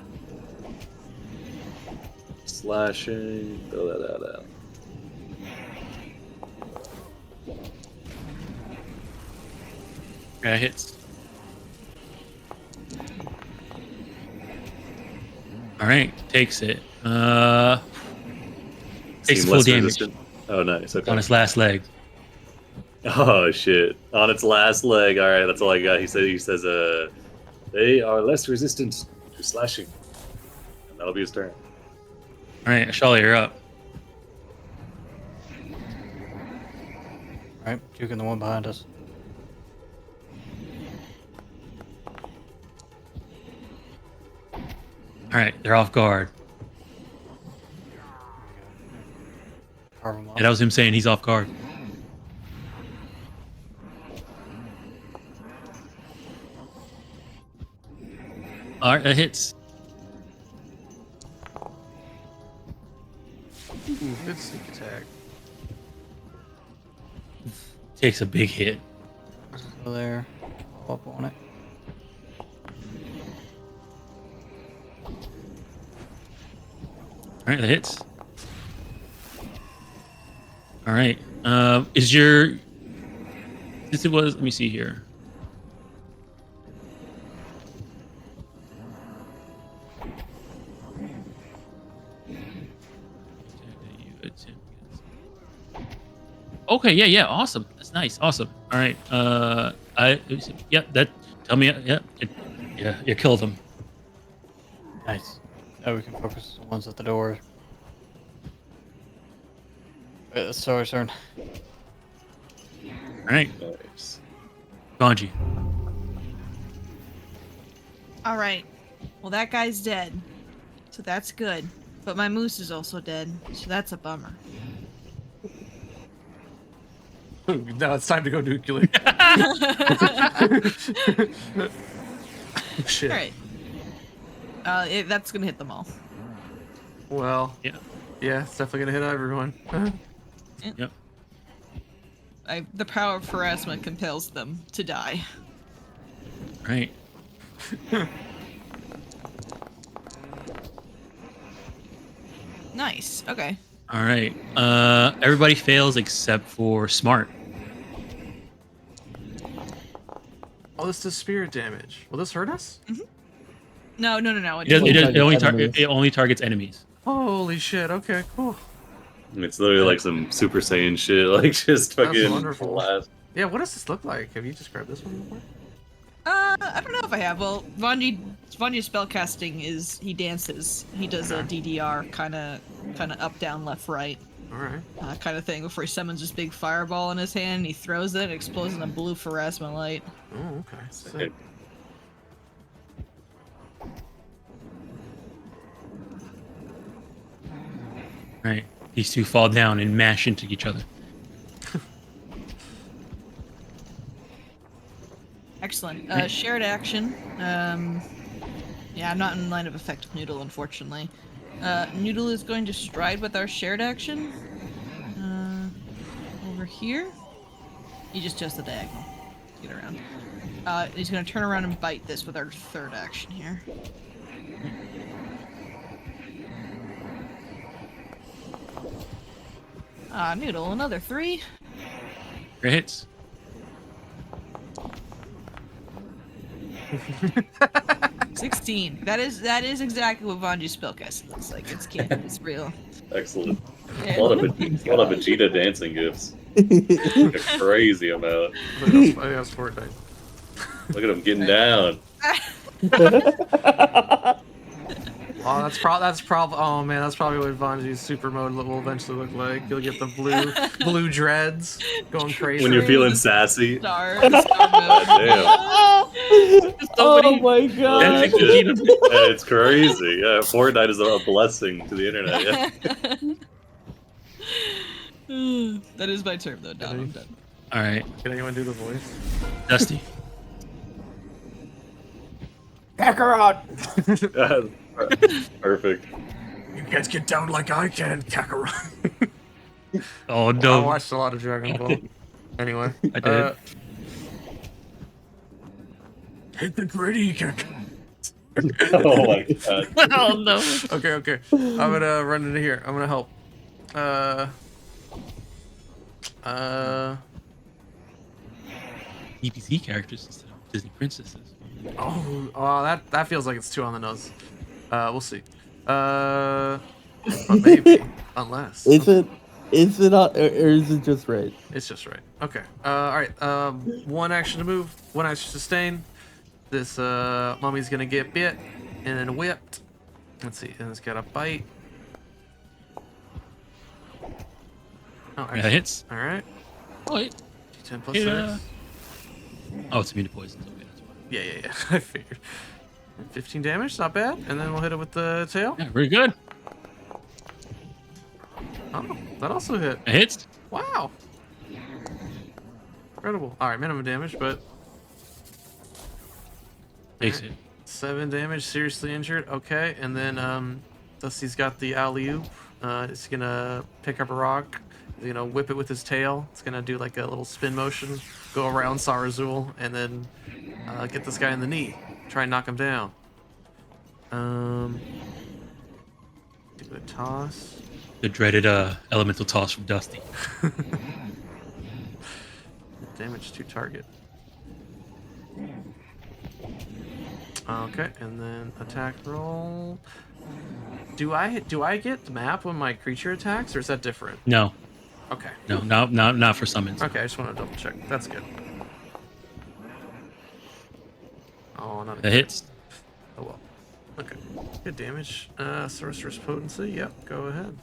Slashing. Throw that out. Yeah, hits. All right, takes it. Takes Seem full less damage resistant. Oh, nice. Okay. on its last leg. Oh shit! On its last leg. All right, that's all I got. He says, they are less resistant to slashing. And that'll be his turn. All right, Ashali, you're up. Alright, juking the one behind us. All right, they're off guard. Carve him up. And that was him saying he's off guard. All right, that hits. Ooh, good sneak attack. Takes a big hit. So there. Follow up on it. All right, that hits. All right. Is your since it was? Let me see here. Okay, yeah, awesome. That's nice, awesome. All right, that. Tell me, you killed him. Nice. Now we can focus on the ones at the door. Sorry, turn. All right, Nice. Ganji. All right. Well, that guy's dead, so that's good. But my moose is also dead, so that's a bummer. Now it's time to go nuclear. Shit. All right. That's gonna hit them all. Well, Yeah. yeah, it's definitely gonna hit everyone. Yep. The power of harassment compels them to die. Right. Nice. Okay. All right. Everybody fails except for Smart. Oh, this does spirit damage. Will this hurt us? No. It only targets enemies. Holy shit. Okay, cool. It's literally like some Super Saiyan shit, like just That's fucking wonderful. blast. Yeah, what does this look like? Have you described this one before? I don't know if I have. Well, Mwangi's spellcasting is he dances. He does a DDR kind of up, down, left, right Alright. kind of thing before he summons this big fireball in his hand. And he throws it. It explodes in a blue phosphorescent light. Oh, okay. Sick. Right. These two fall down and mash into each other. Excellent. Shared action. Yeah, I'm not in line of effect with Noodle, unfortunately. Noodle is going to stride with our shared action. Over here. He just chose the diagonal to get around. He's going to turn around and bite this with our third action here. Noodle, another 3. Great hits. 16. That is exactly what Vanji's spellcasting looks like. It's canon. It's real. Excellent. Yeah. A lot of Vegeta dancing gifts. Like a crazy amount. I think that's Fortnite. Look at him getting down. Oh, that's probably. Oh man, that's probably what Vanji's super mode will eventually look like. You'll get the blue dreads going crazy. When you're True, feeling the sassy. Star mode. Damn. Oh my god. Yeah, it's crazy. Yeah, Fortnite is a blessing to the internet. Yeah. That is my term though. Now I'm done. All right, Can anyone do the voice? Dusty. Kakarot! Perfect. You guys get down like I can, Kakarot. Oh I no, watched a lot of Dragon Ball. Anyway, I did. hit the gritty, Kakarot. Oh my god. Oh no. Okay. I'm gonna run into here. I'm gonna help. EPC characters instead of Disney princesses. Oh, that feels like it's too on the nose. We'll see. But maybe, unless Is it not, or is it just right? it's just right. Okay. All right. One action to move, one action to sustain. This mummy's gonna get bit and then whipped. Let's see. And it's got a bite. Oh, Yeah, actually, that hits. all right. Oh, wait. D10 plus Yeah. 6. Oh, it's immune to poisons. Okay, that's why. Yeah. I figured. 15 damage, not bad. And then we'll hit it with the tail. Yeah, very good. Oh, that also hit. It hits. Wow. Incredible. All right, minimum damage, but Takes it. 7 damage, seriously injured. Okay, and then Dusty's got the alley-oop. It's gonna pick up a rock. He's gonna whip it with his tail. It's gonna do like a little spin motion, go around Sarazul, and then get this guy in the knee. Try and knock him down. Do a toss. The dreaded elemental toss from Dusty. Damage to target. Okay, and then attack roll. Do I get the map when my creature attacks, or is that different? No, Okay. no, not for summons. Okay, I just want to double check. That's good. Oh, not That hits. Oh well. Okay. Good damage. Sorcerer's potency. Yep. Go ahead.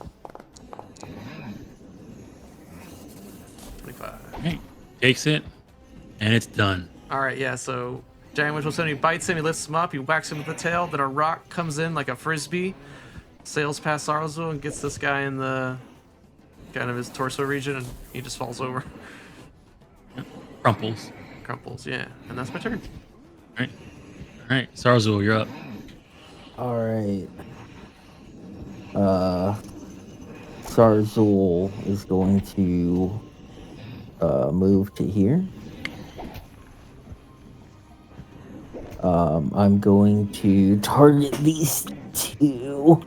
25. Right. Takes it, and it's done. All right. Yeah. So Giant Witch will send him. He bites him. He lifts him up. He whacks him with the tail. Then a rock comes in like a frisbee, sails past Sarazul and gets this guy in the kind of his torso region, and he just falls over. Crumples. Crumples. Yeah. And that's my turn. All right. Sarazul, you're up. All right. Sarazul is going to move to here. I'm going to target these two,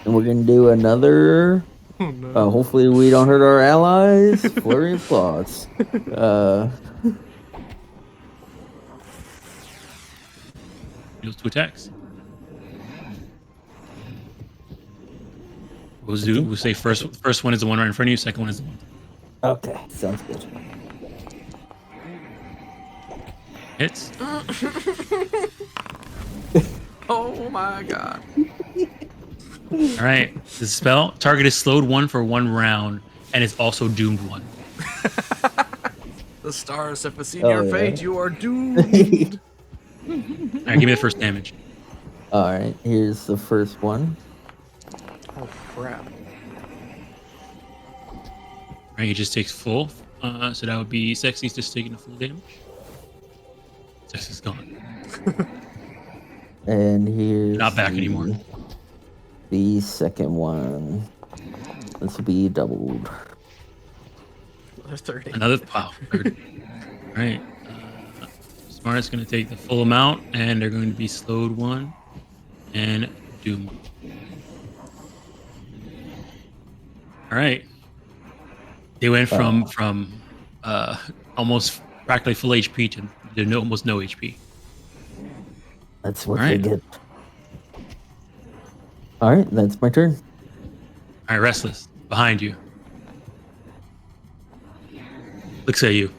and we're gonna do another. Oh no. Hopefully, we don't hurt our allies. Flurry of claws. Deals 2 attacks. We'll say first one is the one right in front of you. Second one is the one. Okay, sounds good. Hits. Oh my god. All right. The spell target is slowed 1 for 1 round, and it's also doomed 1. The stars have seen Oh, your yeah. fate. You are doomed. All right, give me the first damage. All right, here's the first one. Oh crap. All right, he just takes full. So that would be Sexy's just taking the full damage. Sexy's gone. And here's Not back anymore. The second one. This will be doubled. Another 30. Another wow. 30. All right. Smart's going to take the full amount, and they're going to be slowed 1 and doomed. All right. They went from almost practically full HP to almost no HP. That's what All they right. get. All right, that's my turn. All right, Restless, behind you. Looks at you.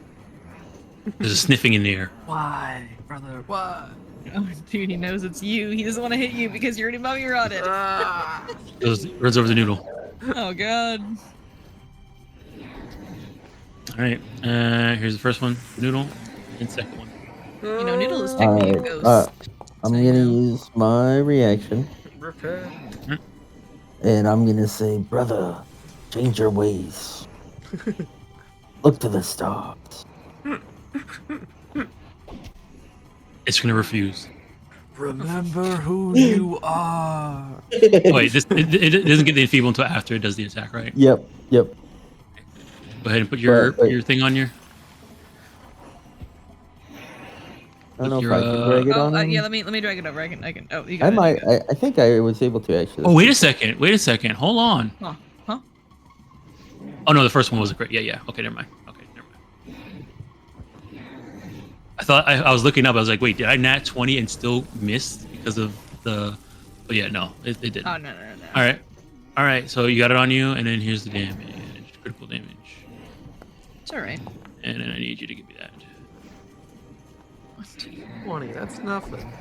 There's a sniffing in the air. Why, brother? Why? Oh, dude, he knows it's you. He doesn't want to hit you because you're already mummy rotted. Runs over the noodle. Oh god. All right. Here's the first one, noodle, and second one. You know, Noodle is technically a Alright, ghost. I'm So, gonna you know. use my reaction, Repair. and I'm gonna say, brother, change your ways. Look to the stars. It's gonna refuse. Remember who you are. Oh, wait, it doesn't get the enfeeble until after it does the attack, right? Yep. Go ahead and put your But- your thing on your. I don't know With if your, I can drag it Oh, on him. yeah, let me drag it over. I can. Oh, you got I it. might. I think I was able to actually. Oh, wait a second. Hold on. Huh? Oh no, the first one was a crit. Yeah. Okay, never mind. I thought I was looking up. I was like, wait, did I nat 20 and still miss because of the? But yeah, no, it didn't. Oh, no. All right. So you got it on you, and then here's the damage, critical damage, It's alright. and then I need you to give me that. 20, that's nothing.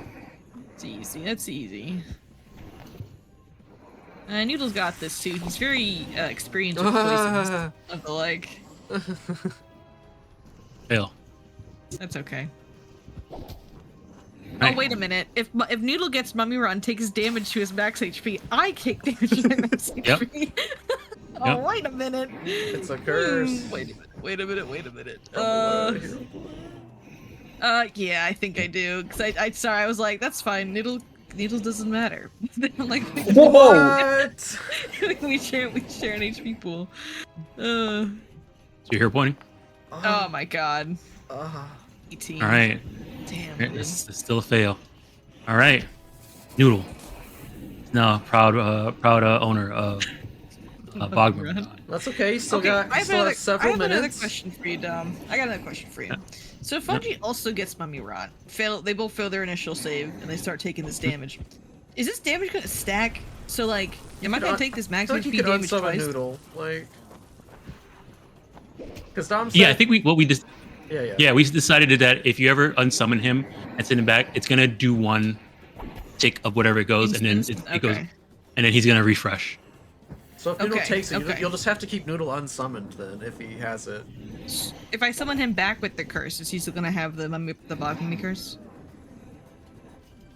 It's easy. That's easy. Noodle's got this too. He's very experienced with poisons of the like. Fail. That's okay. Right. Oh, wait a minute. If Noodle gets Mummy Run, takes damage to his max HP, I take damage to my max HP. Oh, Yep. wait a minute. It's a curse. Wait a minute. Tell me Yeah, I think I do. Cause I was like, that's fine. Noodle doesn't matter. Like, what? we share an HP pool. So you're here pointing. Oh my god. 18. All right. Damn. Here, Dude. this is still a fail. All right. Noodle. Now proud owner of Bogman. That's okay. You still Okay, got I still have have several another minutes. question for you, Dom. I got another question for you. So if Fungi also gets Mummy Rot, they both fail their initial save, and they start taking this damage. Is this damage gonna stack? So like, am I gonna take this I max feel like you HP could damage unsummon twice? Noodle, like. Because Dom said. Yeah, I think we just Yeah. we decided that if you ever unsummon him and send him back, it's gonna do one tick of whatever it goes, and then Instance? it goes, Okay. and then he's gonna refresh. So if Noodle Okay, takes it, okay. you'll just have to keep Noodle unsummoned then if he has it. If I summon him back with the curse, is he still gonna have the Bog Mummy curse?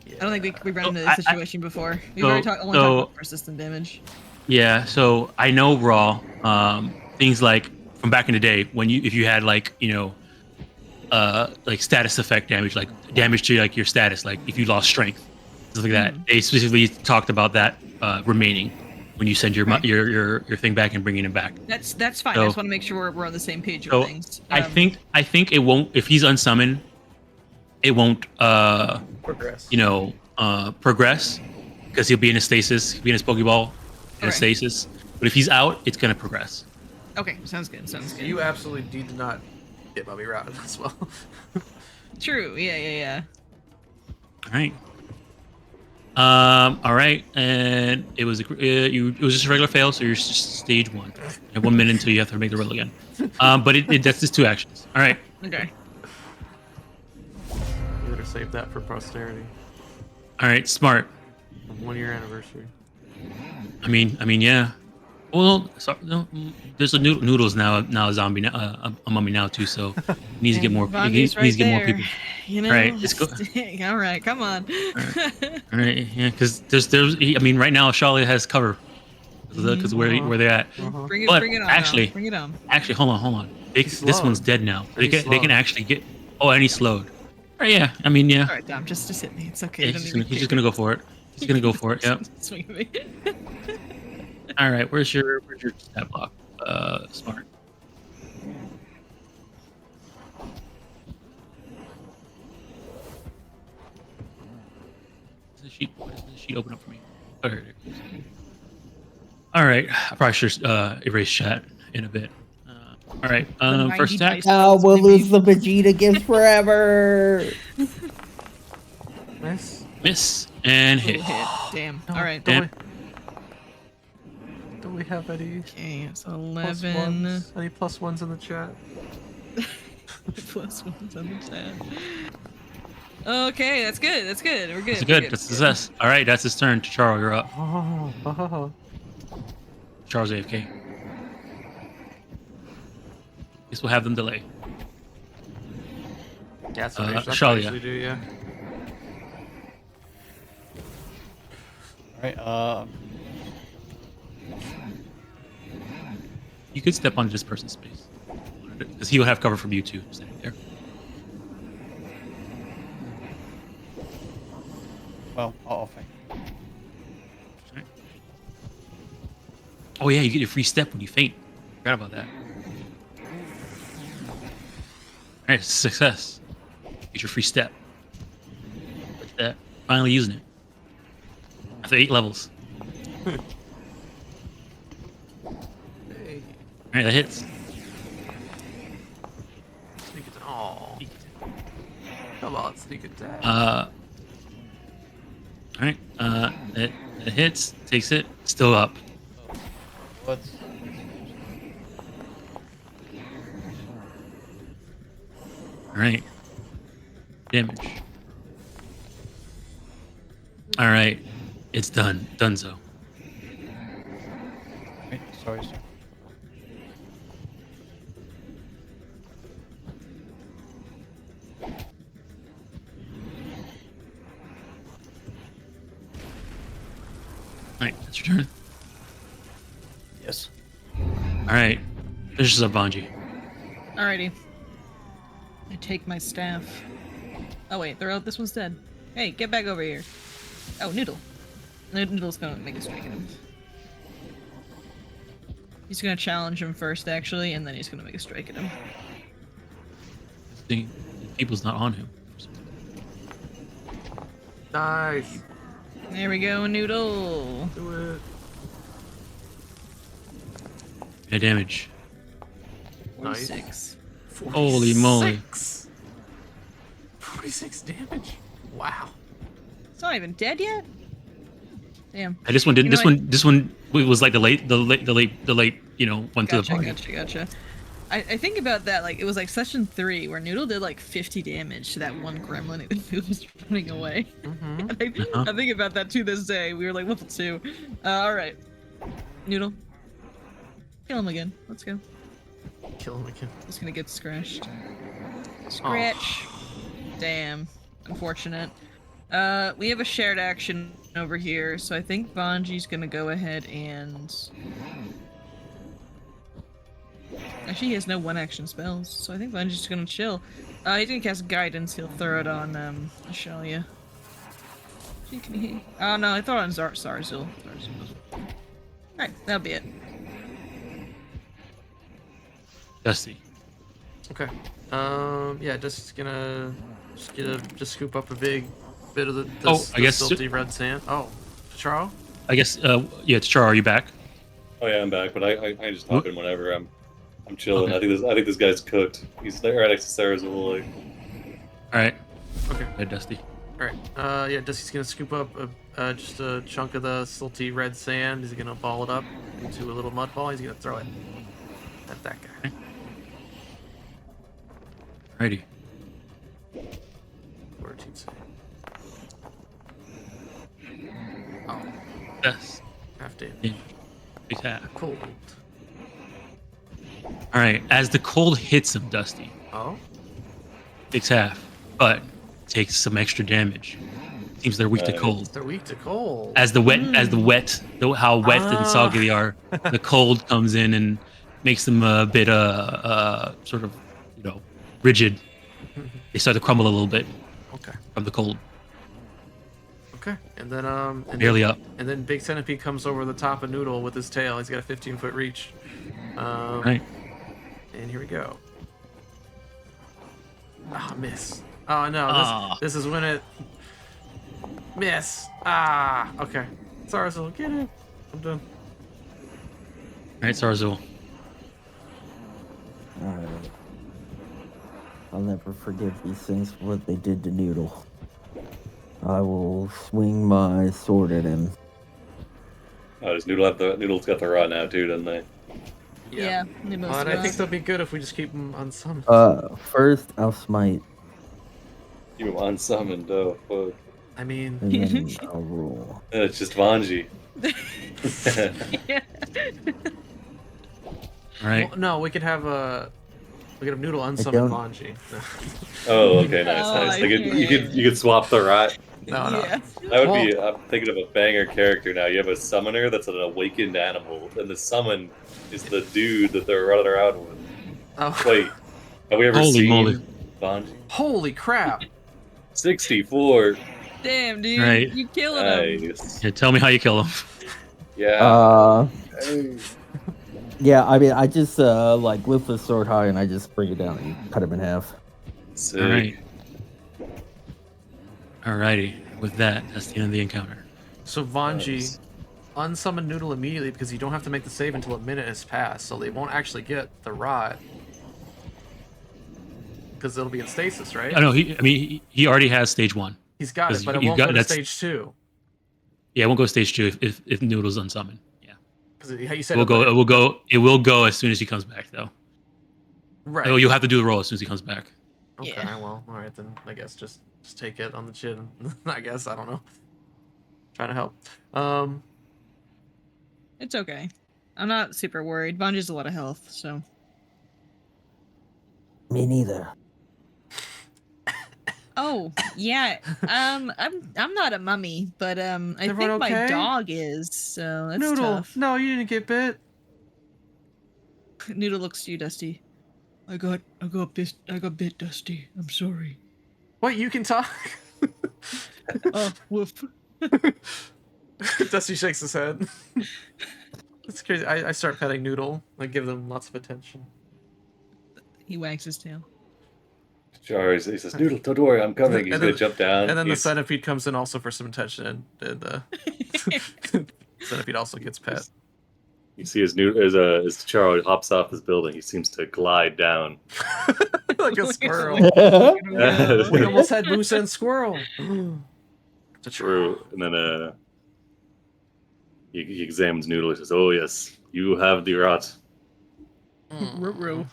Yeah. I don't think we ran into I- this situation before. We've so- already only so- talked about persistent damage. Yeah, so I know raw things like from back in the day when if you had like like status effect damage, like damage to like your status, like if you lost strength, stuff like that. They specifically talked about that remaining when you send your your thing back and bringing it back. That's fine. So- I just want to make sure we're on the same page So with things. I think it won't, if he's unsummoned, it won't Progress. progress because he'll be in a stasis, he'll be in his Pokeball in a Okay. stasis. But if he's out, it's gonna progress. Okay, sounds good. You absolutely did not get Mummy Rot as well. True. Yeah. All right. All right, and it was it was just a regular fail, so you're just stage 1. You have 1 minute until you have to make the roll again. But that's just 2 actions. All right. Okay. You better save that for posterity. All right. Smart. 1 year anniversary. I mean, yeah. Well, no, there's a noodles now a zombie now, a mummy now too. So he needs to get more. He needs to get more people. You know. All right, let's go. All right, come on. All right, yeah, because there's I mean, right now Charlotte has cover because where they're at. Bring it But on. Dom. actually- Bring it on. Actually, hold on. He's This slowed. one's dead now. They He's can slowed. actually get. Oh, and he's slowed. All right, yeah. I mean, yeah. All right, Dom, just hit me. It's okay. Yeah, You don't he's need just gonna go for it. He's gonna go for it. Yep. Swing at me. All right. Where's your stat block? Smart. Is the sheet open up for me? Oh, here it is. All right. I probably should erase chat in a bit. All right. First attack. Now we'll lose the Vegeta gift forever. Nice. Miss and hit. Damn. No, All right. Don't we have any Okay, it's plus 11 ones? Any plus ones in the chat? plus 1's on the chat. Okay, that's good. That's good. We're good. That's we're good. That's a success. All right, that's his turn. Charo, you're up. Charo's AFK. Guess we'll have them delay. Yeah, that's what I Shalia. usually do. Yeah. Alright, You could step onto this person's space. Because he will have cover from you too, standing there. well, I'll faint. Oh yeah, you get your free step when you faint. Forgot about that. Alright, success. Get your free step. Look at that. Finally using it. After 8 levels. Hey, Alright, that hits. sneak attack. Oh, come on, sneak attack. Alright, it hits, takes it, still up. What's Alright. Damage. Alright. It's done. Donezo. Wait, sorry, sir. Alright, that's your turn. Yes. Alright. Finishes up Mwangi. Alrighty. I take my staff. Oh wait, this one's dead. Hey, get back over here. Oh, Noodle. Noodle's gonna make a strike at him. He's gonna challenge him first, actually, and then he's gonna make a strike at him. The people's not on him. Nice. There we go, Noodle. Do it. Yeah, damage. Nice. 46. Holy moly. 46 damage. Wow. It's not even dead yet. Damn. This one didn't. You know This one was like the late. You know, one to the party. Gotcha. I think about that, like, it was like session 3 where Noodle did like 50 damage to that one gremlin and Noodle was running away. Mm-hmm. I think about that to this day. We were like level 2. Alright. Noodle. Kill him again. Let's go. Kill him again. He's gonna get scratched. Scratch. Damn. Unfortunate. We have a shared action over here, so I think Mwangi's gonna go ahead and... Actually, he has no one-action spells, so I think Mwangi's just gonna chill. He's gonna cast Guidance. He'll throw it on, Ashalia. Gee, can he... Oh, no, I thought on Zarzul. Alright, that'll be it. Dusty. Okay. Yeah, just gonna just scoop up a big bit of the I guess silty red sand. Oh, Charo? I guess. Yeah, Charo, are you back? Oh yeah, I'm back, but I just hop in whenever. I'm chilling. Okay. I think this guy's cooked. He's there right next to Sarazul. Like. All right. Okay. Hey, Dusty. All right. Yeah, Dusty's gonna scoop up just a chunk of the silty red sand. He's gonna ball it up into a little mud ball. He's gonna throw it at that guy. Alrighty. What did he say? Oh, Yes. half damage. Yeah. Big half. Cold. All right. As the cold hits him, Dusty Oh. takes half, but takes some extra damage. Seems they're weak to cold. They're weak to cold. How wet and soggy they are, the cold comes in and makes them a bit sort of, you know, rigid. They start to crumble a little bit Okay. from the cold. Okay. And then Barely up. And then Big Centipede comes over the top of Noodle with his tail. He's got a 15-foot reach. Right. And here we go. Ah, miss. Oh no, Ah. this is when it miss. Ah, okay. Zarzul, get it. I'm done. All right, Sarazul. Alright. I'll never forgive these things for what they did to Noodle. I will swing my sword at him. Oh, does Noodle's got the rot now too, doesn't they? Yeah. Noodle's And I think gone. they'll be good if we just keep them unsummoned. First I'll smite You unsummoned, oh fuck. I mean, And then I'll roll. It's just Vanji. Yeah. All right. well, no, we could have Noodle unsummon don't- Vanji. Oh, okay, nice, Oh, nice. I Like you see. could swap the rat. No, no. Yeah. That would be. I'm thinking of a banger character now. You have a summoner that's an awakened animal, and the summon is the dude that they're running around with. Oh, Wait, have we ever Holy seen moly. Vanji? holy crap! 64. Damn, dude. Right. You killing him. Nice. Yeah, tell me how you kill him. Yeah. Hey. Yeah, I mean, I just like lift the sword high and I just bring it down and cut him in half. Sick. All right. Alrighty. With that, that's the end of the encounter. So Vanji, Nice. unsummon Noodle immediately because you don't have to make the save until a minute has passed, so they won't actually get the rot. Because it'll be in stasis, right? I know. He already has stage 1. He's got it, 'Cause but it you won't got- go to that's- stage 2. Yeah, it won't go stage 2 if Noodle's unsummoned. Yeah. Because you It said will go. It will go. It will go as soon as he comes back, though. right. Oh, you'll have to do the roll as soon as he comes back. Okay, Yeah. well, all right then. I guess just take it on the chin. I guess I don't know. Trying to help. It's okay. I'm not super worried. Vanji's a lot of health, so. Me neither. Oh, yeah. I'm not a mummy, but I think Everyone my okay? dog is, so that's Noodle, tough. no, you didn't get bit. Noodle looks to you, Dusty. I got bit, Dusty. I'm sorry. What? You can talk? Oh, woof. Dusty shakes his head. That's crazy. I start petting Noodle. I give them lots of attention. He wags his tail. Sure, he says, "Noodle, don't worry, I'm coming." He's And gonna then- jump down. And then the He's- centipede comes in also for some attention, and centipede also gets pet. You see as Charo hops off his building, he seems to glide down. Like a squirrel. Yeah. We almost had Moose and Squirrel. It's a True. And then he examines Noodle. He says, "Oh yes, you have the rot. Ruh-roh.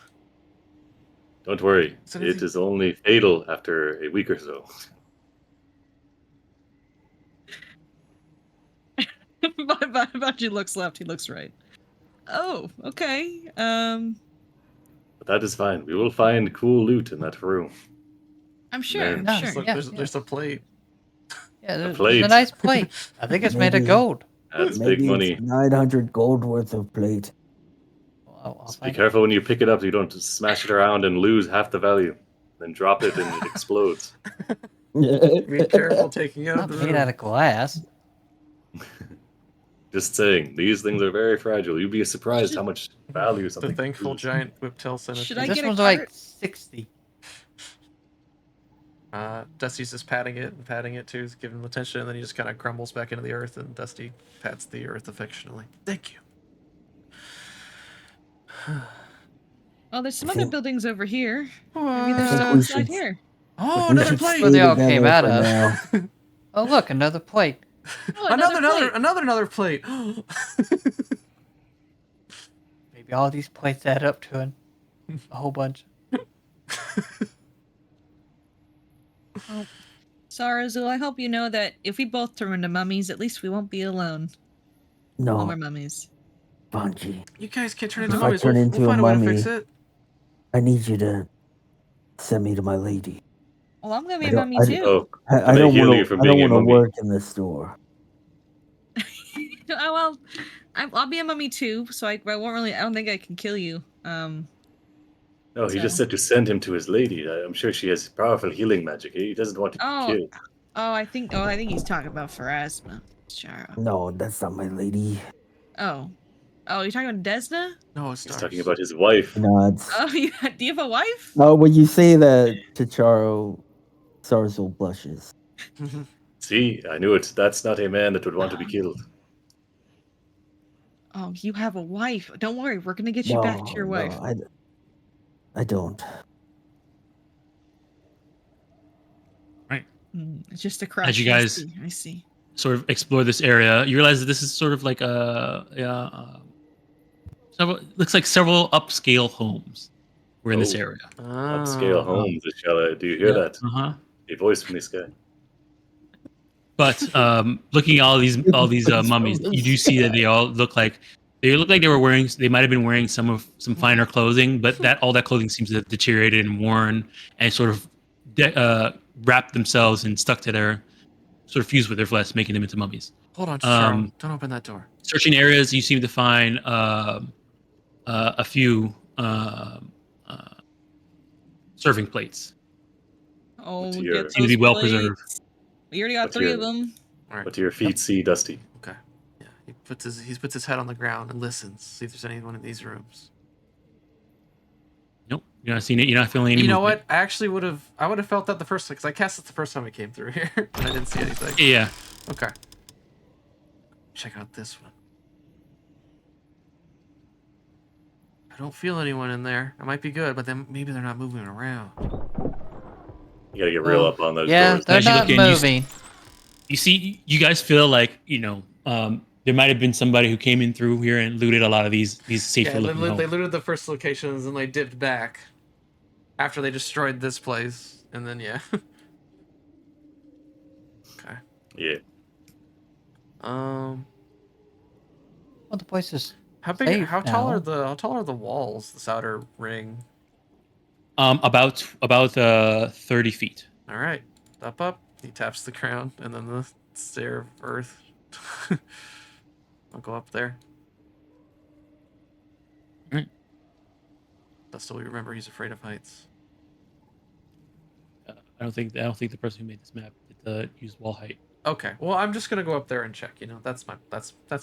Don't worry, So it does he- is only fatal after a week or so." Vanji looks left, he looks right. Oh, okay. But that is fine. We will find cool loot in that room. I'm sure, I'm Yeah. sure. Look, Yeah, there's a plate. Yeah, there's plate. a nice plate. I think it's made of Maybe. gold. That's Maybe big money. it's 900 gold worth of plate. Well, I'll Just be find careful when you pick it up so you don't smash it around and lose half the value. Then drop it and it explodes. Be careful taking it It's out not of the made out room. of glass. Just saying, these things are very fragile. You'd be surprised how much value The something thankful is. giant whiptail centipede. Should I This get a one's like cart? 60. Dusty's just patting it too, giving him attention, and then he just kind of crumbles back into the earth, and Dusty pats the earth affectionately. Thank you. Oh, there's some other think- buildings over here. Maybe Oh, there's think some we inside should- here. oh We another should plate! Where they stay all came together out for of. now. Oh, look, another plate. Oh, Another plate. Maybe all these plates add up to a whole bunch. Sarazu, I hope you know that if we both turn into mummies, at least we won't be alone. When we're No, mummies. Bungie, You guys can't turn into If I mummies. turn We'll into a find a way to fix mummy- it. I need you to send me to my lady. Well, I'm gonna be I a don't- mummy I too. Oh, I Can I don't heal want you to. from I don't being a want to mummy? work in this store. Oh, well, I'll be a mummy too, so I won't really. I don't think I can kill you. no, he just So- said to send him to his lady. I'm sure she has powerful healing magic. He doesn't want to Oh. kill. I think he's talking about Pharasma. Charo. No, that's not my lady. Oh, you're talking about Desna? No, it's He's talking about his wife. No, it's. Oh, do you have a wife? Oh, when you say that to Charo, Sarzel blushes. See, I knew it. That's not a man that would want to be killed. Oh, you have a wife. Don't worry, we're gonna get you back to your wife. I don't. It's just a crush. As you guys- I see. Sort of explore this area. You realize that this is sort of like looks like several upscale homes were in this Oh. area. Upscale Ah. homes, Ishella. Do you hear that? Uh huh. A voice from the sky. But looking at all these mummies, you do see that they all look like they were wearing. They might have been wearing some finer clothing, but all that clothing seems to have deteriorated and worn and sort of wrapped themselves and stuck to their sort of fused with their flesh, making them into mummies. Hold on, Charles. Don't open that door. Searching areas, you seem to find a few serving plates. Oh, What's we your- get Seem to those be well preserved. plates. We already got What's 3 your- of them. All right. But to your feet, see Dusty. Okay. Yeah. He puts his head on the ground and listens. See if there's anyone in these rooms. Nope, you're not seeing it. You're not feeling any. You know movement. what? I actually would have felt that the first time because I cast it the first time I came through here and I didn't see anything. Yeah. Okay. Check out this one. I don't feel anyone in there. It might be good, but then maybe they're not moving around. You gotta get real Oh, up on those Yeah, doors. they're As you not look in, moving. You see, you guys feel like there might have been somebody who came in through here and looted a lot of these safer Yeah, looking they homes. looted the first locations and they dipped back after they destroyed this place, and then yeah. Okay. Yeah. Well, the place is How big? safe How tall now. are the walls? This outer ring. About 30 feet. All right, up. He taps the ground, and then the stair of earth. I'll go up there. Alright. That's still we remember. He's afraid of heights. I don't think the person who made this map used wall height. Okay, well, I'm just gonna go up there and check. You know, that's my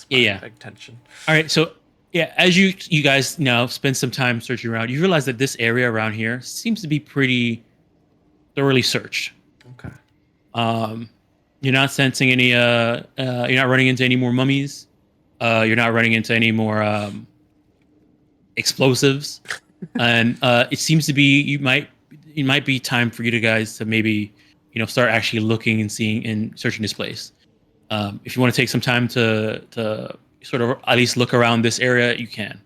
Yeah. intention. All right, so yeah, as you guys now spend some time searching around, you realize that this area around here seems to be pretty thoroughly searched. Okay. You're not sensing any you're not running into any more mummies. You're not running into any more explosives. And it seems to be it might be time for you guys to maybe start actually looking and seeing and searching this place. If you want to take some time to sort of at least look around this area, you can.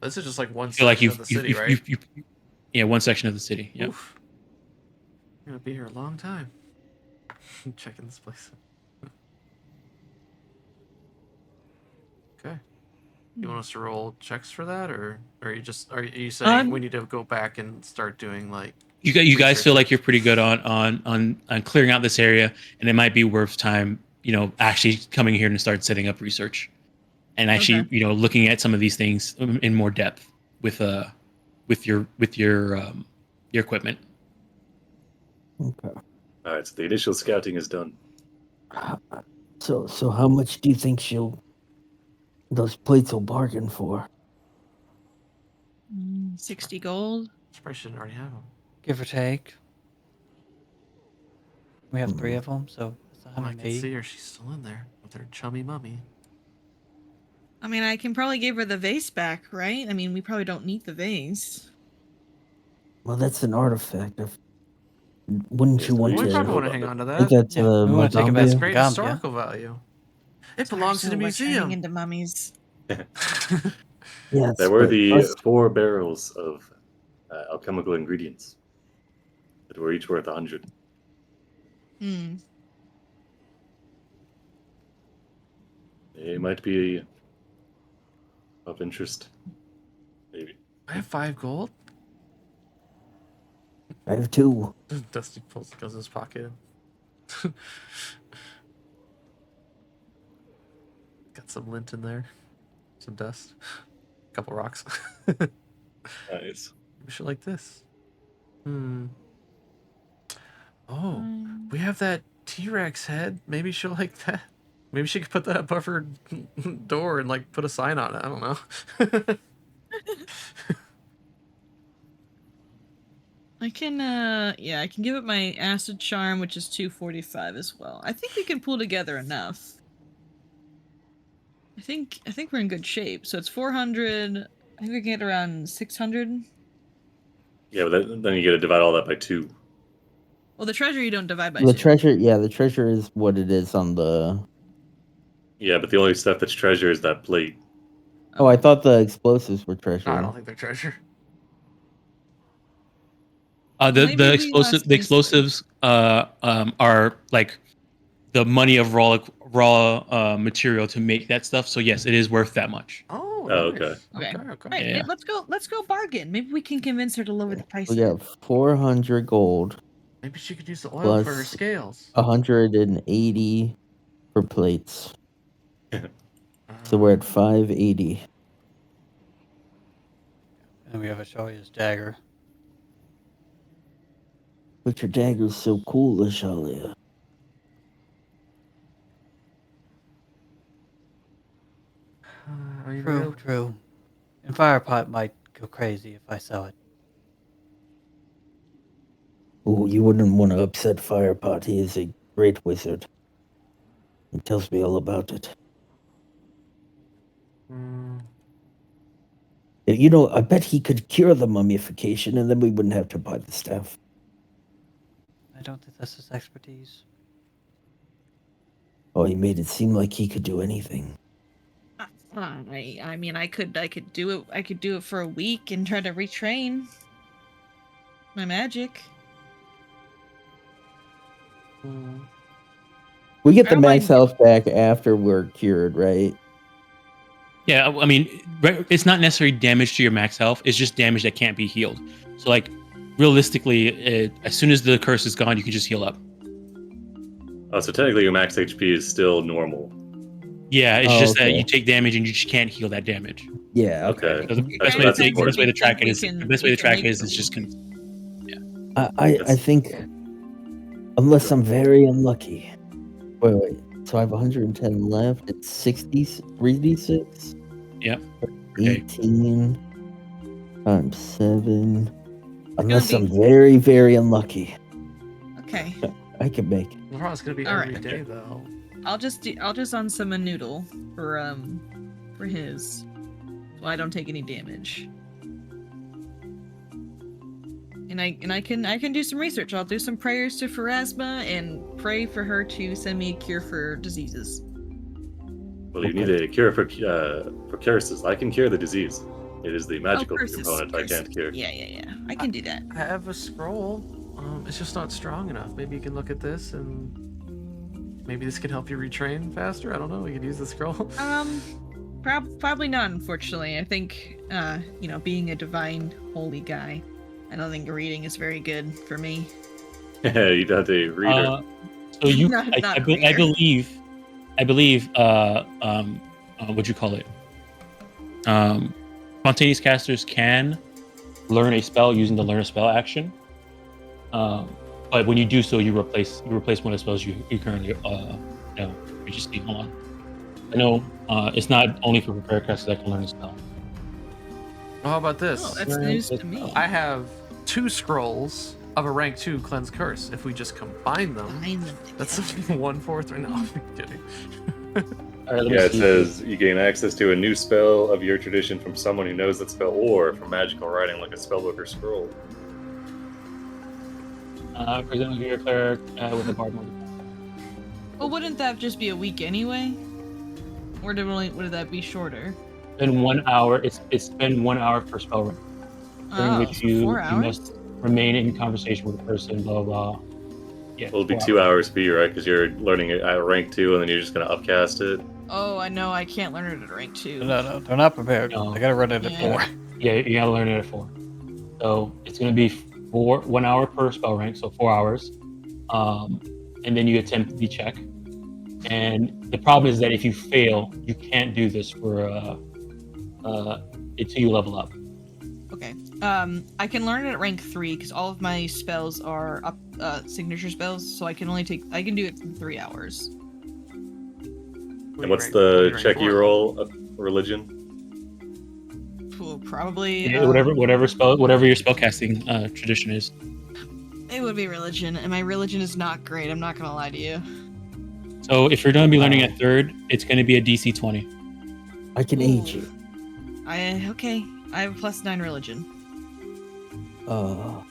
This is just like one I feel like section of the city, right? Yeah, one section of the city. Yeah. Oof. I'm gonna be here a long time. Checking this place. Okay. You want us to roll checks for that, or are you saying we need to go back and start doing like? You guys research? feel like you're pretty good on clearing out this area, and it might be worth time, actually coming here and start setting up research, and actually, looking at some of these things in more depth with your equipment. Okay. All right, so the initial scouting is done. So how much do you think those plates will bargain for? 60 gold. Probably shouldn't already have them. Give or take. We have 3 of them, so it's Oh, I can 180. see her. She's still in there with her chummy mummy. I mean, I can probably give her the vase back, right? I mean, we probably don't need the vase. Well, that's an artifact. Wouldn't Yes, you want we We to probably know want to about hang that. on to take that. that to Yeah, we wanna take it back It's to Magaambya? great Magaambya. historical value. It belongs to the We're turning museum. into mummies. Yes. There were but the us- 4 barrels of alchemical ingredients that were each worth 100. Hmm. It might be of interest. Maybe. I have 5 gold. I have 2. Dusty goes in his pocket. Got some lint in there, some dust, a couple rocks. Nice. We should like this. Oh, Um, we have that T-Rex head. Maybe she'll like that. Maybe she could put that above her door and like put a sign on it. I don't know. I can I can give it my acid charm, which is 245 as well. I think we can pull together enough. I think we're in good shape. So it's 400. I think we can get around 600. Yeah, but then you got to divide all that by 2. Well, the treasure you don't divide by The 2. treasure, the treasure is what it is on the. Yeah, but the only stuff that's treasure is that plate. Oh, I thought the explosives were treasure. I don't think they're treasure. The Maybe we explosive lost the explosives are like the money of raw material to make that stuff. So yes, it is worth that much. Oh, Oh, nice. okay. Okay. Okay. Okay. Right, Yeah. let's go bargain. Maybe we can convince her to lower the price. We got 400 gold Maybe she could use the oil for her plus scales. 180 for plates. So we're at 580. And we have Ashalia's dagger. But your dagger's so cool, Ashalia. Are you True, real? true. And Firepot might go crazy if I sell it. Oh, you wouldn't want to upset Firepot. He is a great wizard. He tells me all about it. Mm, You know, I bet he could cure the mummification, and then we wouldn't have to buy the staff. I don't think that's his expertise. Oh, he made it seem like he could do anything. I mean, I could do it. I could do it for a week and try to retrain my magic. mm. We get I the don't max mind- health back after we're cured, right? Yeah, I mean, it's not necessarily damage to your max health. It's just damage that can't be healed. So, like, realistically, as soon as the curse is gone, you can just heal up. Oh, so technically your max HP is still normal. Yeah, it's Oh, just that okay. you take damage and you just can't heal that damage. Yeah, Okay. So the Okay, best way that's to take, important. best way to track it We is can- the best way we to can track it make is them. just I think, unless I'm very unlucky. Wait. So I have 110 left. It's 60, 3d6? Yep. Okay. 18 times 7. Unless be- I'm very, very unlucky. Okay, I can make it. Well, it's gonna be All every right. day though. I'll just on some a noodle for his, so I don't take any damage. And I can do some research. I'll do some prayers to Pharasma and pray for her to send me a cure for diseases. Well, you need a cure for curses. I can cure the disease. It is the magical curses, component I can't cure. Yeah. I can do that. I have a scroll. It's just not strong enough. Maybe you can look at this and maybe this can help you retrain faster. I don't know. We could use the scroll. Probably not, unfortunately. I think, being a divine holy guy, I don't think reading is very good for me. You don't have to read her. So you, Not I reader. believe, what'd you call it? Spontaneous casters can learn a spell using the learn a spell action. But when you do so, you replace one of the spells you currently know. You just need, hold on. I know it's not only for prepared casters that can learn a spell. Well, how about this? Oh, that's news to me. I have 2 scrolls of a rank 2 cleanse curse. If we just combine them, Combine them that's together. 1/4. Right now, I'm kidding. All right, let me Yeah, it see. says you gain access to a new spell of your tradition from someone who knows that spell, or from magical writing like a spellbook or scroll. Present with your cleric with a bard mode. Well, wouldn't that just be a week anyway? Or would that be shorter? Been 1 hour. It's been 1 hour per spell rank, during Oh, which so you 4 hours? must remain in conversation with the person. Blah blah. Yeah. Well, it'll be 4 2 hours for you, right? Because you're learning it at rank 2, and then you're just gonna upcast it. Oh, I know. I can't learn it at rank 2. No, they're not prepared. No. They gotta run it at Yeah. 4. Yeah, you gotta learn it at 4. So it's gonna be 1 hour per spell rank, so 4 hours. And then you attempt the check. And the problem is that if you fail, you can't do this for until you level up. Okay. I can learn it at rank 3 because all of my spells are up signature spells, so I can do it in 3 hours. And what's the check you roll? Religion? Well, probably Yeah, whatever your spellcasting tradition is. it would be religion, and my religion is not great. I'm not gonna lie to you. So if you're going to be learning at 3rd, it's going to be a DC 20. I can aid you. I have a +9 religion. And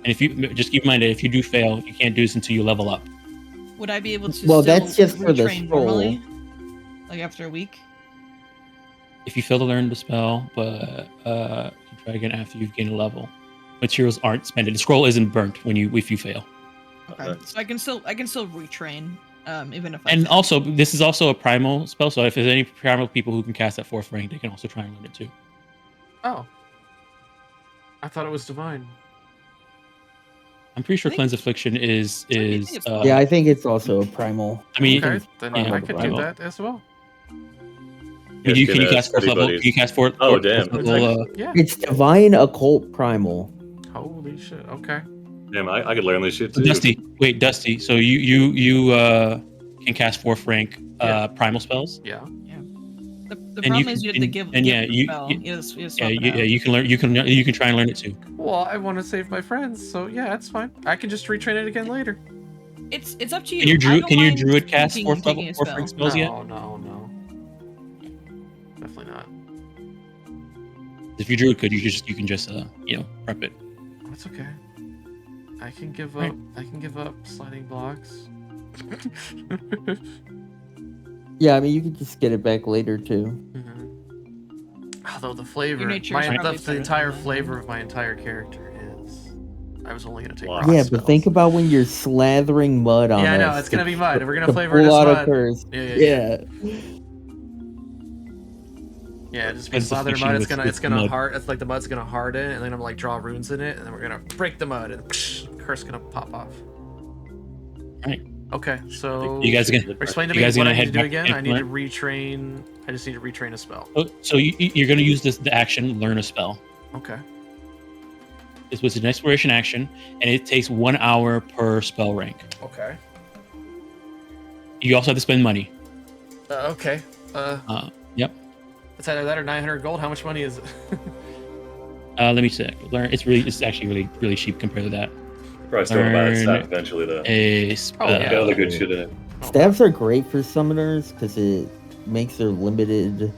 if you just keep in mind that if you do fail, you can't do this until you level up. Would I be able to? Well, still that's just for the retrain scroll. normally? Like after a week? If you fail to learn the spell, but you try again after you've gained a level. materials aren't spent. The scroll isn't burnt if you fail. Okay. So I can still retrain, even if I And fail. also, this is also a primal spell, so if there's any primal people who can cast at 4th rank, they can also try and learn it too. Oh. I thought it was divine. I'm pretty sure I think- Cleanse Affliction is I think it's Yeah, I think it's also a primal. I mean, Okay, then yeah, I could do primal. that as well. Can you cast 4th level? Can you cast 4th? Oh, 4th damn. level, Yeah. It's divine occult primal. Holy shit. Okay. Damn, I could learn this shit too. Dusty. Wait, Dusty. So you can cast 4th rank Yeah. primal spells. Yeah. The And problem you is you have can- to give. and give yeah, the you- spell. you- You just Yeah, swap it yeah, out. you can learn. You can try and learn it too. Well, I want to save my friends, so yeah, that's fine. I can just retrain it again later. It's up to you. Can your I druid? don't Can your mind druid cast taking- 4th level taking a 4th rank spells yet? No. Definitely not. If your druid could, you can just prep it. That's okay. I can give Right. up. I can give up sliding blocks. Yeah, I mean you can just get it back later too. Although the flavor, nature my is probably the better entire than that. flavor of my entire character is, I was only gonna take. Wow. rock Yeah, but spells. think about when you're slathering mud on Yeah, I know us it's gonna to- be mud. We're gonna to flavor it pull as out a mud. curse. Yeah. Just be Cleanse slathered in Affliction mud. It's with- gonna with it's gonna mud. hard. It's like the mud's gonna harden, and then I'm like draw runes in it, and then we're gonna break the mud, and curse gonna pop off. Right. Okay, so You guys are gonna. explain to you me guys what gonna I need head to do back again. and I need to learn? retrain. I just need to retrain a spell. So you're gonna use the action learn a spell. Okay. This was an exploration action, and it takes 1 hour per spell rank. Okay. You also have to spend money. Okay. Yep. It's either that or 900 gold. How much money is it? Let me check. Learn. It's actually really cheap compared to that. Probably still gonna buy that Learn staff eventually though. A spell. yeah. Got other good shit in it. Staves are great for summoners because it makes their limited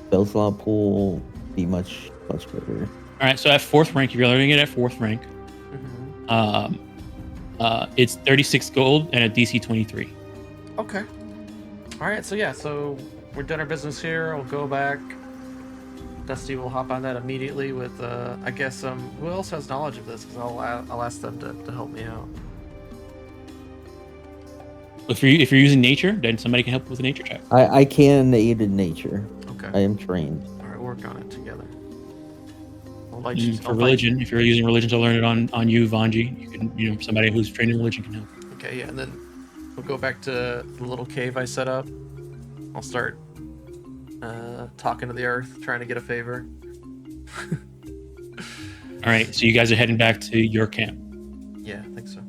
spell slot pool be much better. All right. So at 4th rank, if you're learning it at 4th rank, Mhm. it's 36 gold and a DC 23. Okay. All right. So yeah. So we're done our business here. We'll go back. Dusty will hop on that immediately with, I guess, who else has knowledge of this? Because I'll ask them to help me out. If you're using nature, then somebody can help with a nature check. I can aid in nature. Okay. I am trained. All right. Work on it together. I'll let For religion, if you're using religion to learn it on you, Vanji, you can somebody who's trained in religion can help. Okay. Yeah. And then we'll go back to the little cave I set up. I'll start talking to the earth, trying to get a favor. All right. So you guys are heading back to your camp. Yeah, I think so.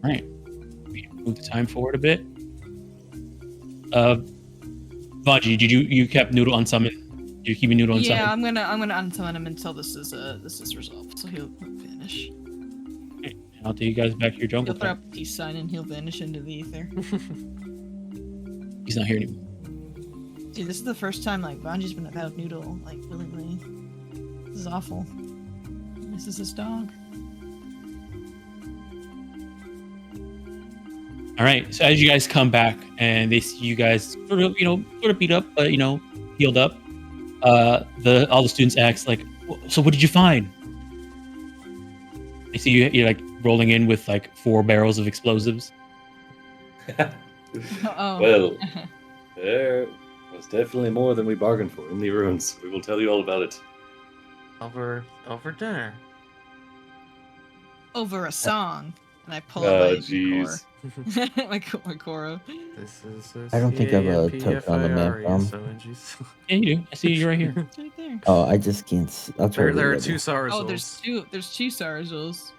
All right. We move the time forward a bit. Vanji, you kept Noodle unsummoned? You're keeping Noodle unsummoned? Yeah, I'm gonna unsummon him until this is resolved. So he'll vanish. Okay. I'll take you guys back to your jungle. He'll throw camp. up a peace sign and he'll vanish into the ether. He's not here anymore. Dude, this is the first time like Vanji's been without Noodle like willingly. This is awful. This is his dog. All right. So as you guys come back and they see you guys sort of beat up, but healed up, all the students ask like, "So what did you find?" They see you're like rolling in with like 4 barrels of explosives. Oh. Well, there was definitely more than we bargained for in the ruins. We will tell you all about it. Over dinner. Over a song, and I pull Oh, out jeez. my Koro. This is I don't think I've took on the map bomb. Yeah, you do. I see you right here. It's right there. Oh, I just can't. I'll try. There are to two Sarazals. Oh, there's two Sarzuls.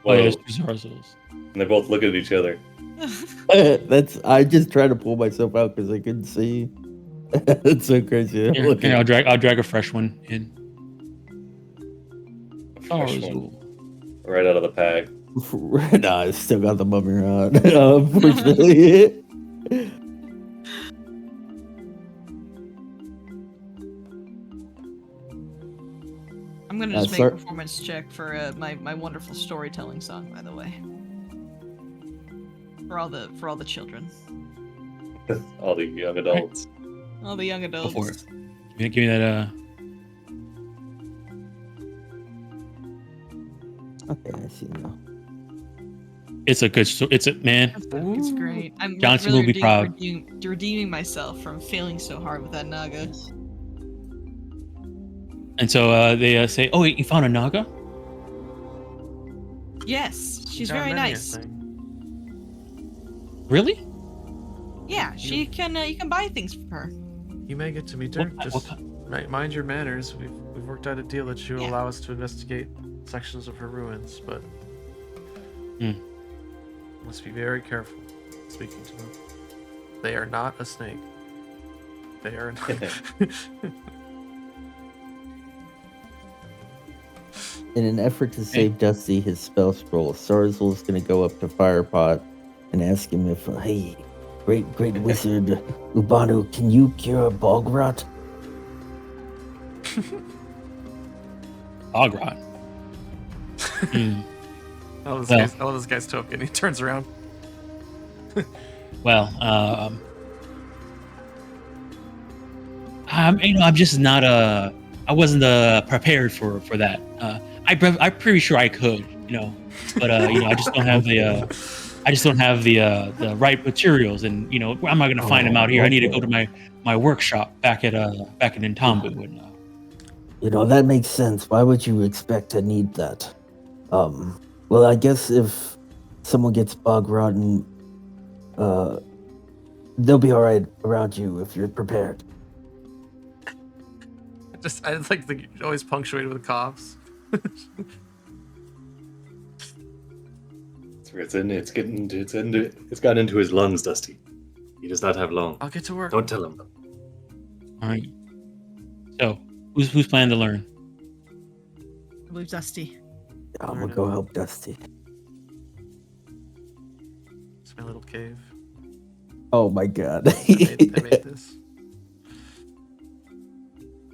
Oh, yeah, Well, there's 2 Zarzals. and they both look at each other. That's. I just tried to pull myself out because I couldn't see. It's so crazy. Here, I'll drag a fresh one in. Fresh Zarzal. one. Right out of the pack. Nah, I still got the mummy around. Unfortunately. I'm gonna just make sir- a performance check for my wonderful storytelling song, by the way. For all the children, All the young adults. all the young Go adults. for it. Give me that. Okay, I see now. It's a good story. It's a man. It's great. I'm Johnson really will be proud. redeeming myself from failing so hard with that Naga. And so they say, "Oh, wait, you found a Naga? Yes, she's Got very many, I nice. think. Really? Yeah, she can. You can buy things for her. You may get to meet her. What Just kind- mind your manners. We've worked out a deal that she'll Yeah. allow us to investigate sections of her ruins, but must be very careful speaking to them. They are not a snake. They are. In an effort to save Dusty his spell scroll, Starzul is going to go up to Firepot and ask him if, hey, great wizard Ubanu, can you cure bog rot? Bog rot. Hmm. I love Well- this guy's token. He turns around. Well, I'm just not I wasn't prepared for that. I'm pretty sure I could, but I just don't have the right materials, and where am I going to find them out here? I need to go to my workshop back in Ntambu, and That makes sense. Why would you expect to need that? Well, I guess if someone gets bog rotten, they'll be all right around you if you're prepared. I like the always punctuated with coughs. It's gotten into his lungs, Dusty. He does not have long. I'll get to work. Don't tell him. all right. So, who's planning to learn? I believe Dusty. I'm gonna go help Dusty. It's my little cave. Oh my god. I made this.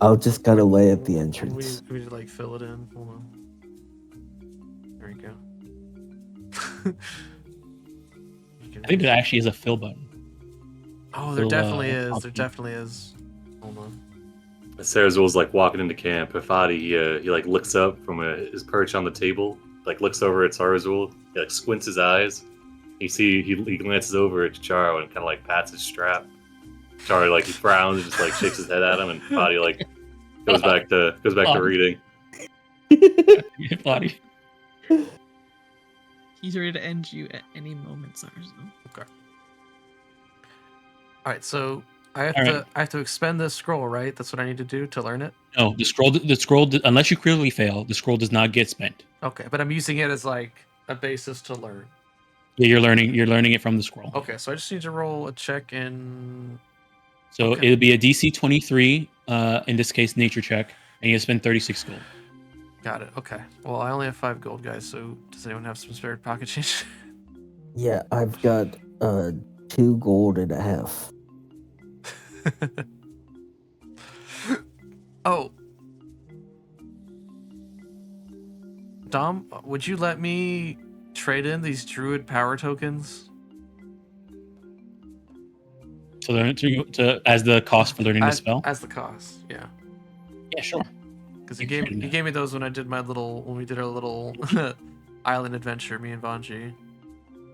I'll just gotta lay at the We entrance. need to like fill it in. Hold on. There you go. I think there actually is a fill button. Oh, there Little, definitely is. copy. There definitely is. Hold on. Sarazul's like walking into camp. Hafadi, he like looks up from his perch on the table, like looks over at Sarazul. He like squints his eyes. You see, he glances over at Charo and kind of like pats his strap. Charo like he frowns and just like shakes his head at him, and Hafadi like goes back to reading. Body. He's ready to end you at any moment, Sarzo. Okay. All right, so I have All to right. expend this scroll, right? That's what I need to do to learn it. No, the scroll, unless you clearly fail, the scroll does not get spent. Okay, but I'm using it as like a basis to learn. Yeah, you're learning it from the scroll. Okay, so I just need to roll a check in. So Okay. it'll be a DC 23, in this case, nature check, and you spend 36 gold. Got it. Okay. Well, I only have 5 gold, guys. So does anyone have some spare pocket change? Yeah, I've got 2 gold and a half. Oh. Dom, would you let me trade in these druid power tokens? So learn to as the cost for learning the spell. As the cost, yeah. Yeah, sure. Because he You gave can, he gave me those when we did our little island adventure. Me and Vanji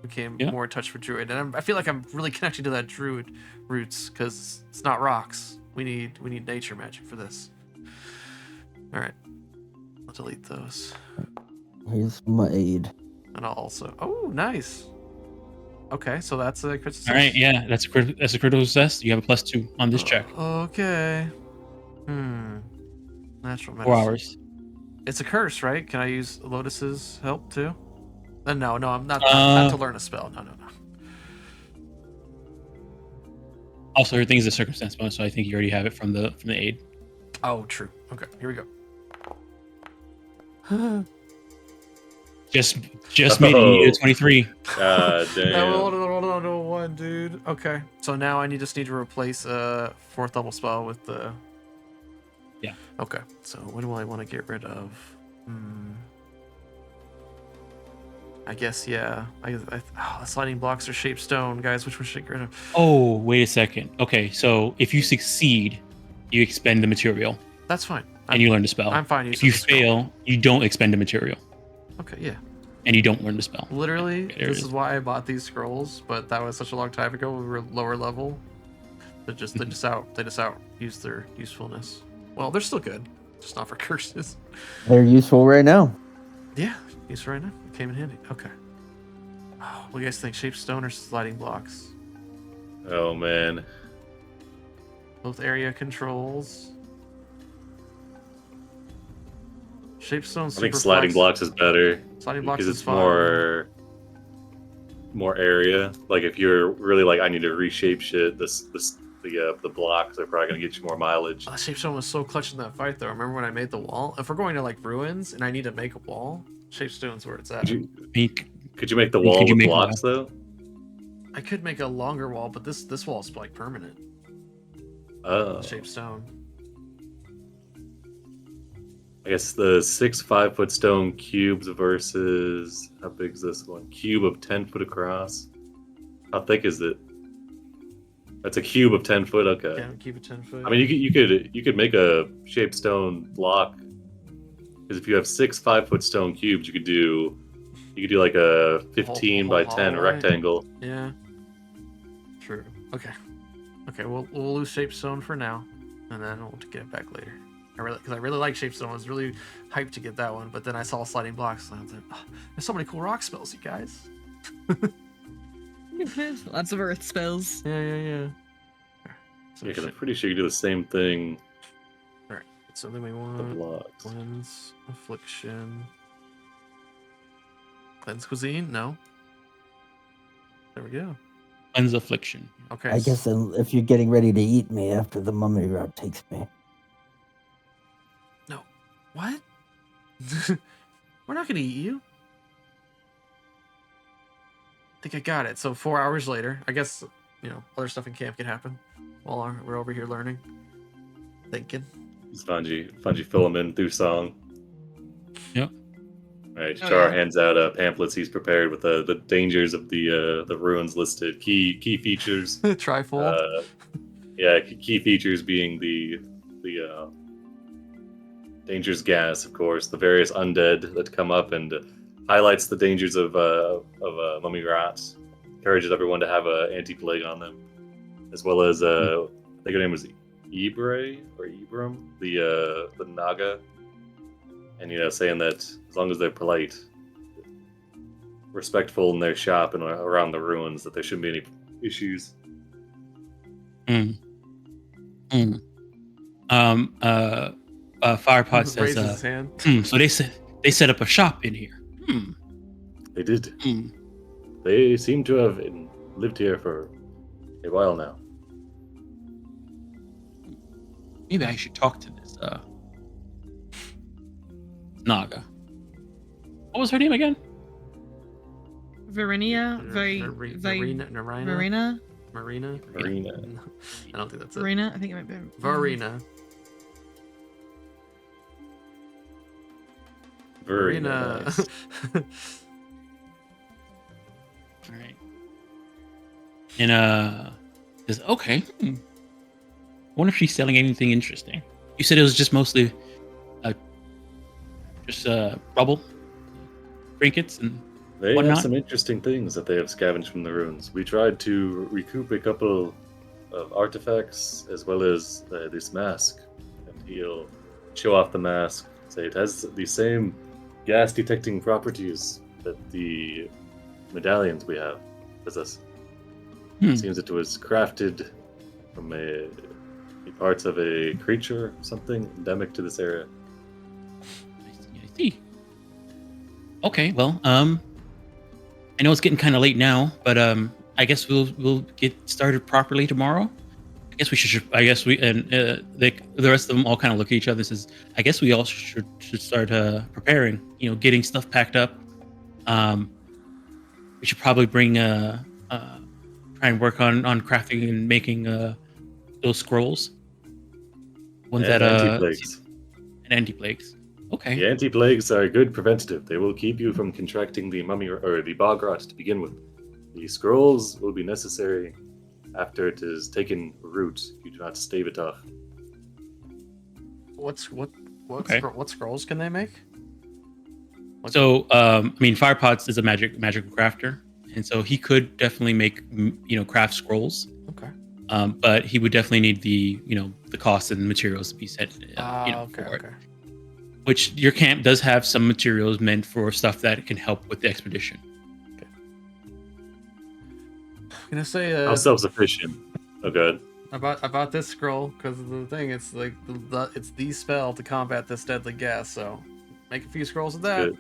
became Yeah. more in touch with druid, and I feel like I'm really connected to that druid roots because it's not rocks. We need nature magic for this. All right, I'll delete those, Here's my aid. and I'll also. Oh, nice. Okay, so that's a crit success. All right, yeah, that's a critical success. You have a +2 on this check. Okay. Natural medicine. 4 hours. It's a curse, right? Can I use Lotus's help too? No, I'm not to learn a spell. No. Also, everything's a circumstance bonus, so I think you already have it from the aid. Oh, true. Okay, here we go. Just made it. You get a 23. God No, damn. hold on to a 1, dude. Okay, so now I just need to replace a 4th level spell with the. Yeah. Okay, so what do I want to get rid of? I guess the sliding blocks are shaped stone, guys. Which one should I get rid of? Oh, wait a second. Okay, so if you succeed, you expend the material That's fine. and you learn the spell. I'm fine If using you the scroll. fail, you don't expend the material. Okay, yeah. and you don't learn the spell. Literally, Okay, there it this is. is why I bought these scrolls, but that was such a long time ago. We were lower level. They just out use their usefulness. Well, they're still good, just not for curses. They're useful right now. Yeah, use right now. It came in handy. Okay. Oh, what do you guys think? Shape stone or sliding blocks? Oh man. Both area controls. Shape stone. I think sliding blocks is better Sliding blocks because is it's fine. more area. Like if you're really like I need to reshape shit, the blocks are probably gonna get you more mileage. Shape stone was so clutch in that fight, though. Remember when I made the wall? If we're going to like ruins and I need to make a wall, shape stone's where it's at. Could you make the Could wall you with make a blocks though? I could make a longer wall, but this wall's like permanent. Oh, Shape stone. I guess the 6 5-foot stone cubes versus how big is this one? Cube of 10 foot across. How thick is it? That's a cube of 10 foot. Okay. Yeah, keep it 10 foot. I mean, you could make a shaped stone block because if you have 6 5-foot stone cubes, you could do like a 15 by 10 hallway. rectangle. Yeah. True. Okay. Okay. We'll lose shape stone for now, and then we'll get it back later. Because I really like shape stone. I was really hyped to get that one, but then I saw sliding blocks, and I was like, oh, there's so many cool rock spells, you guys. Lots of earth spells. Yeah. Yeah, because I'm pretty sure you do the same thing. All right. So then we The want blocks. cleanse, affliction, cleanse cuisine. No. There we go. Cleanse affliction. Okay. I guess if you're getting ready to eat me after the mummy rod takes me. No. What? We're not gonna eat you. I think I got it. So 4 hours later, I guess, other stuff in camp can happen while we're over here learning, thinking. It's fungi filament through song. Yep. All right, Oh, Char yeah. hands out pamphlets he's prepared with the dangers of the ruins listed, key features. Trifold. Key features being the dangerous gas, of course, the various undead that come up, and highlights the dangers of mummy rats. Encourages everyone to have a anti-plague on them, as well as I think her name was Ibre or Ibram, the Naga, and saying that as long as they're polite, respectful in their shop and around the ruins, that there shouldn't be any issues. Firepot says, Raises his hand. so they set up a shop in here. They did. They seem to have lived here for a while now. Maybe I should talk to this Naga. What was her name again? Varinia? Marina. Marina? I don't think that's it. Marina? I think it might be. Varina. Very Marina. nice. All right. And says, okay. I wonder if she's selling anything interesting. You said it was just mostly rubble, trinkets, and They whatnot? have some interesting things that they have scavenged from the ruins. We tried to recoup a couple of artifacts as well as this mask, and he'll show off the mask. Say it has the same gas detecting properties that the medallions we have possess. It seems it was crafted from the parts of a creature, something endemic to this area. I see. Okay, well, I know it's getting kind of late now, but I guess we'll get started properly tomorrow. I guess we should. I guess we and the rest of them all kind of look at each other and says, I guess we all should start preparing. Getting stuff packed up. We should probably bring try and work on crafting and making those scrolls. Ones And that anti-plagues. and anti-plagues. Okay. The anti-plagues are a good preventative. They will keep you from contracting the mummy or the bog rot to begin with. The scrolls will be necessary after it is taken root. You do not stave it off. What Okay. scrolls can they make? So, I mean, Firepot's is a magical crafter, and so he could definitely make craft scrolls. Okay. But he would definitely need the the cost and materials to be set for it. Which your camp does have some materials meant for stuff that can help with the expedition. Okay. I'm gonna say How self-sufficient? Oh, good. about this scroll, because the thing, it's like it's the spell to combat this deadly gas. So make a few scrolls of that.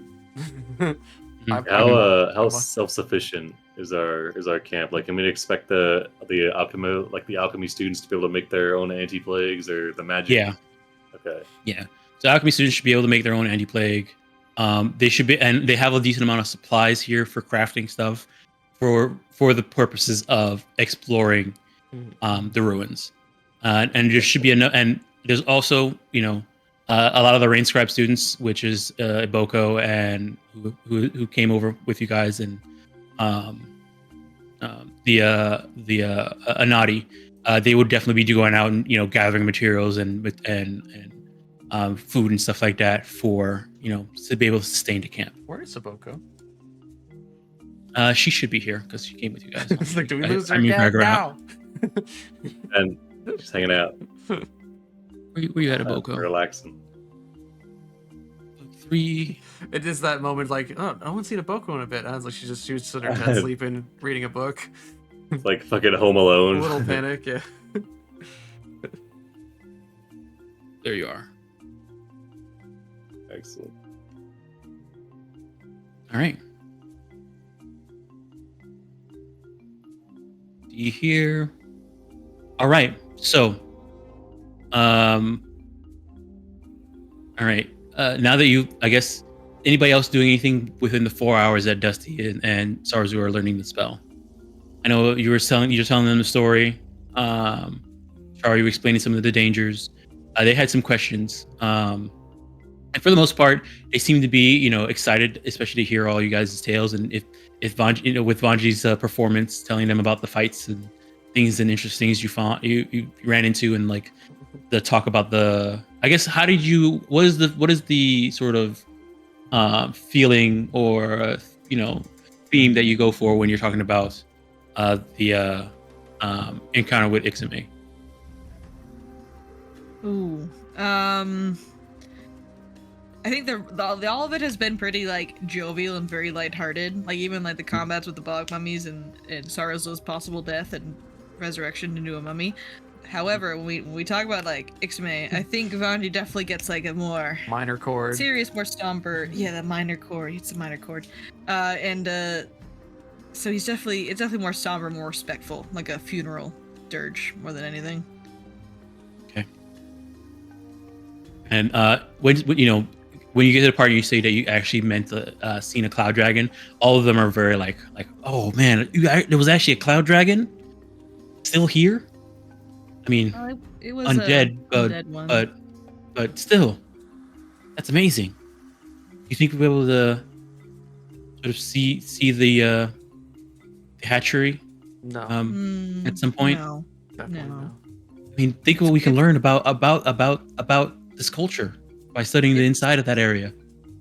How self-sufficient is our camp? Like, can we expect the alchemy students to be able to make their own anti-plagues or the magic? Yeah. Okay. Yeah. So alchemy students should be able to make their own anti-plague. They should be, and they have a decent amount of supplies here for crafting stuff, for the purposes of exploring the ruins. And there should be and there's also a lot of the Rain Scribe students, which is Iboko and who came over with you guys, and the Anadi. They would definitely be going out and gathering materials and food and stuff like that for to be able to sustain the camp. Where is Iboko? She should be here because she came with you guys. It's like, do we lose her moved again her now? And just hanging out, Where you at, Iboko? relaxing. 3. It is that moment, like, oh, no one's seen Iboko in a bit. I was like, she was sitting in her tent sleeping, reading a book. It's like fucking Home Alone. A little panic, yeah. There you are. Excellent. All right. Do you hear? All right. So, all right. Now that I guess, anybody else doing anything within the 4 hours that Dusty and Sarzu are learning the spell? I know you're telling them the story. Char, you were explaining some of the dangers. They had some questions. And for the most part, they seem to be, excited, especially to hear all you guys' tales. And if Vanji, with Vanji's performance, telling them about the fights and things and interesting things you ran into, and like the talk about I guess, what is the sort of feeling or theme that you go for when you're talking about the encounter with Ixame? Ooh. I think all of it has been pretty like jovial and very lighthearted. Like even like the combats with the bog mummies and Sarazo's possible death and resurrection into a mummy. However, when we talk about like Ixame, I think Vanji definitely gets like a more minor chord, serious, more somber. Yeah, the minor chord. It's a minor chord, so it's definitely more somber, more respectful, like a funeral dirge more than anything. Okay. And when you get to the part you say that you actually meant to seen a cloud dragon, all of them are very like, oh man, there was actually a cloud dragon still here. I mean, it was undead, undead one. but still, that's amazing. You think we'll be able to sort of see the hatchery? No. At some point. No. Definitely no. I mean, think what we can learn about this culture by studying the inside of that area.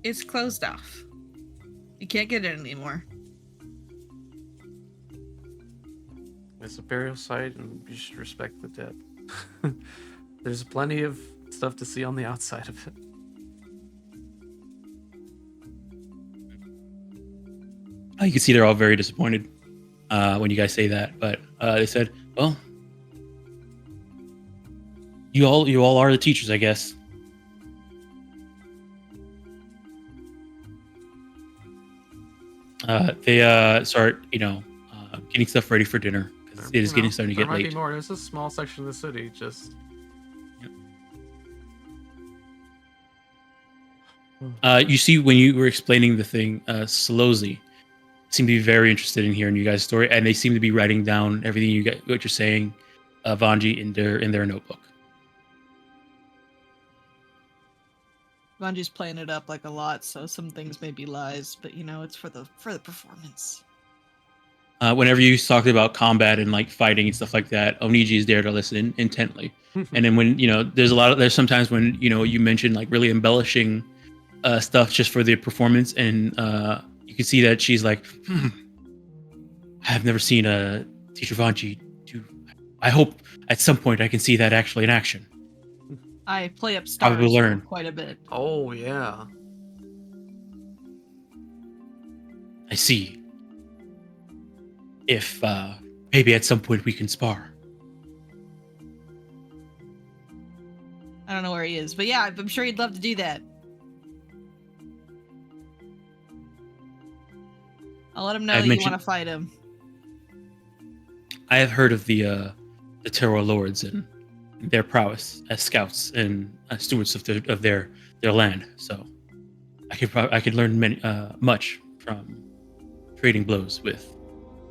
It's closed off. You can't get in anymore. It's a burial site, and you should respect the dead. There's plenty of stuff to see on the outside of it. You can see they're all very disappointed when you guys say that, but they said, "Well, you all are the teachers, I guess." They start, getting stuff ready for dinner. It is starting to get late. There might be more. There's a small section of the city. Just. You see, when you were explaining the thing, Solozzi seemed to be very interested in hearing you guys' story, and they seem to be writing down everything what you're saying, Vanji, in their notebook. Vanji's playing it up like a lot, so some things may be lies, but it's for the performance. Whenever you talked about combat and like fighting and stuff like that, Oniji is there to listen intently. And then when there's sometimes when you mention like really embellishing stuff just for the performance, and you can see that she's like, I've never seen a teacher Vanji do. I hope at some point I can see that actually in action. I play up Probably stars learn. quite a bit. Oh yeah. I see. If maybe at some point we can spar. I don't know where he is, but yeah, I'm sure he'd love to do that. I'll let him know I that you mentioned- want to fight him. I have heard of the Terror Lords and their prowess as scouts and stewards of their land. So I could learn much from trading blows with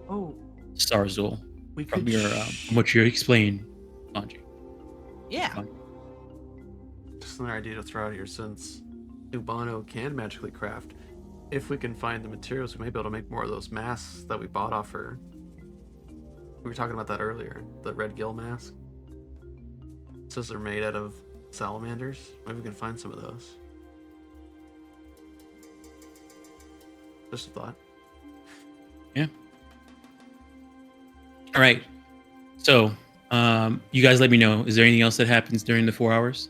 Oh, Starzul we from could. your from what you explained, Manji. Yeah. Just another idea to throw out here, since Ubano can magically craft. If we can find the materials, we may be able to make more of those masks that we bought off her. We were talking about that earlier. The red gill mask. It says they're made out of salamanders. Maybe we can find some of those. Just a thought. Yeah. All right. So, you guys let me know. Is there anything else that happens during the 4 hours?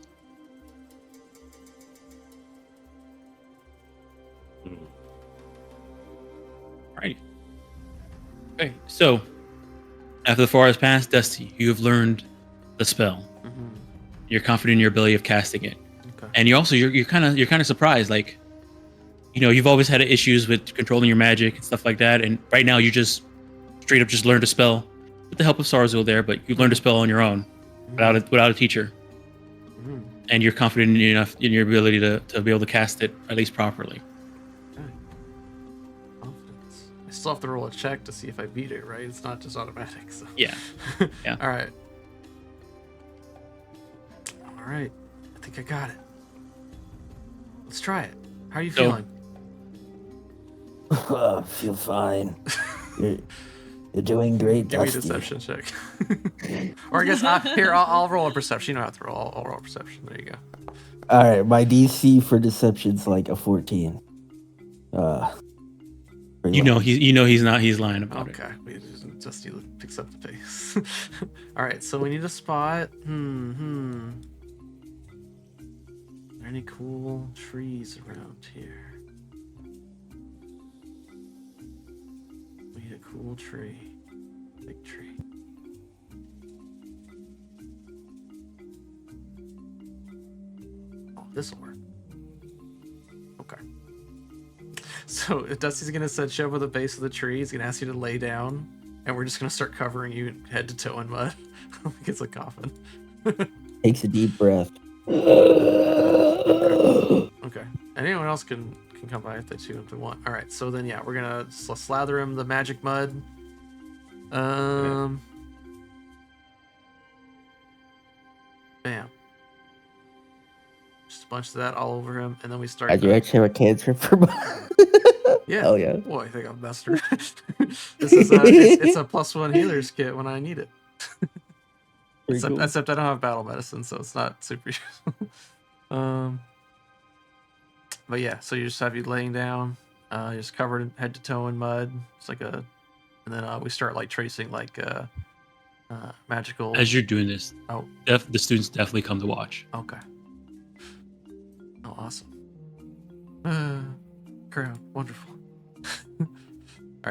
Alrighty. Okay. So, after the 4 hours pass, Dusty, you have learned the spell. Mm-hmm. You're confident in your ability of casting it, Okay. and you're kind of surprised. Like, you know, you've always had issues with controlling your magic and stuff like that, and right now you just straight up just learned a spell with the help of Sarzul there, but you learned a spell on your own without a teacher, Mm-hmm. and you're confident enough in your ability to be able to cast it at least properly. Okay. Confidence. I still have to roll a check to see if I beat it, right? It's not just automatic. So. Yeah. Yeah. All right. All right. I think I got it. Let's try it. How are you So- feeling? Feel fine. You're doing great, Give me a Dusty. deception check. Or I guess here I'll roll a perception. You don't have to roll. I'll roll a perception. There you go. All right, my DC for deception's like a 14. Pretty You know low. he's lying about it. Okay. We just picks up the pace. All right. So we need a spot. Are there any cool trees around here? We need a cool tree. Big tree. Oh, this'll work. Okay. So if Dusty's gonna set you up with the base of the tree, he's gonna ask you to lay down, and we're just gonna start covering you head to toe in mud. I think it's a coffin. Takes a deep breath. Okay. And anyone else can come by if they want. All right. So then, yeah, we're gonna slather him the magic mud. Bam. Just a bunch of that all over him, and then we start. I do actually have a cancer for Yeah. Hell yeah. Boy, I think I'm master. This is it's a +1 healer's kit when I need it. Pretty Except, cool. except I don't have battle medicine, so it's not super useful. But yeah, so you just have you laying down, you're just covered head to toe in mud. It's like and then we start like tracing like magical. As you're doing this, Oh, the students definitely come to watch. okay. Oh, awesome. Crowd, wonderful. All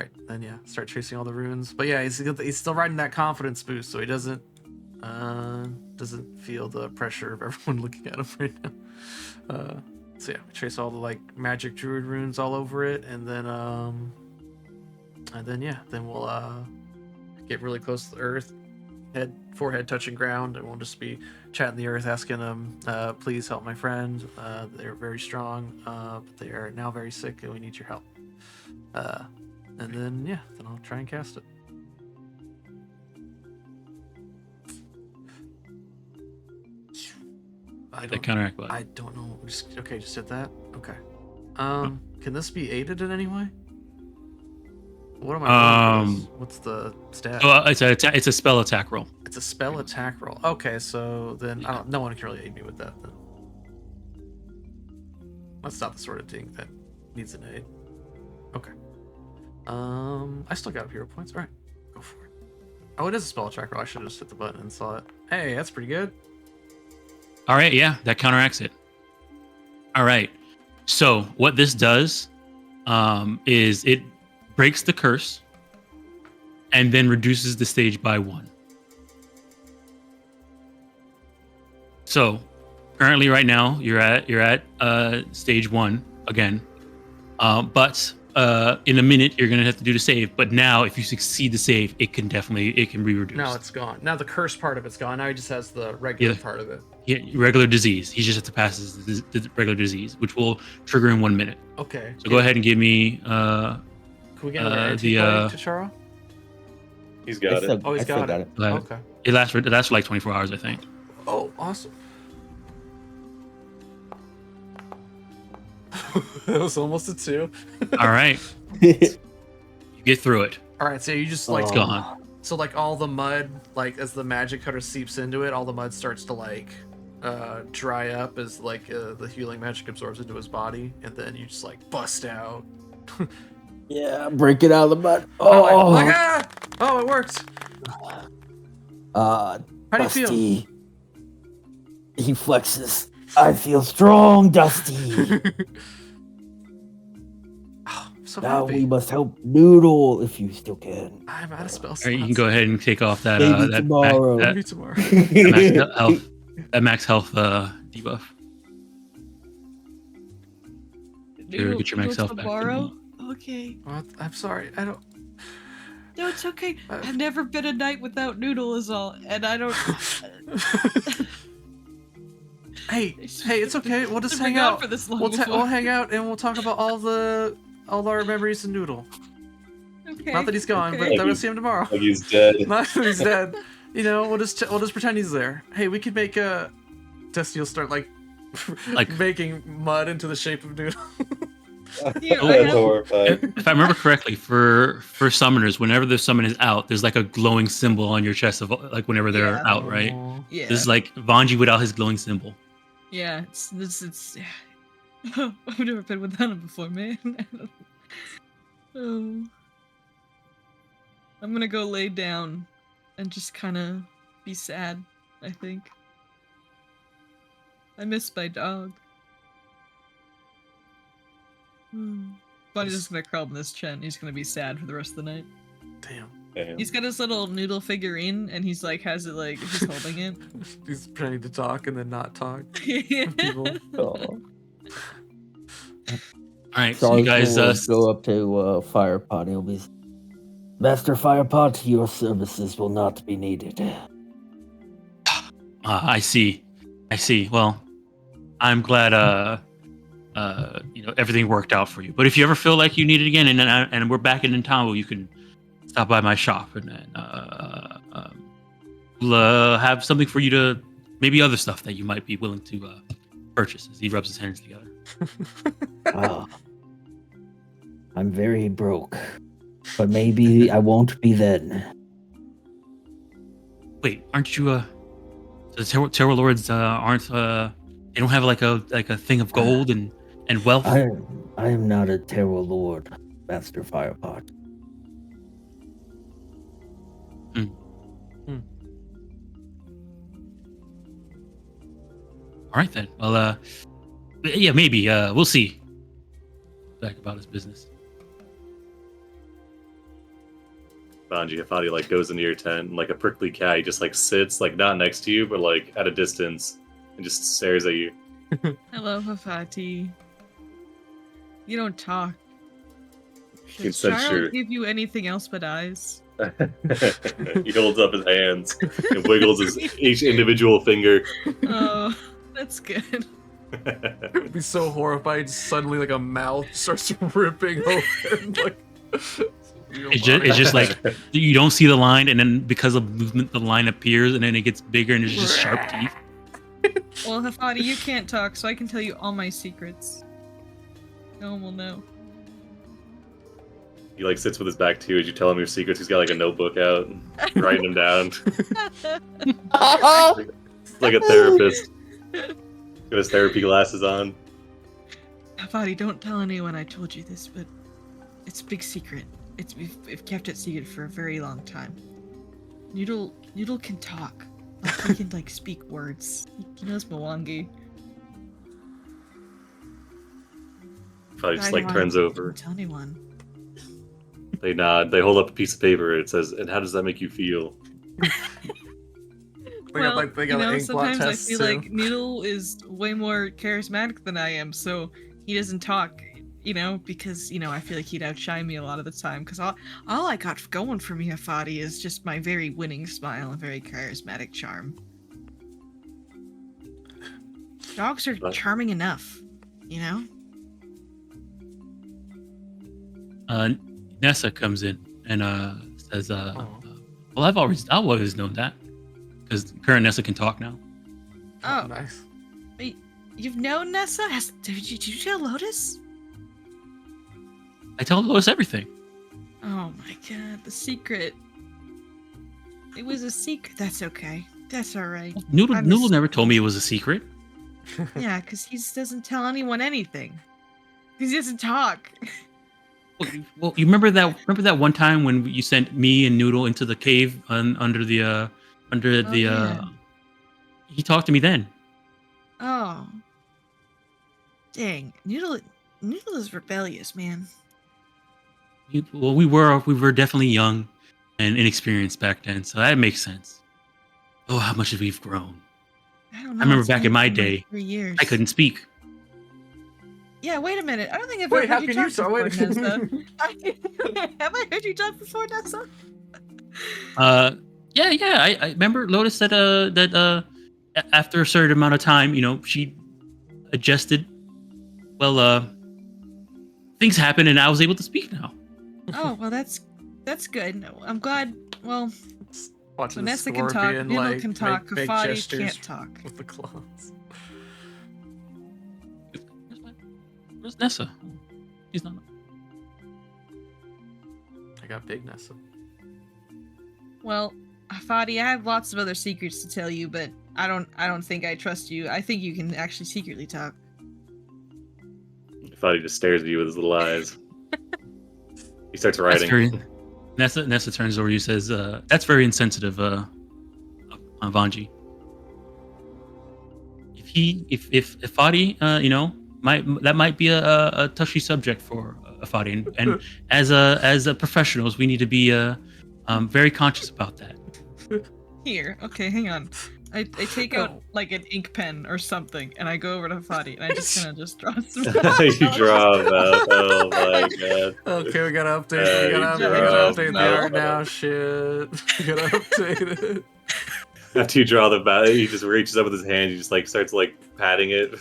right, then yeah, start tracing all the runes. But yeah, he's still riding that confidence boost, so he doesn't feel the pressure of everyone looking at him right now. So yeah, we trace all the like magic druid runes all over it, and then we'll get really close to the earth, forehead touching ground, and we'll just be chatting the earth, asking them, please help my friend. They're very strong, but they are now very sick, and we need your help. And then yeah, then I'll try and cast it. That counteract button. I don't know. Just hit that. Okay. Can this be aided in any way? What am I rolling for this? What's the stat? It's a spell attack roll. It's a spell attack roll. Okay, so then no one can really aid me with that then. That's not the sort of thing that needs an aid. Okay. I still got hero points. All right, go for it. Oh, it is a spell tracker. I should have just hit the button and saw it. Hey, that's pretty good. All right, yeah, that counteracts it. All right. So what this does is it breaks the curse and then reduces the stage by 1. So currently, right now, you're at stage 1 again, but in a minute you're gonna have to do the save. But now, if you succeed the save, it can be reduced. Now it's gone. Now the curse part of it's gone. Now he just has the regular part of it. Yeah, regular disease. He just has to pass the regular disease, which will trigger in 1 minute. Okay. So go ahead and give me Can we get another the, anti-plague to Charo? He's got it. Oh, he's got it. Okay. It lasts for like 24 hours, I think. Oh, awesome. That was almost a 2. All right, you get through it. All right, so you just like It's gone. So like all the mud, like as the magic cutter seeps into it, all the mud starts to like dry up as like the healing magic absorbs into his body, and then you just like bust out. Yeah, break it out of the mud. Oh, my God! Oh, it worked. How How do you feel? Dusty. He flexes. I feel strong, Dusty. Oh, I'm so Now happy. we must help Noodle if you still can. I'm out of spell All slots. right, you can go ahead and take off that Maybe that tomorrow. Maybe tomorrow. max health debuff. Get your max health back. Tomorrow? Okay. What? I'm sorry. I don't. No, it's okay. I've never been a night without Noodle is all, and I don't. Hey, it's okay. We'll just I've hang been gone out. for this long We'll before. hang out and we'll talk about all our memories of Noodle. Okay. Not that he's gone, okay. but we'll see him tomorrow. Like he's dead. Not that he's dead. You know, we'll just pretend he's there. Hey, we could make Dusty will start like making mud into the shape of Noodle. Here, Oh, I That's have- horrifying. If I remember correctly, for summoners, whenever the summon is out, there's like a glowing symbol on your chest of like whenever they're Yeah. out, right? Yeah. This is like Vanji without his glowing symbol. Yeah, it's I've never been without him before, man. Oh. I'm gonna go lay down and just kind of be sad, I think. I miss my dog. Bunny's just gonna curl up in this chin. He's gonna be sad for the rest of the night. Damn. Damn. He's got his little noodle figurine, and he's like, has it like, he's holding it. He's pretending to talk and then not talk. Yeah. People. Oh. All right, so you guys go up to Firepot. He'll be, Master Firepot, your services will not be needed. I see. Well, I'm glad everything worked out for you. But if you ever feel like you need it again, and we're back in Ntambo, you can stop by my shop and then we'll have something for you to, maybe other stuff that you might be willing to purchase. As he rubs his hands together. Ah, I'm very broke, but maybe I won't be then. Wait, aren't you the Terror Lords aren't they don't have like a thing of gold and wealth? I am not a Terror Lord, Master Firepot. All right then. Well, yeah, maybe. We'll see. Back about his business. Banji Hafadi like goes into your tent and like a prickly cat, he just like sits like not next to you, but like at a distance and just stares at you. Hello, Hafati. You don't talk. You can Does sense Charles your give you anything else but eyes? he holds up his hands and wiggles each individual finger. Oh, that's good. I'd be so horrified. Suddenly, like a mouth starts ripping open. Like It's just like you don't see the line, and then because of movement, the line appears, and then it gets bigger, and there's just sharp teeth. Well, Hafati, you can't talk, so I can tell you all my secrets. No one will know. He like sits with his back to you as you tell him your secrets. He's got like a notebook out, writing them down. It's like a therapist. Got his therapy glasses on. Fadi, don't tell anyone I told you this, but it's a big secret. We've kept it secret for a very long time. Noodle can talk. Like, he can like speak words. He knows Mwangi. Probably just I like don't turns wanna over. tell anyone. They nod. They hold up a piece of paper. It says, "And how does that make you feel?" They got ink blot sometimes I tests feel too. like Noodle is way more charismatic than I am, so he doesn't talk, because, I feel like he'd outshine me a lot of the time, because all I got going for me, Afadi, is just my very winning smile and very charismatic charm. Dogs are charming enough, Nessa comes in and says, Oh. "Well, I've always known that, because current Nessa can talk now." Oh, Nice. wait, you've known Nessa? Did you tell Lotus? I tell Lois everything. Oh my god, the secret. It was a secret. That's okay. That's alright. Noodle never told me it was a secret. Yeah, because he doesn't tell anyone anything. Because he doesn't talk. Well, you remember that one time when you sent me and Noodle into the cave under the yeah. he talked to me then. Oh. Dang. Noodle is rebellious, man. Well, we were definitely young and inexperienced back then, so that makes sense. Oh, how much we've grown. I don't know. I remember it's back only in my been, like, day, 3 years. I couldn't speak. Yeah, wait a minute. I don't think I've Wait, ever how heard you can you talk talk? before, Wait. Nessa. Have I heard you talk before, Nessa? Yeah. I remember Lotus said that after a certain amount of time, she adjusted. Well, things happened, and I was able to speak now. Oh, well, that's good. No, I'm glad. Well, Watching Vanessa the can talk, scorpion, Noodle like, can talk, make Kafadi gestures can't talk. with the claws. Where's Nessa? She's not. I got big Nessa. Well, Fadi, I have lots of other secrets to tell you, but I don't think I trust you. I think you can actually secretly talk. I thought he just stares at you with his little eyes. He starts That's writing. Nessa turns over to you, says, "That's very insensitive, Vanji. If Fadi, that might be a touchy subject for Fadi, and as a professionals, we need to be very conscious about that." Here, okay, hang on. I take out like an ink pen or something, and I go over to Fadi, and I just kind of just draw some. You draw him out. Oh my god. Okay, we gotta update. Hey, We gotta bro. update the art now. Shit, we gotta update it. After you draw the bat, he just reaches up with his hand. He just like starts like patting it.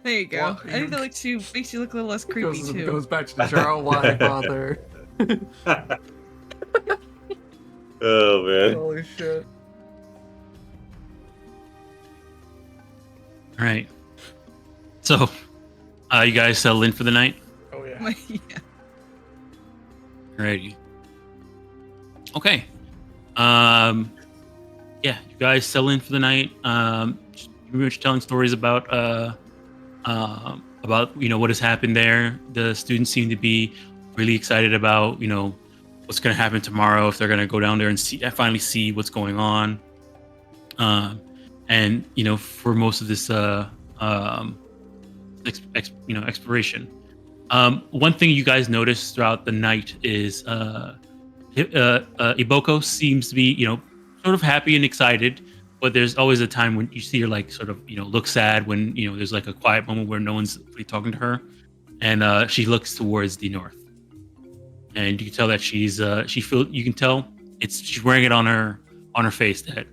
There you go. Well, I think that makes you look a little less creepy too. Goes back to the jar. Why bother? Oh man. Holy shit. All right. So, you guys settle in for the night? Oh yeah. Yeah. Alrighty. Okay. Yeah, you guys settle in for the night. Just pretty much telling stories about what has happened there. The students seem to be really excited about what's going to happen tomorrow, if they're going to go down there and finally see what's going on. And for most of this exploration, one thing you guys notice throughout the night is Iboko seems to be sort of happy and excited, but there's always a time when you see her like sort of look sad when there's like a quiet moment where no one's really talking to her, and she looks towards the north, and you can tell that she's wearing it on her face that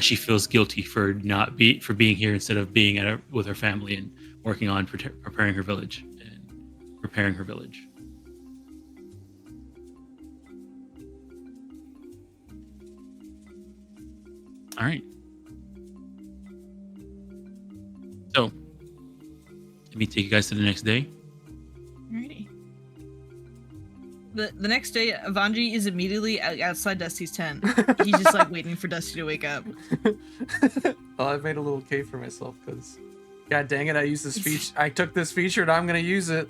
she feels guilty for being here instead of being with her family and working on preparing her village and repairing her village. All right. So, let me take you guys to the next day. Alrighty. The next day, Vanji is immediately outside Dusty's tent. He's just like waiting for Dusty to wake up. Oh, I've made a little cave for myself because God dang it! I used this feature. I took this feature, and I'm gonna use it.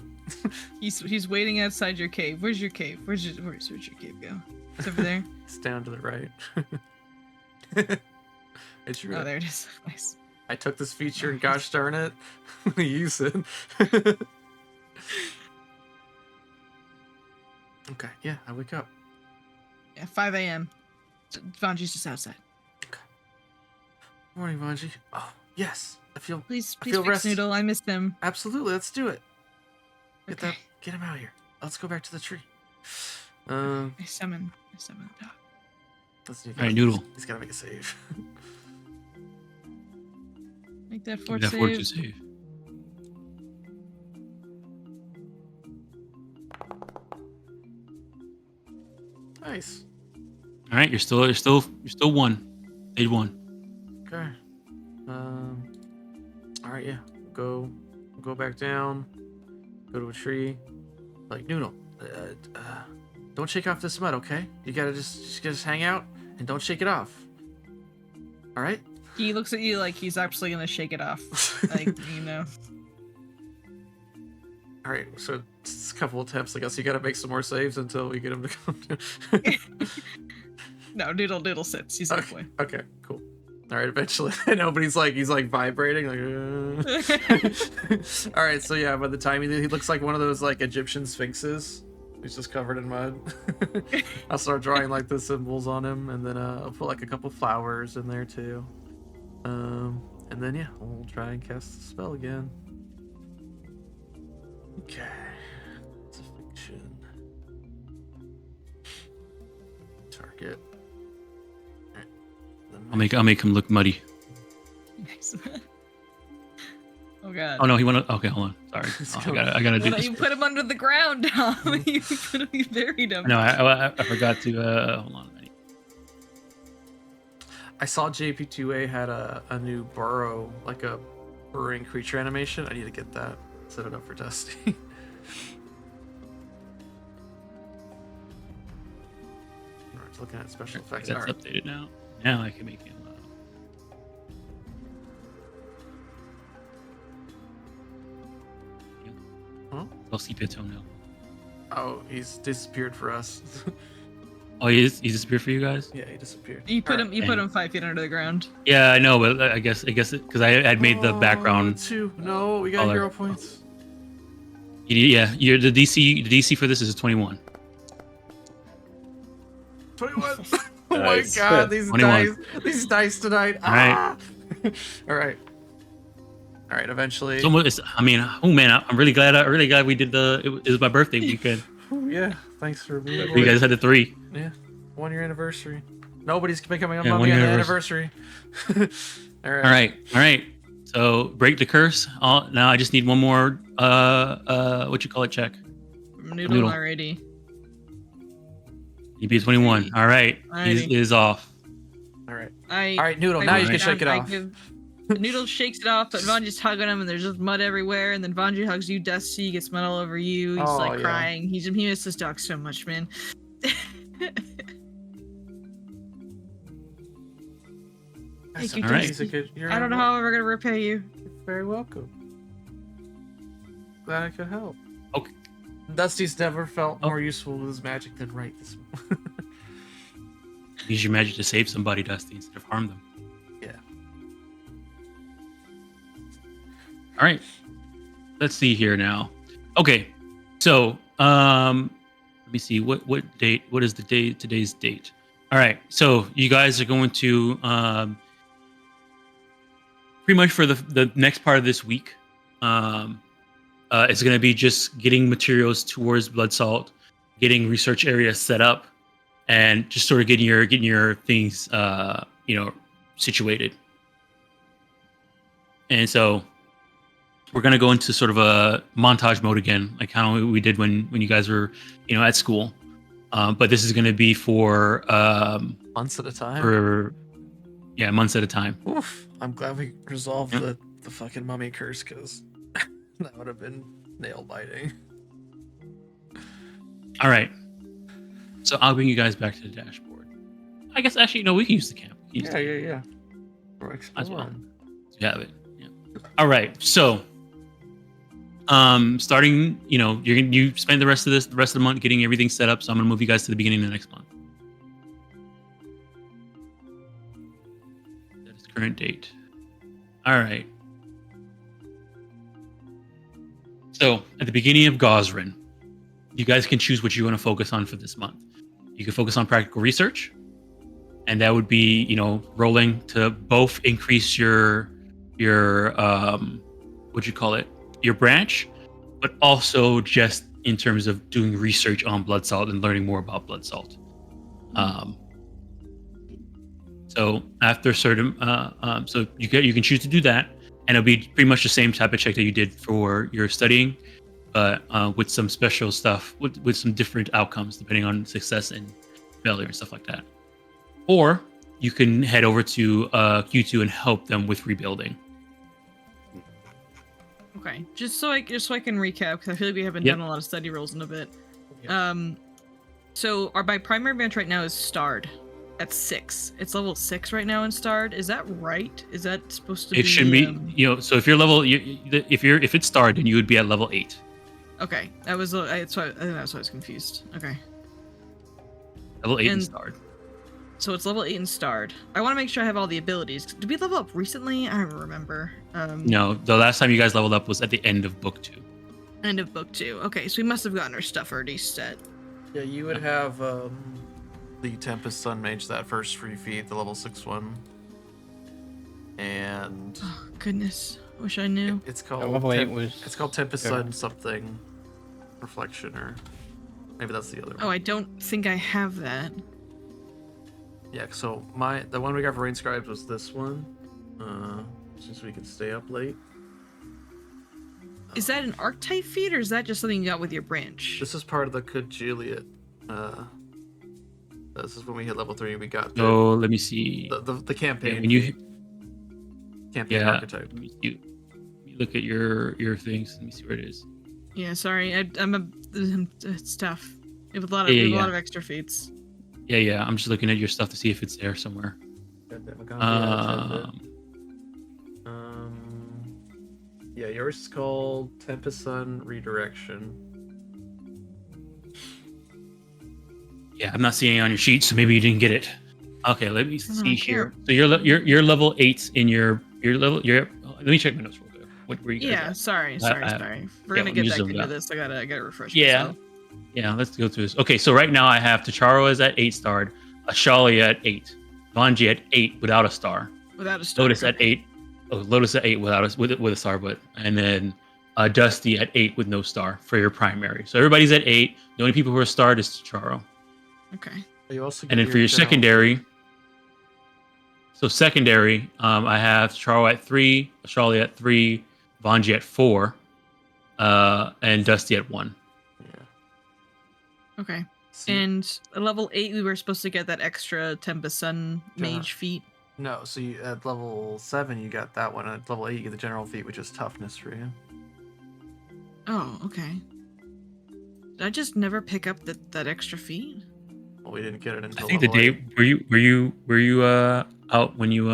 He's waiting outside your cave. Where's your cave? Where's your cave go? It's over there. It's down to the right. It's Oh, there it is. Nice. I took this feature, and gosh darn it, I'm gonna use it. Okay, yeah, I wake up. Yeah, 5 a.m. Vanji's just outside. Morning, Mwangi. Oh, yes. Please feel fix rest. Noodle. I missed him. Absolutely, let's do it. Okay. Get him out of here. Let's go back to the tree. I summon the dog. Let's do All right, Noodle. He's gotta make a save. Make that Give fort that save. fortune save. Nice. All right, you're still one. Stage 1. Okay. All right, yeah. Go back down. Go to a tree. Like Noodle. Don't shake off this mud, okay? You gotta just hang out and don't shake it off. All right. He looks at you like he's actually gonna shake it off. Like, you know. All right. So it's a couple attempts. I guess you gotta make some more saves until we get him to come down. No, Noodle sits. He's Okay. halfway. Okay. Cool. All right. Eventually, I know, but he's like vibrating. Like. All right. So yeah, by the time he looks like one of those like Egyptian sphinxes. He's just covered in mud. I'll start drawing like the symbols on him, and then I'll put like a couple flowers in there too. And then yeah, we'll try and cast the spell again. Okay. It's a fiction. Target. Alright. I'll make him look muddy. Nice. Oh god. Oh no, he went. Okay, hold on. Sorry. I gotta do Well, this. you put him under the ground, Tom. You buried him. No, I forgot to. Hold on. I saw JP2A had a new burrow, like a burrowing creature animation. I need to get that. Set it up for Dusty. Alright, looking at special effects. That's Alright. updated now. Now I can make him. Huh? I'll see your toenail. Oh, he's disappeared for us. Oh, he disappeared for you guys. Yeah, he disappeared. You put Alright. him 5 feet under the ground. Yeah, I know, but I guess because I had made the background. 2. No, we got color. hero points. Yeah, the DC for this is a 21. 21. Oh Nice. my god, these 21. dice tonight. All right. Ah! All right. All right, eventually. So I mean, oh man, I'm really glad we did it was my birthday weekend. Ooh, yeah, thanks for being You guys had the 3. Yeah, 1 year anniversary. Nobody's becoming a Yeah, mummy 1 on year the anniversary. All right. All right. So break the curse. Now I just need one more what you call it check. Noodle already. EP 21. All right. Alrighty. He is off. All right. All All right, Noodle. Now you can shake it off. Noodle shakes it off, but Vanji's hugging him, and there's just mud everywhere. And then Vanji hugs you, Dusty, gets mud all over you. He's Oh, like yeah. crying. He misses his dog so much, man. Thank you, All right. Dusty. I don't know how I'm ever gonna repay you. You're very welcome. Glad I could help. Okay. Dusty's never felt Oh. more useful with his magic than right this moment. Use your magic to save somebody, Dusty, instead of harm them. Yeah. All right. Let's see here now. Okay. So, let me see what date. What is the date? Today's date. All right. So you guys are going to pretty much for the next part of this week. It's going to be just getting materials towards Blood Salt, getting research areas set up, and just sort of getting your things situated. And so we're going to go into sort of a montage mode again, like how we did when you guys were at school. But this is going to be for Months at a time. Months at a time. Oof. I'm glad we resolved the fucking mummy curse, because that would have been nail biting. All right. So I'll bring you guys back to the dashboard. I guess actually no, we can use the camp. We can use the camp Yeah. We're as well. exploring. You have it. Yeah. All right. So, starting, you spend the rest of the month getting everything set up. So I'm gonna move you guys to the beginning of the next month. That is current date. All right. So at the beginning of Gosrin, you guys can choose what you want to focus on for this month. You can focus on practical research, and that would be, rolling to both increase your what you call it, your branch, but also just in terms of doing research on blood salt and learning more about blood salt. So after certain, so you can choose to do that, and it'll be pretty much the same type of check that you did for your studying, but with some special stuff, with some different outcomes depending on success and failure and stuff like that. Or you can head over to Q2 and help them with rebuilding. Okay, just so I can recap, because I feel like we haven't done a lot of study rolls in a bit. So my primary branch right now is starred at 6. It's level 6 right now in starred. Is that right? Is that supposed to be? It should be, so if you're if it's starred, then you would be at level 8. Okay, that was I think that's why I was confused. Okay. Level 8 and starred. So it's level 8 and starred. I want to make sure I have all the abilities. Did we level up recently? I don't remember. No, the last time you guys leveled up was at the end of book 2. End of book 2. Okay, so we must have gotten our stuff already set. Yeah, you would have the Tempest Sun Mage, that first free feat, the level 6 one. And oh, goodness, wish I knew. It's called level 8 was. It's called Tempest Sun something reflection, or maybe that's the other one. Oh, I don't think I have that. Yeah, so the one we got for Rain Scribes was this one. Since we can stay up late. Is that an archetype feat, or is that just something you got with your branch? This is part of the Kajiliot. This is when we hit level 3 and we got let me see. The campaign. Yeah, when you campaign archetype. Let me look at your things. Let me see where it is. Yeah, sorry. It's tough. We have a lot of extra feats. Yeah. I'm just looking at your stuff to see if it's there somewhere. Yeah, yours is called Tempest Sun Redirection. Yeah, I'm not seeing it on your sheet, so maybe you didn't get it. Okay, let me see here. So you're level 8 in your level. Let me check my notes real quick. What were you guys at? Sorry. We're gonna get back into this. I gotta refresh. Yeah, let's go through this. Okay, so right now I have Tacharo is at 8 starred, Ashalia at 8, Mwangi at 8 without a star. Lotus at 8. Oh, Lotus at 8 with a star, and then Dusty at 8 with no star for your primary. So everybody's at 8. The only people who are starred is Tacharo. Okay. And then for your secondary, I have Tacharo at 3, Ashalia at 3, Mwangi at 4, and Dusty at 1. Yeah. Okay. And at level 8, we were supposed to get that extra Tempest Sun Mage feat. No, so at level 7 you got that one. At level 8 you get the general feat, which is toughness for you. Oh, okay. Did I just never pick up that extra feat? Well, we didn't get it until I think the day were you out when you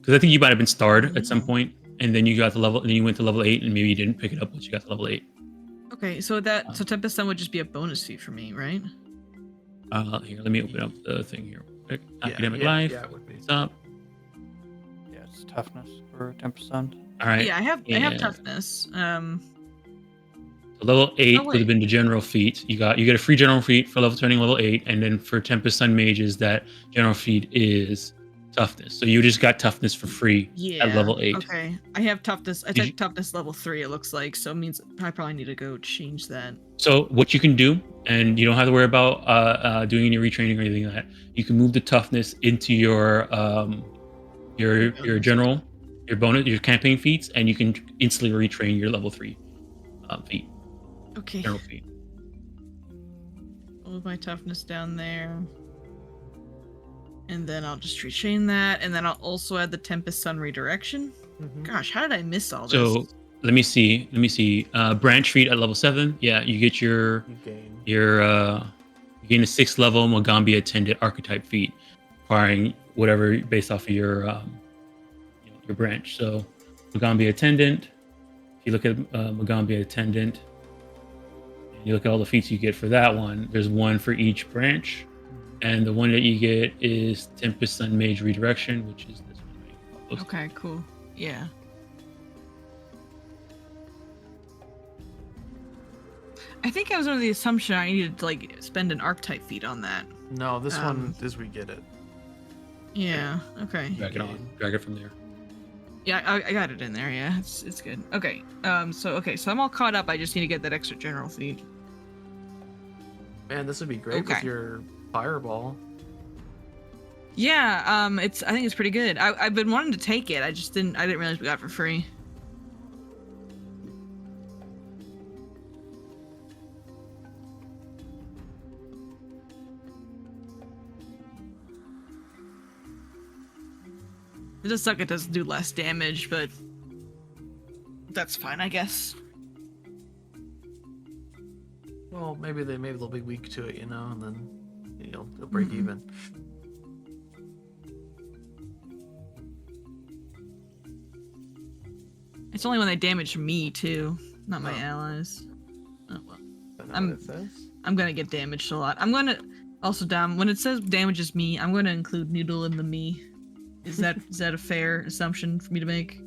because I think you might have been starred at some point, and then you got the level, and then you went to level 8, and maybe you didn't pick it up once you got to level 8. Okay, so Tempest Sun would just be a bonus feat for me, right? Here, let me open up the thing here. Quick. Academic life. life. What's up? Yeah, it's toughness for 10%. All right. Yeah, I have toughness. So level 8 would have been the general feat. You get a free general feat for turning level 8, and then for Tempest Sun Mages, that general feat is toughness. So you just got toughness for free at level 8. Okay, I have toughness. I took toughness level 3. It looks like, so it means I probably need to go change that. So what you can do, and you don't have to worry about doing any retraining or anything like that. You can move the toughness into your general, your bonus, your campaign feats, and you can instantly retrain your level 3 feat. Okay. General feat. Move my toughness down there. And then I'll just retrain that. And then I'll also add the Tempest Sun Redirection. Mm-hmm. Gosh, how did I miss all this? So let me see. Branch feat at level 7. Yeah, you get you gain a 6th level Magaambya attended archetype feat, acquiring whatever based off of your branch. So Magaambya Attendant. If you look at Magaambya Attendant, and you look at all the feats you get for that one, there's one for each branch. And the one that you get is Tempest Sun Mage Redirection, which is this one right? Okay, cool. Yeah. I think I was under the assumption I needed to like spend an archetype feat on that. No, this one is we get it. Yeah. Okay. Drag it on. Drag it from there. Yeah, I got it in there. Yeah, it's good. Okay. So I'm all caught up. I just need to get that extra general feat. Man, this would be great with Okay. your fireball. Yeah. I think it's pretty good. I've been wanting to take it. I didn't realize we got it for free. It does suck it does do less damage, but that's fine, I guess. Well, maybe they'll be weak to it, you know, and then they'll break even. It's only when they damage me too, not my Oh. allies. Oh well. Is that I'm- what it says? I'm gonna get damaged a lot. I'm gonna also Dom, when it says damages me, I'm gonna include Noodle in the me. Is that a fair assumption for me to make?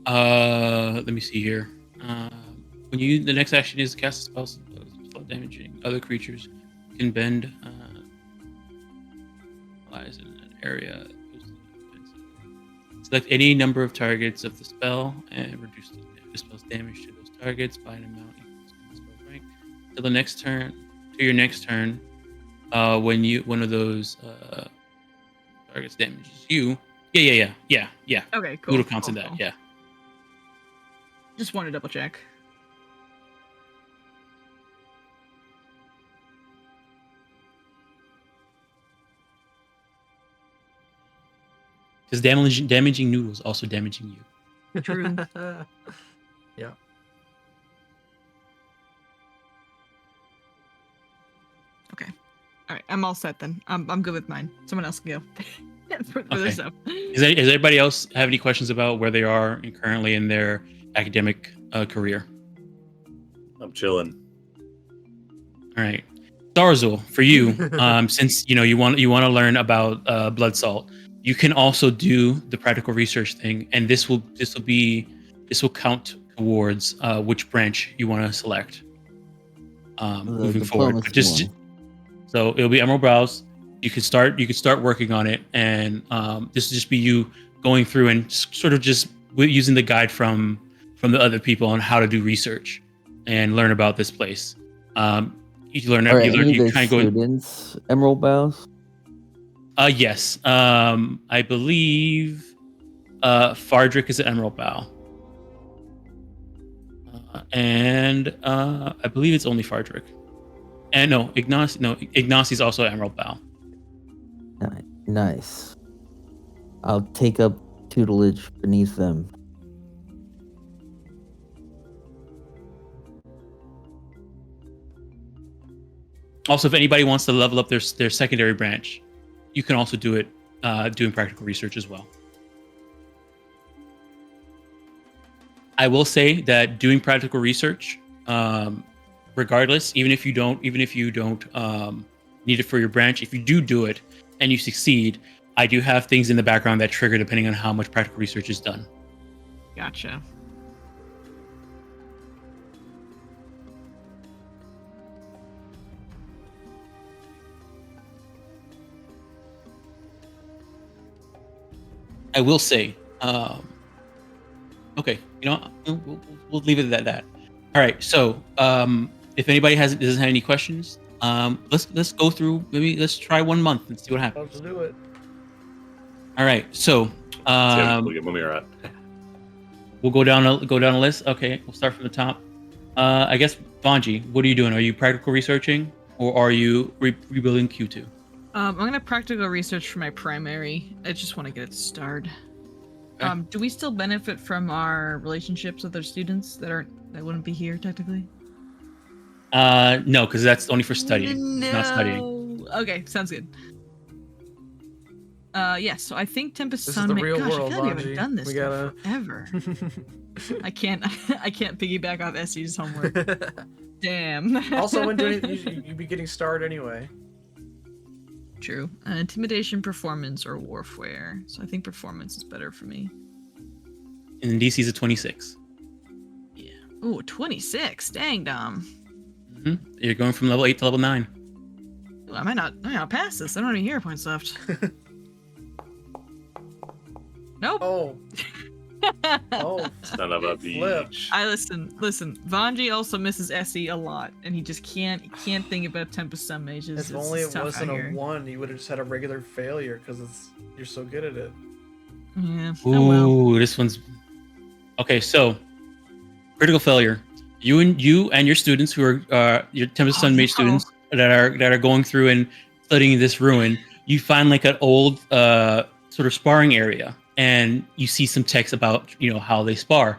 Let me see here. When the next action is cast a spell damaging other creatures, you can bend lies in an area. Select any number of targets of the spell and reduce the spell's damage to those targets by an amount equal to the spell's rank. To your next turn, when one of those targets damages you. Yeah. Okay, cool. Noodle counts in cool, that. cool. Yeah. Just want to double check. Because damaging Noodle is also damaging you. True. Yeah. All right, I'm all set then. I'm good with mine. Someone else can go. for their Okay. stuff. Does anybody else have any questions about where they are currently in their academic career? I'm chilling. All right, Starzul, for you, since you want to learn about blood salt, you can also do the practical research thing, and this will count towards which branch you want to select moving forward. But diplomacy one. so it'll be Emerald Brows. You could start working on it, and this will just be you going through and sort of just using the guide from the other people on how to do research and learn about this place. You learn. Are You learn. any of You the kind of go. students Emerald Bows? Yes. I believe Fardrick is an Emerald Bow. And I believe it's only Fardrick. And Ignacy's also an Emerald Bow. Nice. I'll take up tutelage beneath them. Also, if anybody wants to level up their secondary branch, you can also do it doing practical research as well. I will say that doing practical research, regardless, even if you don't need it for your branch, if you do it and you succeed, I do have things in the background that trigger depending on how much practical research is done. Gotcha. I will say, okay, we'll leave it at that. All right, so if anybody doesn't have any questions, let's go through. Maybe let's try 1 month and see what happens. Let's do it. All right, so We'll get moving around. we'll go down a list. Okay, we'll start from the top. I guess Vanji, what are you doing? Are you practical researching, or are you rebuilding Q2? I'm gonna practical research for my primary. I just want to get it started. Okay. Do we still benefit from our relationships with our students that wouldn't be here technically? No, because that's only for studying. It's not studying. No. Okay, sounds good. Yeah, so I think Tempest This is Sun. the real Gosh, world, I feel like we haven't Vanji. done this We stuff gotta. forever. I can't piggyback off Essie's homework. Damn. Also, when doing it, you'd be getting starred anyway. True. Intimidation, performance, or warfare. So I think performance is better for me. And DC's a 26. Yeah. Ooh, 26. Dang, Dom. You're going from level 8 to level 9. Ooh, I might not pass this. I don't have any hero points left. Nope. Oh. Oh. Son of a Flip. beach. I listen. Vanji also misses Essie a lot, and he just can't think about Tempest Sun mages. If only it's it tough wasn't out a here. 1, you would have just had a regular failure because you're so good at it. Yeah. Ooh, Oh well. this one's okay. So, critical failure. You and your students who are your Tempest Sun Mage students that are going through and studying this ruin. You find like an old sort of sparring area, and you see some text about how they spar,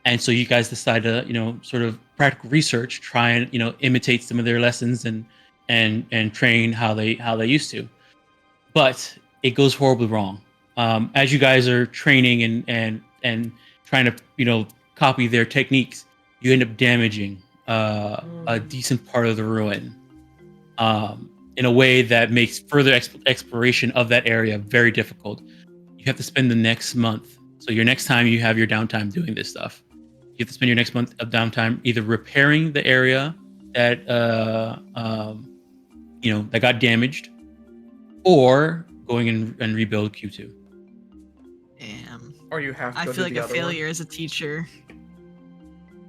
and so you guys decide to sort of practical research, try and imitate some of their lessons and train how they used to, but it goes horribly wrong. As you guys are training and trying to copy their techniques, you end up damaging a decent part of the ruin in a way that makes further exploration of that area very difficult. You have to spend the next month. So your next time you have your downtime doing this stuff, you have to spend your next month of downtime either repairing the area that that got damaged, or going and rebuild Q2. Damn. Or you have to I go feel do like the a other failure one. as a teacher.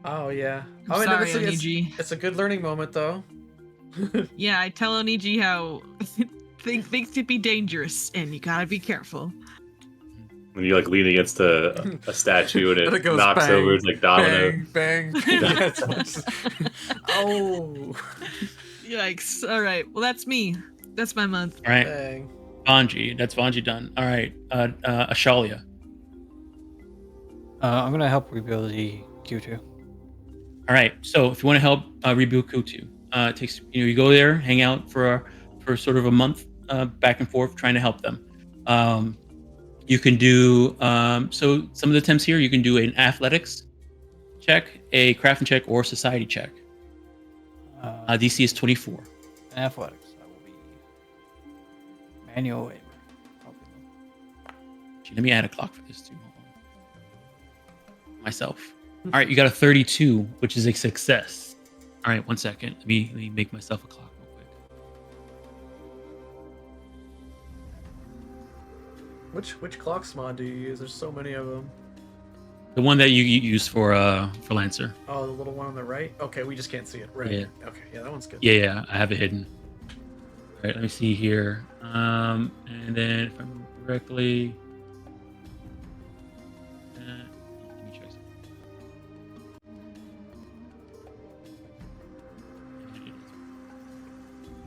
Oh, yeah. I'm sorry, it's, Oniji. it's a good learning moment, though. Yeah, I tell Oniji how things could be dangerous, and you gotta be careful. When you like lean against a statue and And it goes knocks bang, over, it's like domino. bang, bang. Yeah, it's- oh. Yikes. All right. Well, that's me. That's my month. All right, Bang. Vanji. That's Vanji done. All right, Ashalia. I'm gonna help rebuild the Q2. All right. So if you want to help rebuild Q2, it takes you go there, hang out for sort of a month, back and forth, trying to help them. You can do so some of the attempts here. You can do an athletics check, a crafting check, or society check. DC is 24. In athletics, that will be manual labor. Actually, let me add a clock for this too. Hold on. Myself. All right, you got a 32, which is a success. All right, 1 second. Let me make myself a clock real quick. Which clock mod do you use? There's so many of them. The one that you use for Lancer. Oh, the little one on the right? Okay, we just can't see it. Right. Yeah. Okay, yeah, that one's good. Yeah, I have it hidden. All right, let me see here. And then if I remember correctly, let me check something.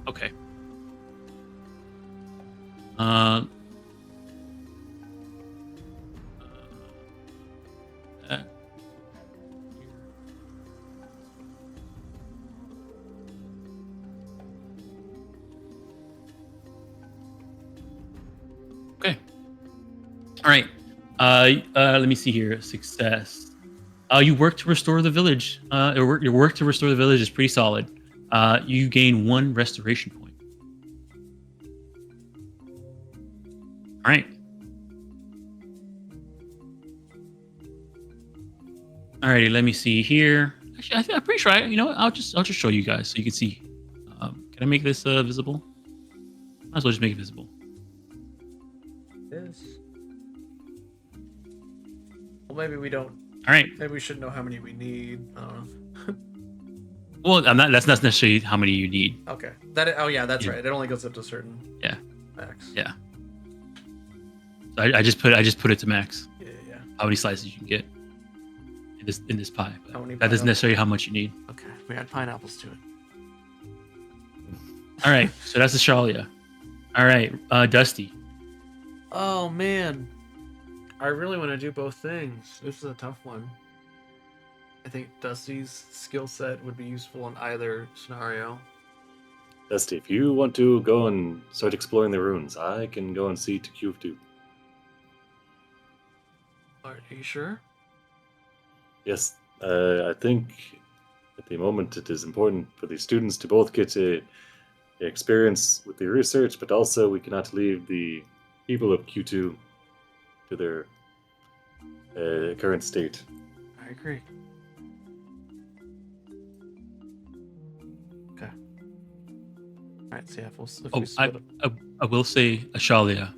Okay. Uh, Okay. All right. Let me see here. Success. You work to restore the village. Your work to restore the village is pretty solid. You gain 1 restoration point. All right. Alrighty. Let me see here. Actually, I'm pretty sure. I'll just show you guys so you can see. Can I make this visible? Might as well just make it visible. Is. Well, maybe we don't. All right. Maybe we should know how many we need. I don't know. Well, that's not necessarily how many you need. Okay. Oh yeah, that's Yeah. right. It only goes up to a certain. Yeah. Max. Yeah. So I just put it to max. Yeah. How many slices you can get in this pie. But How many that isn't pineapples? necessarily how much you need. Okay. We add pineapples to it. All right. So that's the Shalia. All right. Dusty. Oh man, I really want to do both things. This is a tough one. I think Dusty's skill set would be useful in either scenario. Dusty, if you want to go and start exploring the ruins, I can go and see to Q2. Are you sure? Yes, I think at the moment it is important for the students to both get a experience with the research, but also we cannot leave the people of Q2 to their current state. I agree. Okay. Alright, so yeah, if we split up. I will say, Ashalia,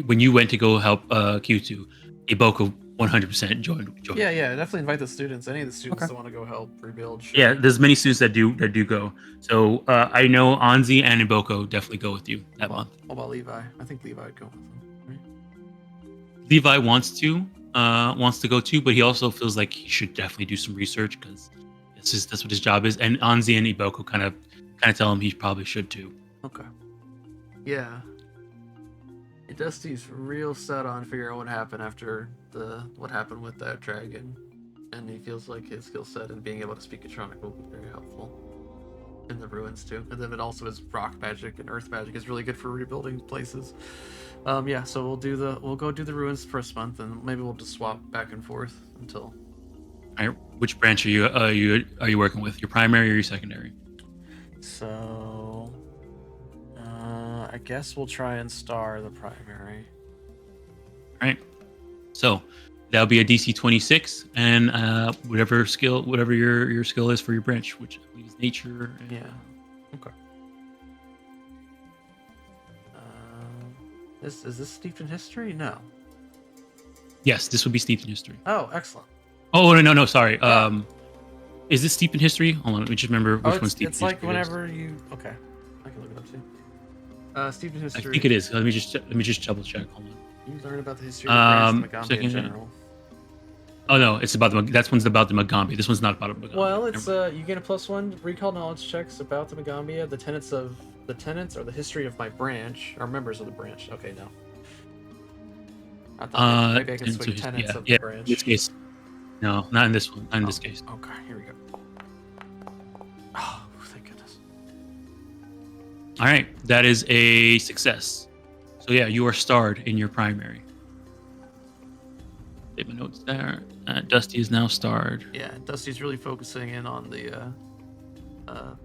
when you went to go help Q2, Iboko 100% joined. Yeah, definitely invite the students. Any of the students Okay. that want to go help rebuild. Sure. Yeah, there's many students that do go. So I know Anzi and Iboko definitely go with you that month. What about Levi? I think Levi would go with them. Right? Levi wants to go too, but he also feels like he should definitely do some research because that's what his job is. And Anzi and Iboko kind of tell him he probably should too. Okay. Yeah. Dusty's real set on figuring out what happened after what happened with that dragon, and he feels like his skill set and being able to speak Draconic will be very helpful in the ruins too. And then it also is rock magic and earth magic is really good for rebuilding places. Yeah, so we'll go do the ruins for this month, and maybe we'll just swap back and forth until. All right, which branch are you working with? Your primary or your secondary? So, I guess we'll try and star the primary. All right. So that'll be a DC 26, and whatever your skill is for your branch, which I believe is nature. And... Yeah. Okay. Is this steeped in history? No. Yes, this would be steeped in history. Oh, excellent. Oh no, sorry. Is this steeped in history? Hold on, let me just remember which one's steeped in history. It's like whenever you. Okay, I can look it up too. Steeped in history. I think it is. Let me just double check. Hold on. You learn about the history of the Magaambya in general. Oh no, it's about that one's about the Magaambya. This one's not about the Magaambya. Well, it's you get a +1 recall knowledge checks about the Magaambya, the tenets or the history of my branch, or members of the branch. Okay, no. I thought maybe I could switch tenets of the branch. In this case, no, not in this one. Not in this case. Okay, here we go. Oh, thank goodness. All right, that is a success. So yeah, you are starred in your primary. Take my notes there. Dusty is now starred. Yeah, Dusty's really focusing in on the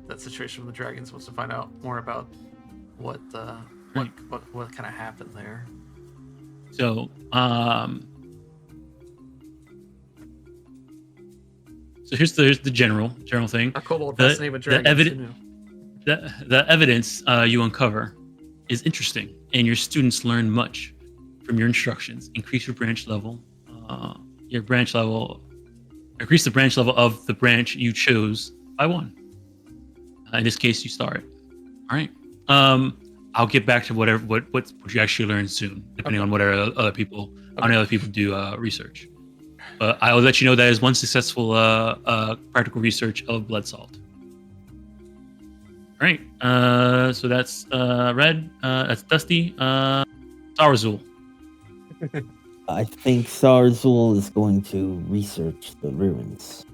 that situation with the dragons. Wants to find out more about what kind of happened there. So here's the general thing. A kobold fascinated with dragons. The evidence you uncover is interesting, and your students learn much from your instructions. Increase your branch level. Increase the branch level of the branch you chose by 1. In this case, you star it. All right. I'll get back to what you actually learn soon, depending on what other people do research. But I'll let you know that is one successful practical research of blood salt. All right. So that's Red. That's Dusty. Sarazul. I think Sarazul is going to research the ruins.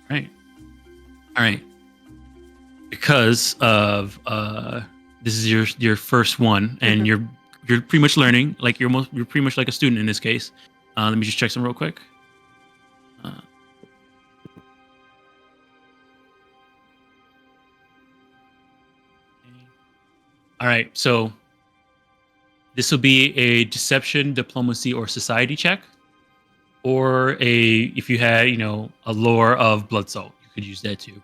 Right. All right. Because of this is your first one, and you're pretty much learning. Like you're pretty much like a student in this case. Let me just check some real quick. All right. So this will be a deception, diplomacy, or society check, or if you had a lore of blood salt, you could use that too.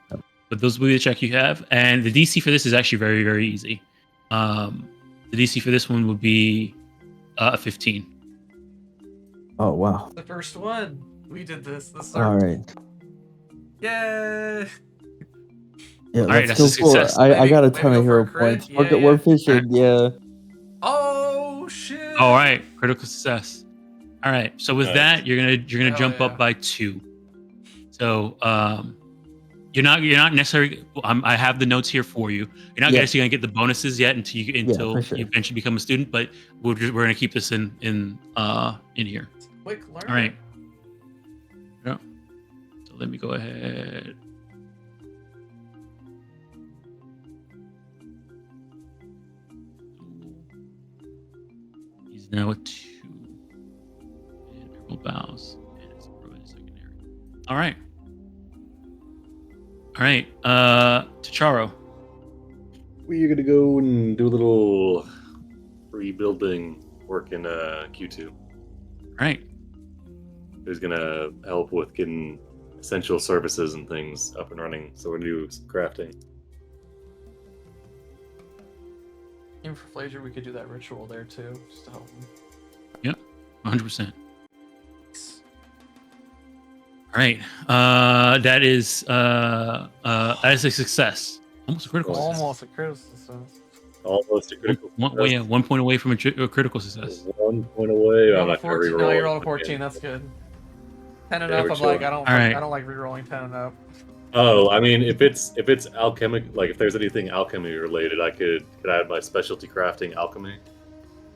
But those will be the check you have, and the DC for this is actually very, very easy. The DC for this one would be a 15. Oh wow! The first one. We did this. All right. Yay! Yeah, All right, let's that's go a for it. success. I got a Maybe ton go of for hero a crit? points. Yeah, We're yeah. fishing. Yeah. Oh shit! All right, critical success. All right, so with Nice. that, you're gonna Hell jump yeah. up by 2. So you're not necessarily. I have the notes here for you. You're not Yeah. necessarily gonna get the bonuses yet until for sure. you eventually become a student. But we're gonna keep this in here. Quick learn. All right. Yeah. So let me go ahead. He's now at 2. And purple bows. And it's probably secondary. All right. All right. Tacharo. We're gonna go and do a little rebuilding work in Q2. All right. Who's gonna help with getting essential services and things up and running. So we're gonna do some crafting. Even for Flazier, we could do that ritual there too, just to help him. 100%. All right. That is a success. Almost a critical success. Almost a critical success. Almost a critical. Yeah, 1 point away from a critical success. 1 point away. You I'm rolled a not gonna 14. reroll. No, you rolled a it 14. again. That's good. 10 and Yeah, up. we're I'm like, chilling. I don't like rerolling 10 and up. Oh, I mean, if it's alchemic, like if there's anything alchemy related, I could add my specialty crafting alchemy.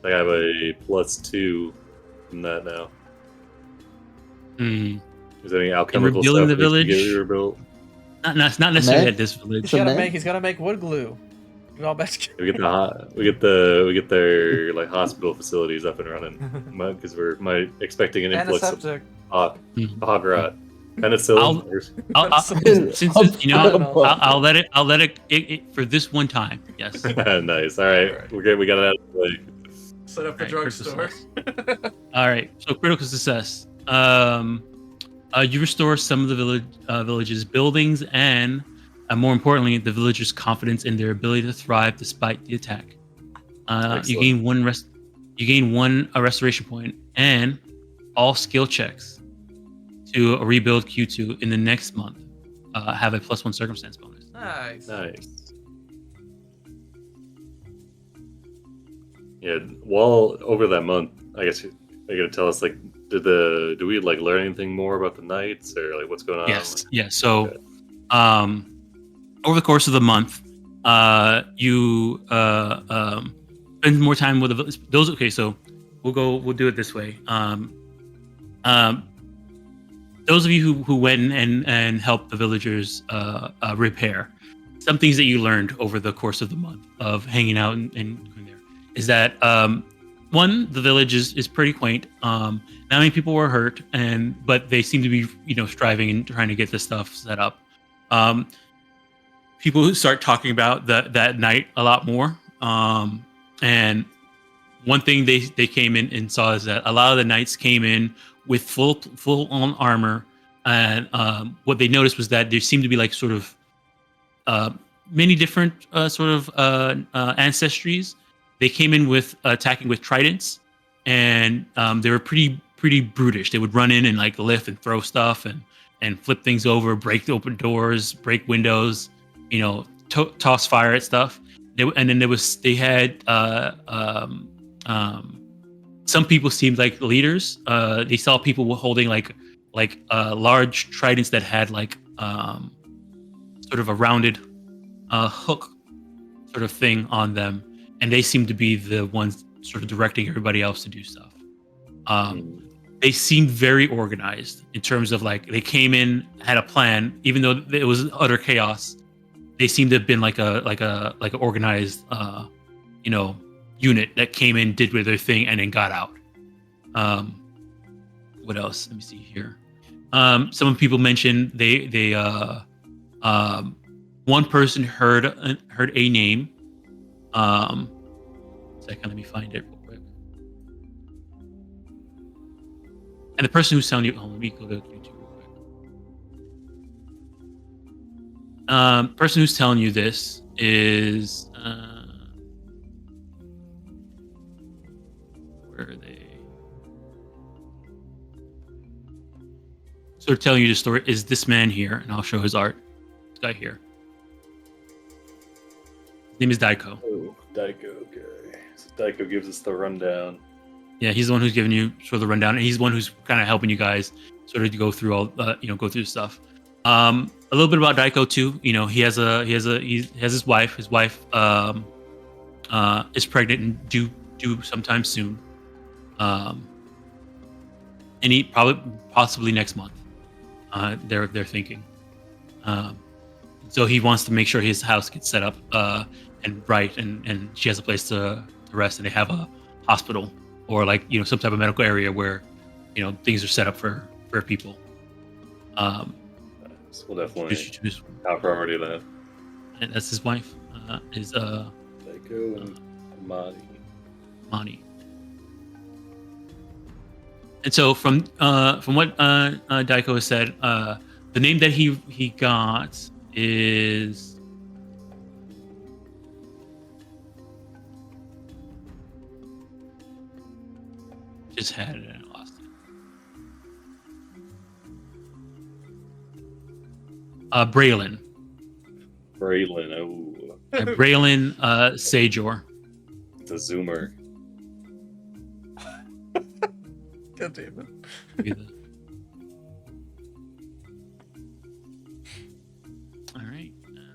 I have a +2 in that now. Hmm. Is there any alchemical rebuilding stuff the that needs to village? get rebuilt? Not necessarily Man. at this village. He's gotta make wood glue. You all best. We get their like hospital facilities up and running because we're expecting an influx of Antiseptic. hog rot, I'll- penicillin. I'll let it for this one time. Yes. Nice. All right, we're good. We got it out of the way. Set up the Alright, drugstore. All right. So critical success. You restore some of the village's buildings and, more importantly, the villagers' confidence in their ability to thrive despite the attack. You gain one restoration point and all skill checks to rebuild Q2 in the next month have a +1 circumstance bonus. Nice. Nice. Yeah. While over that month, I guess you're gonna tell us like, do we like learn anything more about the knights or like what's going on? Yes. Yeah. So, over the course of the month, you spend more time with those. Okay, so we'll do it this way. Those of you who went and helped the villagers repair, some things that you learned over the course of the month of hanging out and going there is that one, the village is pretty quaint. Not many people were hurt, but they seem to be striving and trying to get this stuff set up. People who start talking about that night a lot more. And one thing they came in and saw is that a lot of the knights came in with full on armor, and what they noticed was that there seemed to be like sort of many different ancestries. They came in with attacking with tridents, and they were pretty brutish. They would run in and like lift and throw stuff and flip things over, break open doors, break windows, toss fire at stuff. And then they had some people seemed like leaders. They saw people holding like large tridents that had like sort of a rounded hook sort of thing on them, and they seemed to be the ones sort of directing everybody else to do stuff. They seemed very organized in terms of like they came in, had a plan, even though it was utter chaos. They seemed to have been like a organized unit that came in, did their thing, and then got out. What else? Let me see here. Some people mentioned they one person heard a name. Second, let me find it real quick. And the person who's telling you, let me go to YouTube real quick. Person who's telling you this is where are they? Sort of telling you the story is this man here, and I'll show his art. This guy here. His name is Daiko. Oh, Daiko. Okay. So Daiko gives us the rundown. Yeah, he's the one who's giving you sort of the rundown, and he's the one who's kind of helping you guys sort of go through all, go through stuff. A little bit about Daiko too. He has his wife. His wife is pregnant and due sometime soon. And he possibly next month. They're thinking. So he wants to make sure his house gets set up and right, and she has a place to rest, and they have a hospital or like some type of medical area where things are set up for people. So we'll definitely To this, top priority that. and that's his wife. Is Daiko and Mani. And so from what Daiko has said, the name that he got is just had it and I lost it. Braylon. Oh, Braylon Sajor. it's a zoomer. God damn it. All right. Let's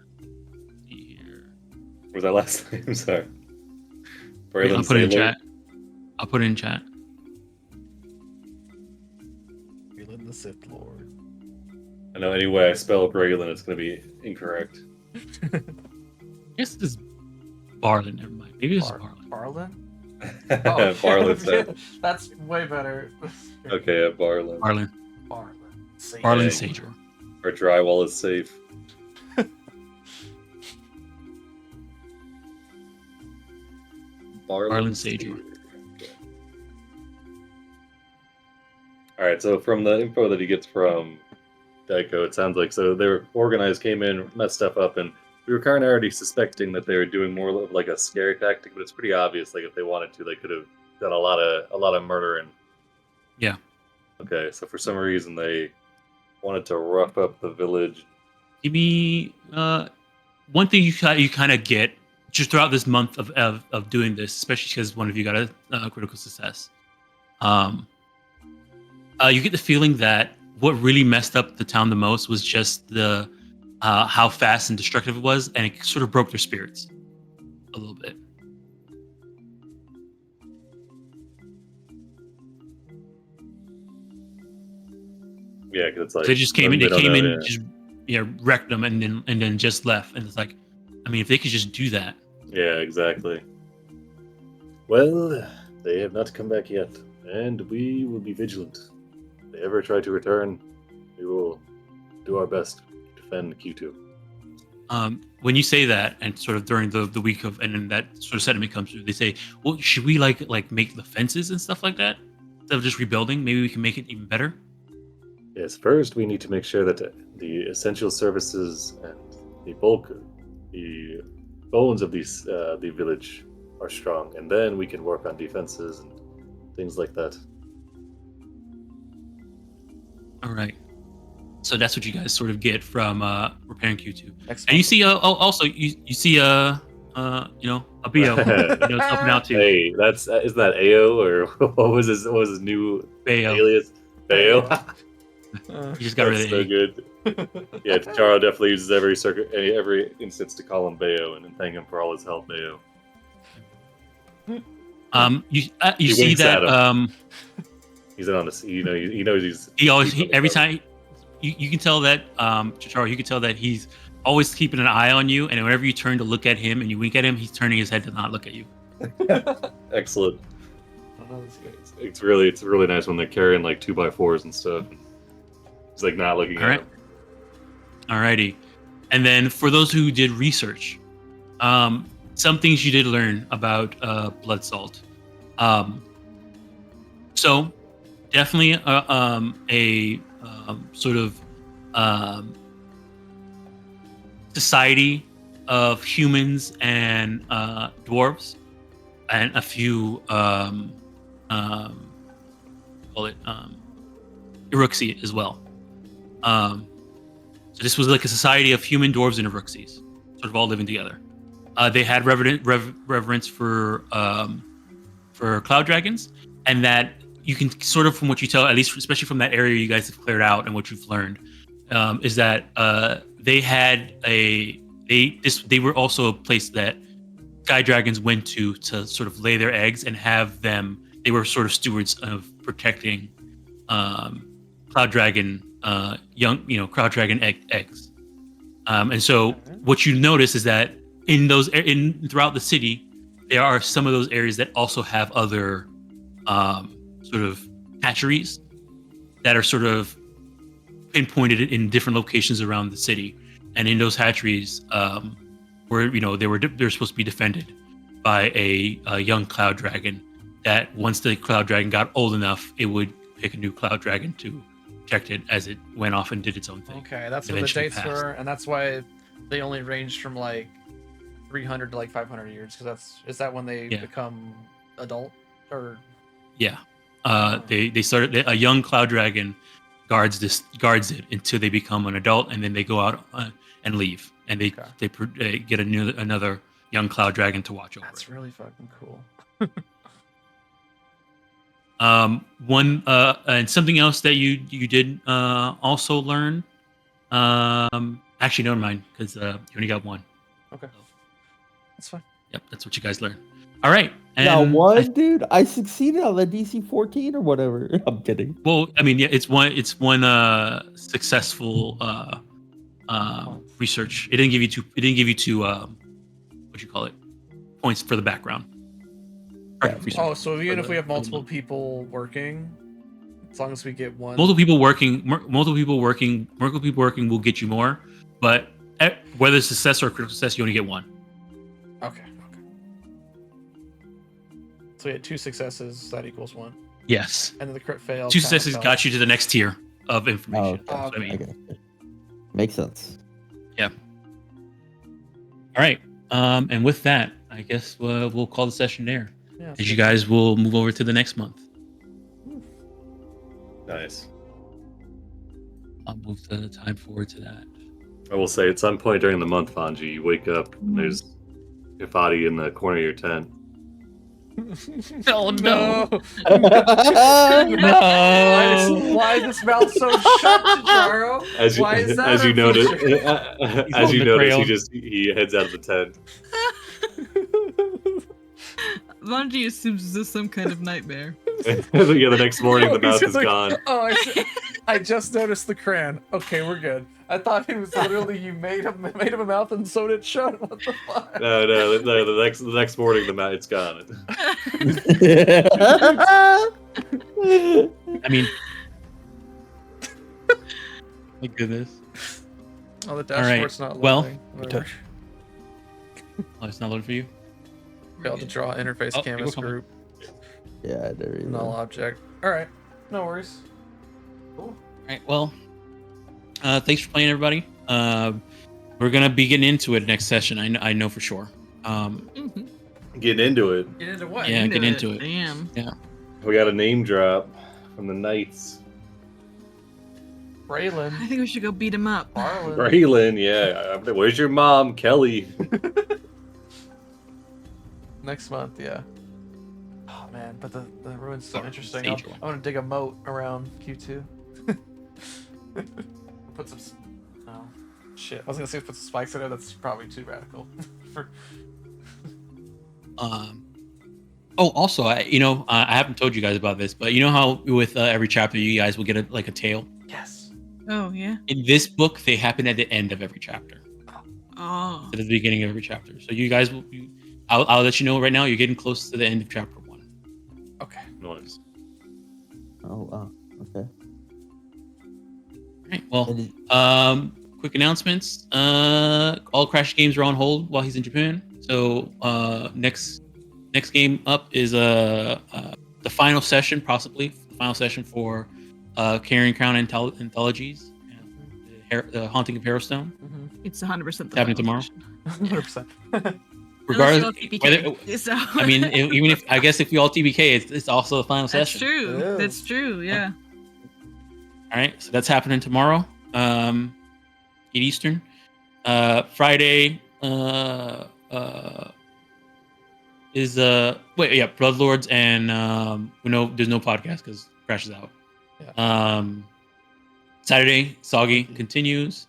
see here. What was that last name? Sorry. Braylon I'll put it in Sailor? chat. I'll put it in chat. Braylon the Sith Lord. I know any way I spell Braylon, it's going to be incorrect. I guess this is Barlin. Never mind. Maybe it's Barlin. Barlin? Barlin said. That's way better. Okay, yeah, Barlin. Barlin. Barlin. Barlin Dang. Sajor. Our drywall is safe. Barlin Sajor. Alright, so from the info that he gets from Daiko, it sounds like so they were organized, came in, messed stuff up, and we were kind of already suspecting that they were doing more of like a scary tactic, but it's pretty obvious. Like if they wanted to, they could have done a lot of murder and. Yeah. Okay, so for some reason they wanted to rough up the village. Maybe one thing you kind of get just throughout this month of doing this, especially because one of you got a critical success. You get the feeling that what really messed up the town the most was just the how fast and destructive it was, and it sort of broke their spirits a little bit. Yeah, because it's like They just came in. They don't came know, in, yeah. just wrecked them, and then just left. And it's like, I mean, if they could just do that. Yeah, exactly. Well, they have not come back yet, and we will be vigilant. If they ever try to return, we will do our best to defend Q2. When you say that, and sort of during the week of, and then that sort of sentiment comes through, they say, well, should we like make the fences and stuff like that instead of just rebuilding? Maybe we can make it even better. Yes, first we need to make sure that the essential services and the bones of the village are strong, and then we can work on defenses and things like that. All right. So that's what you guys sort of get from repairing Q2. Excellent. And you see, also you see, a Bio, it's helping out too. Hey, isn't that Ao or what was his new Bayo. alias? Bayo. You just got rid That's of so good. Yeah, Charo definitely uses every instance to call him Bayo and then thank him for all his help, Bayo. You He see winks that at him. He's in on this. He knows he's. every time you can tell that Charo, you can tell that he's always keeping an eye on you, and whenever you turn to look at him and you wink at him, he's turning his head to not look at you. Excellent. Oh, that's good. It's really nice when they're carrying like 2x4s and stuff. He's like not looking at him. Alrighty. And then for those who did research, some things you did learn about blood salt. So definitely a sort of society of humans and dwarves, and a few Iruxi as well. So this was like a society of human dwarves and Iruxis, sort of all living together. They had reverence for cloud dragons, and that you can sort of, from what you tell, at least especially from that area you guys have cleared out and what you've learned, is that they had they were also a place that sky dragons went to sort of lay their eggs and have them. They were sort of stewards of protecting cloud dragon cloud dragon eggs. And so what you notice is that throughout the city, there are some of those areas that also have other sort of hatcheries that are sort of pinpointed in different locations around the city, and in those hatcheries, were they're supposed to be defended by a young cloud dragon. That once the cloud dragon got old enough, it would pick a new cloud dragon to protect it as it went off and did its own thing. Okay, that's what the Eventually dates passed. were, and that's why they only ranged from like 300 to like 500 years. Because is that when they Yeah. become adult or? Yeah. They started a young cloud dragon guards it until they become an adult, and then they go out and leave, and they get another young cloud dragon to watch over. That's really fucking cool. And something else that you did also learn. Actually, never mind, because you only got one. Okay, that's fine. Yep, that's what you guys learned. All right. Now And one, dude, I succeeded on the DC 14 or whatever. I'm kidding. Well, I mean, yeah, it's one successful research. It didn't give you two what you call it, points for the background. Research. Oh, so even if we have multiple people working, as long as we get one. multiple people working will get you more, but whether it's success or critical success, you only get one. Okay. So we had 2 successes, that equals 1. Yes. And then the crit fail. 2 successes got you to the next tier of information. Oh, That's what I mean. okay. Makes sense. Yeah. All right. And with that, I guess we'll call the session there. Yeah, As you guys will move over to the next month. Nice. I'll move the time forward to that. I will say at some point during the month, Fanji, you wake up and there's your body in the corner of your tent. Oh no! No. Why is this mouth so shut, Chijaro? Why is that? As you a notice, feature? as you holding the notice, crayon. he heads out of the tent. Mwangi assumes this is some kind of nightmare. Yeah, the next morning the Oh, he's mouth is like, gone. Oh, I just noticed the crayon. Okay, we're good. I thought it was literally you made him a mouth and sewed it shut. What the fuck? No, the next morning the mouth it's gone. I mean, my goodness. Oh, the All right, dashboard's not well, loading. Whatever. Oh, it's not loading for you? Failed to draw interface Oh, canvas people group. Yeah, there you Null go. object. Alright. No worries. Cool. All right. Well, thanks for playing, everybody. We're gonna be getting into it next session. I know for sure. Getting into it. Get into what? Yeah, get into it. Damn. We got a name drop from the Knights. Braylon. I think we should go beat him up. Barlin. Braylon, yeah. Where's your mom, Kelly? Next month, yeah. Oh man, but the ruin's so Or interesting. stage I one. want to dig a moat around Q2. Put some. Oh, shit. I was gonna say put some spikes in it. That's probably too radical. For... Oh, also, I haven't told you guys about this, but you know how with every chapter you guys will get a tale. Yes. Oh yeah. In this book, they happen at the end of every chapter, Oh. at the beginning of every chapter. So you guys will. I'll let you know right now. You're getting close to the end of chapter 1. Okay. Nice. Oh, wow. Okay. All right. Well, And quick announcements. All Crash games are on hold while he's in Japan. So next game up is the final session, possibly the final session for Carrying Crown Anthologies, and the Haunting of Harrowstone. It's 100% the Happening final tomorrow? session. 100%. Regardless, Unless you all TPK, so. I mean, even if I guess if we all TBK, it's also the final That's session. true. It That's is. true. Yeah. All right, so that's happening tomorrow, 8 Eastern. Friday is Bloodlords, and there's no podcast because Crash is out. Yeah. Saturday, Soggy continues.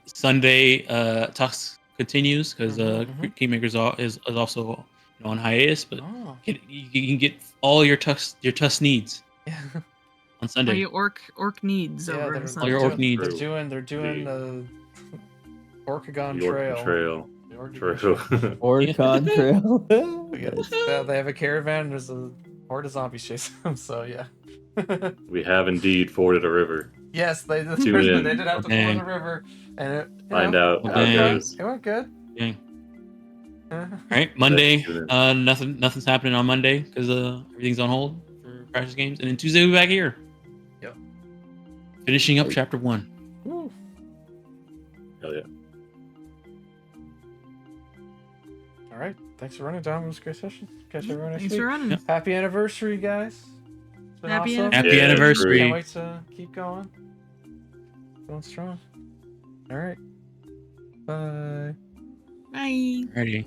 Sunday, Tux continues because Kingmakers is also on hiatus, but Oh. you can get all your Tux needs Yeah. on All Sunday. your orc needs Yeah, over. they're, on all your Sunday. orc needs. They're doing the Orcagon The Orca Trail. Trail. The Orcagon True. Orcon Trail. Yeah, they have a caravan. There's a horde of zombies chase them. So yeah. We have indeed forded a river. Yes, they did. Tune in. They did have to Dang. ford the river, and it Find out Well, how it dang. goes. It went good. Dang. All right, Monday. Tune in. Nothing's happening on Monday because everything's on hold for Crash's games, and then Tuesday we'll be back here. Yep. Finishing up chapter 1. Woo. Hell yeah. All right. Thanks for running, Dom. It was a great session. Catch everyone next Thanks week. for running. Yep. Happy anniversary, guys. It's been Happy awesome. Happy Yeah, anniversary. Can't wait to keep going. Going strong. All right. Bye. Bye. Alrighty.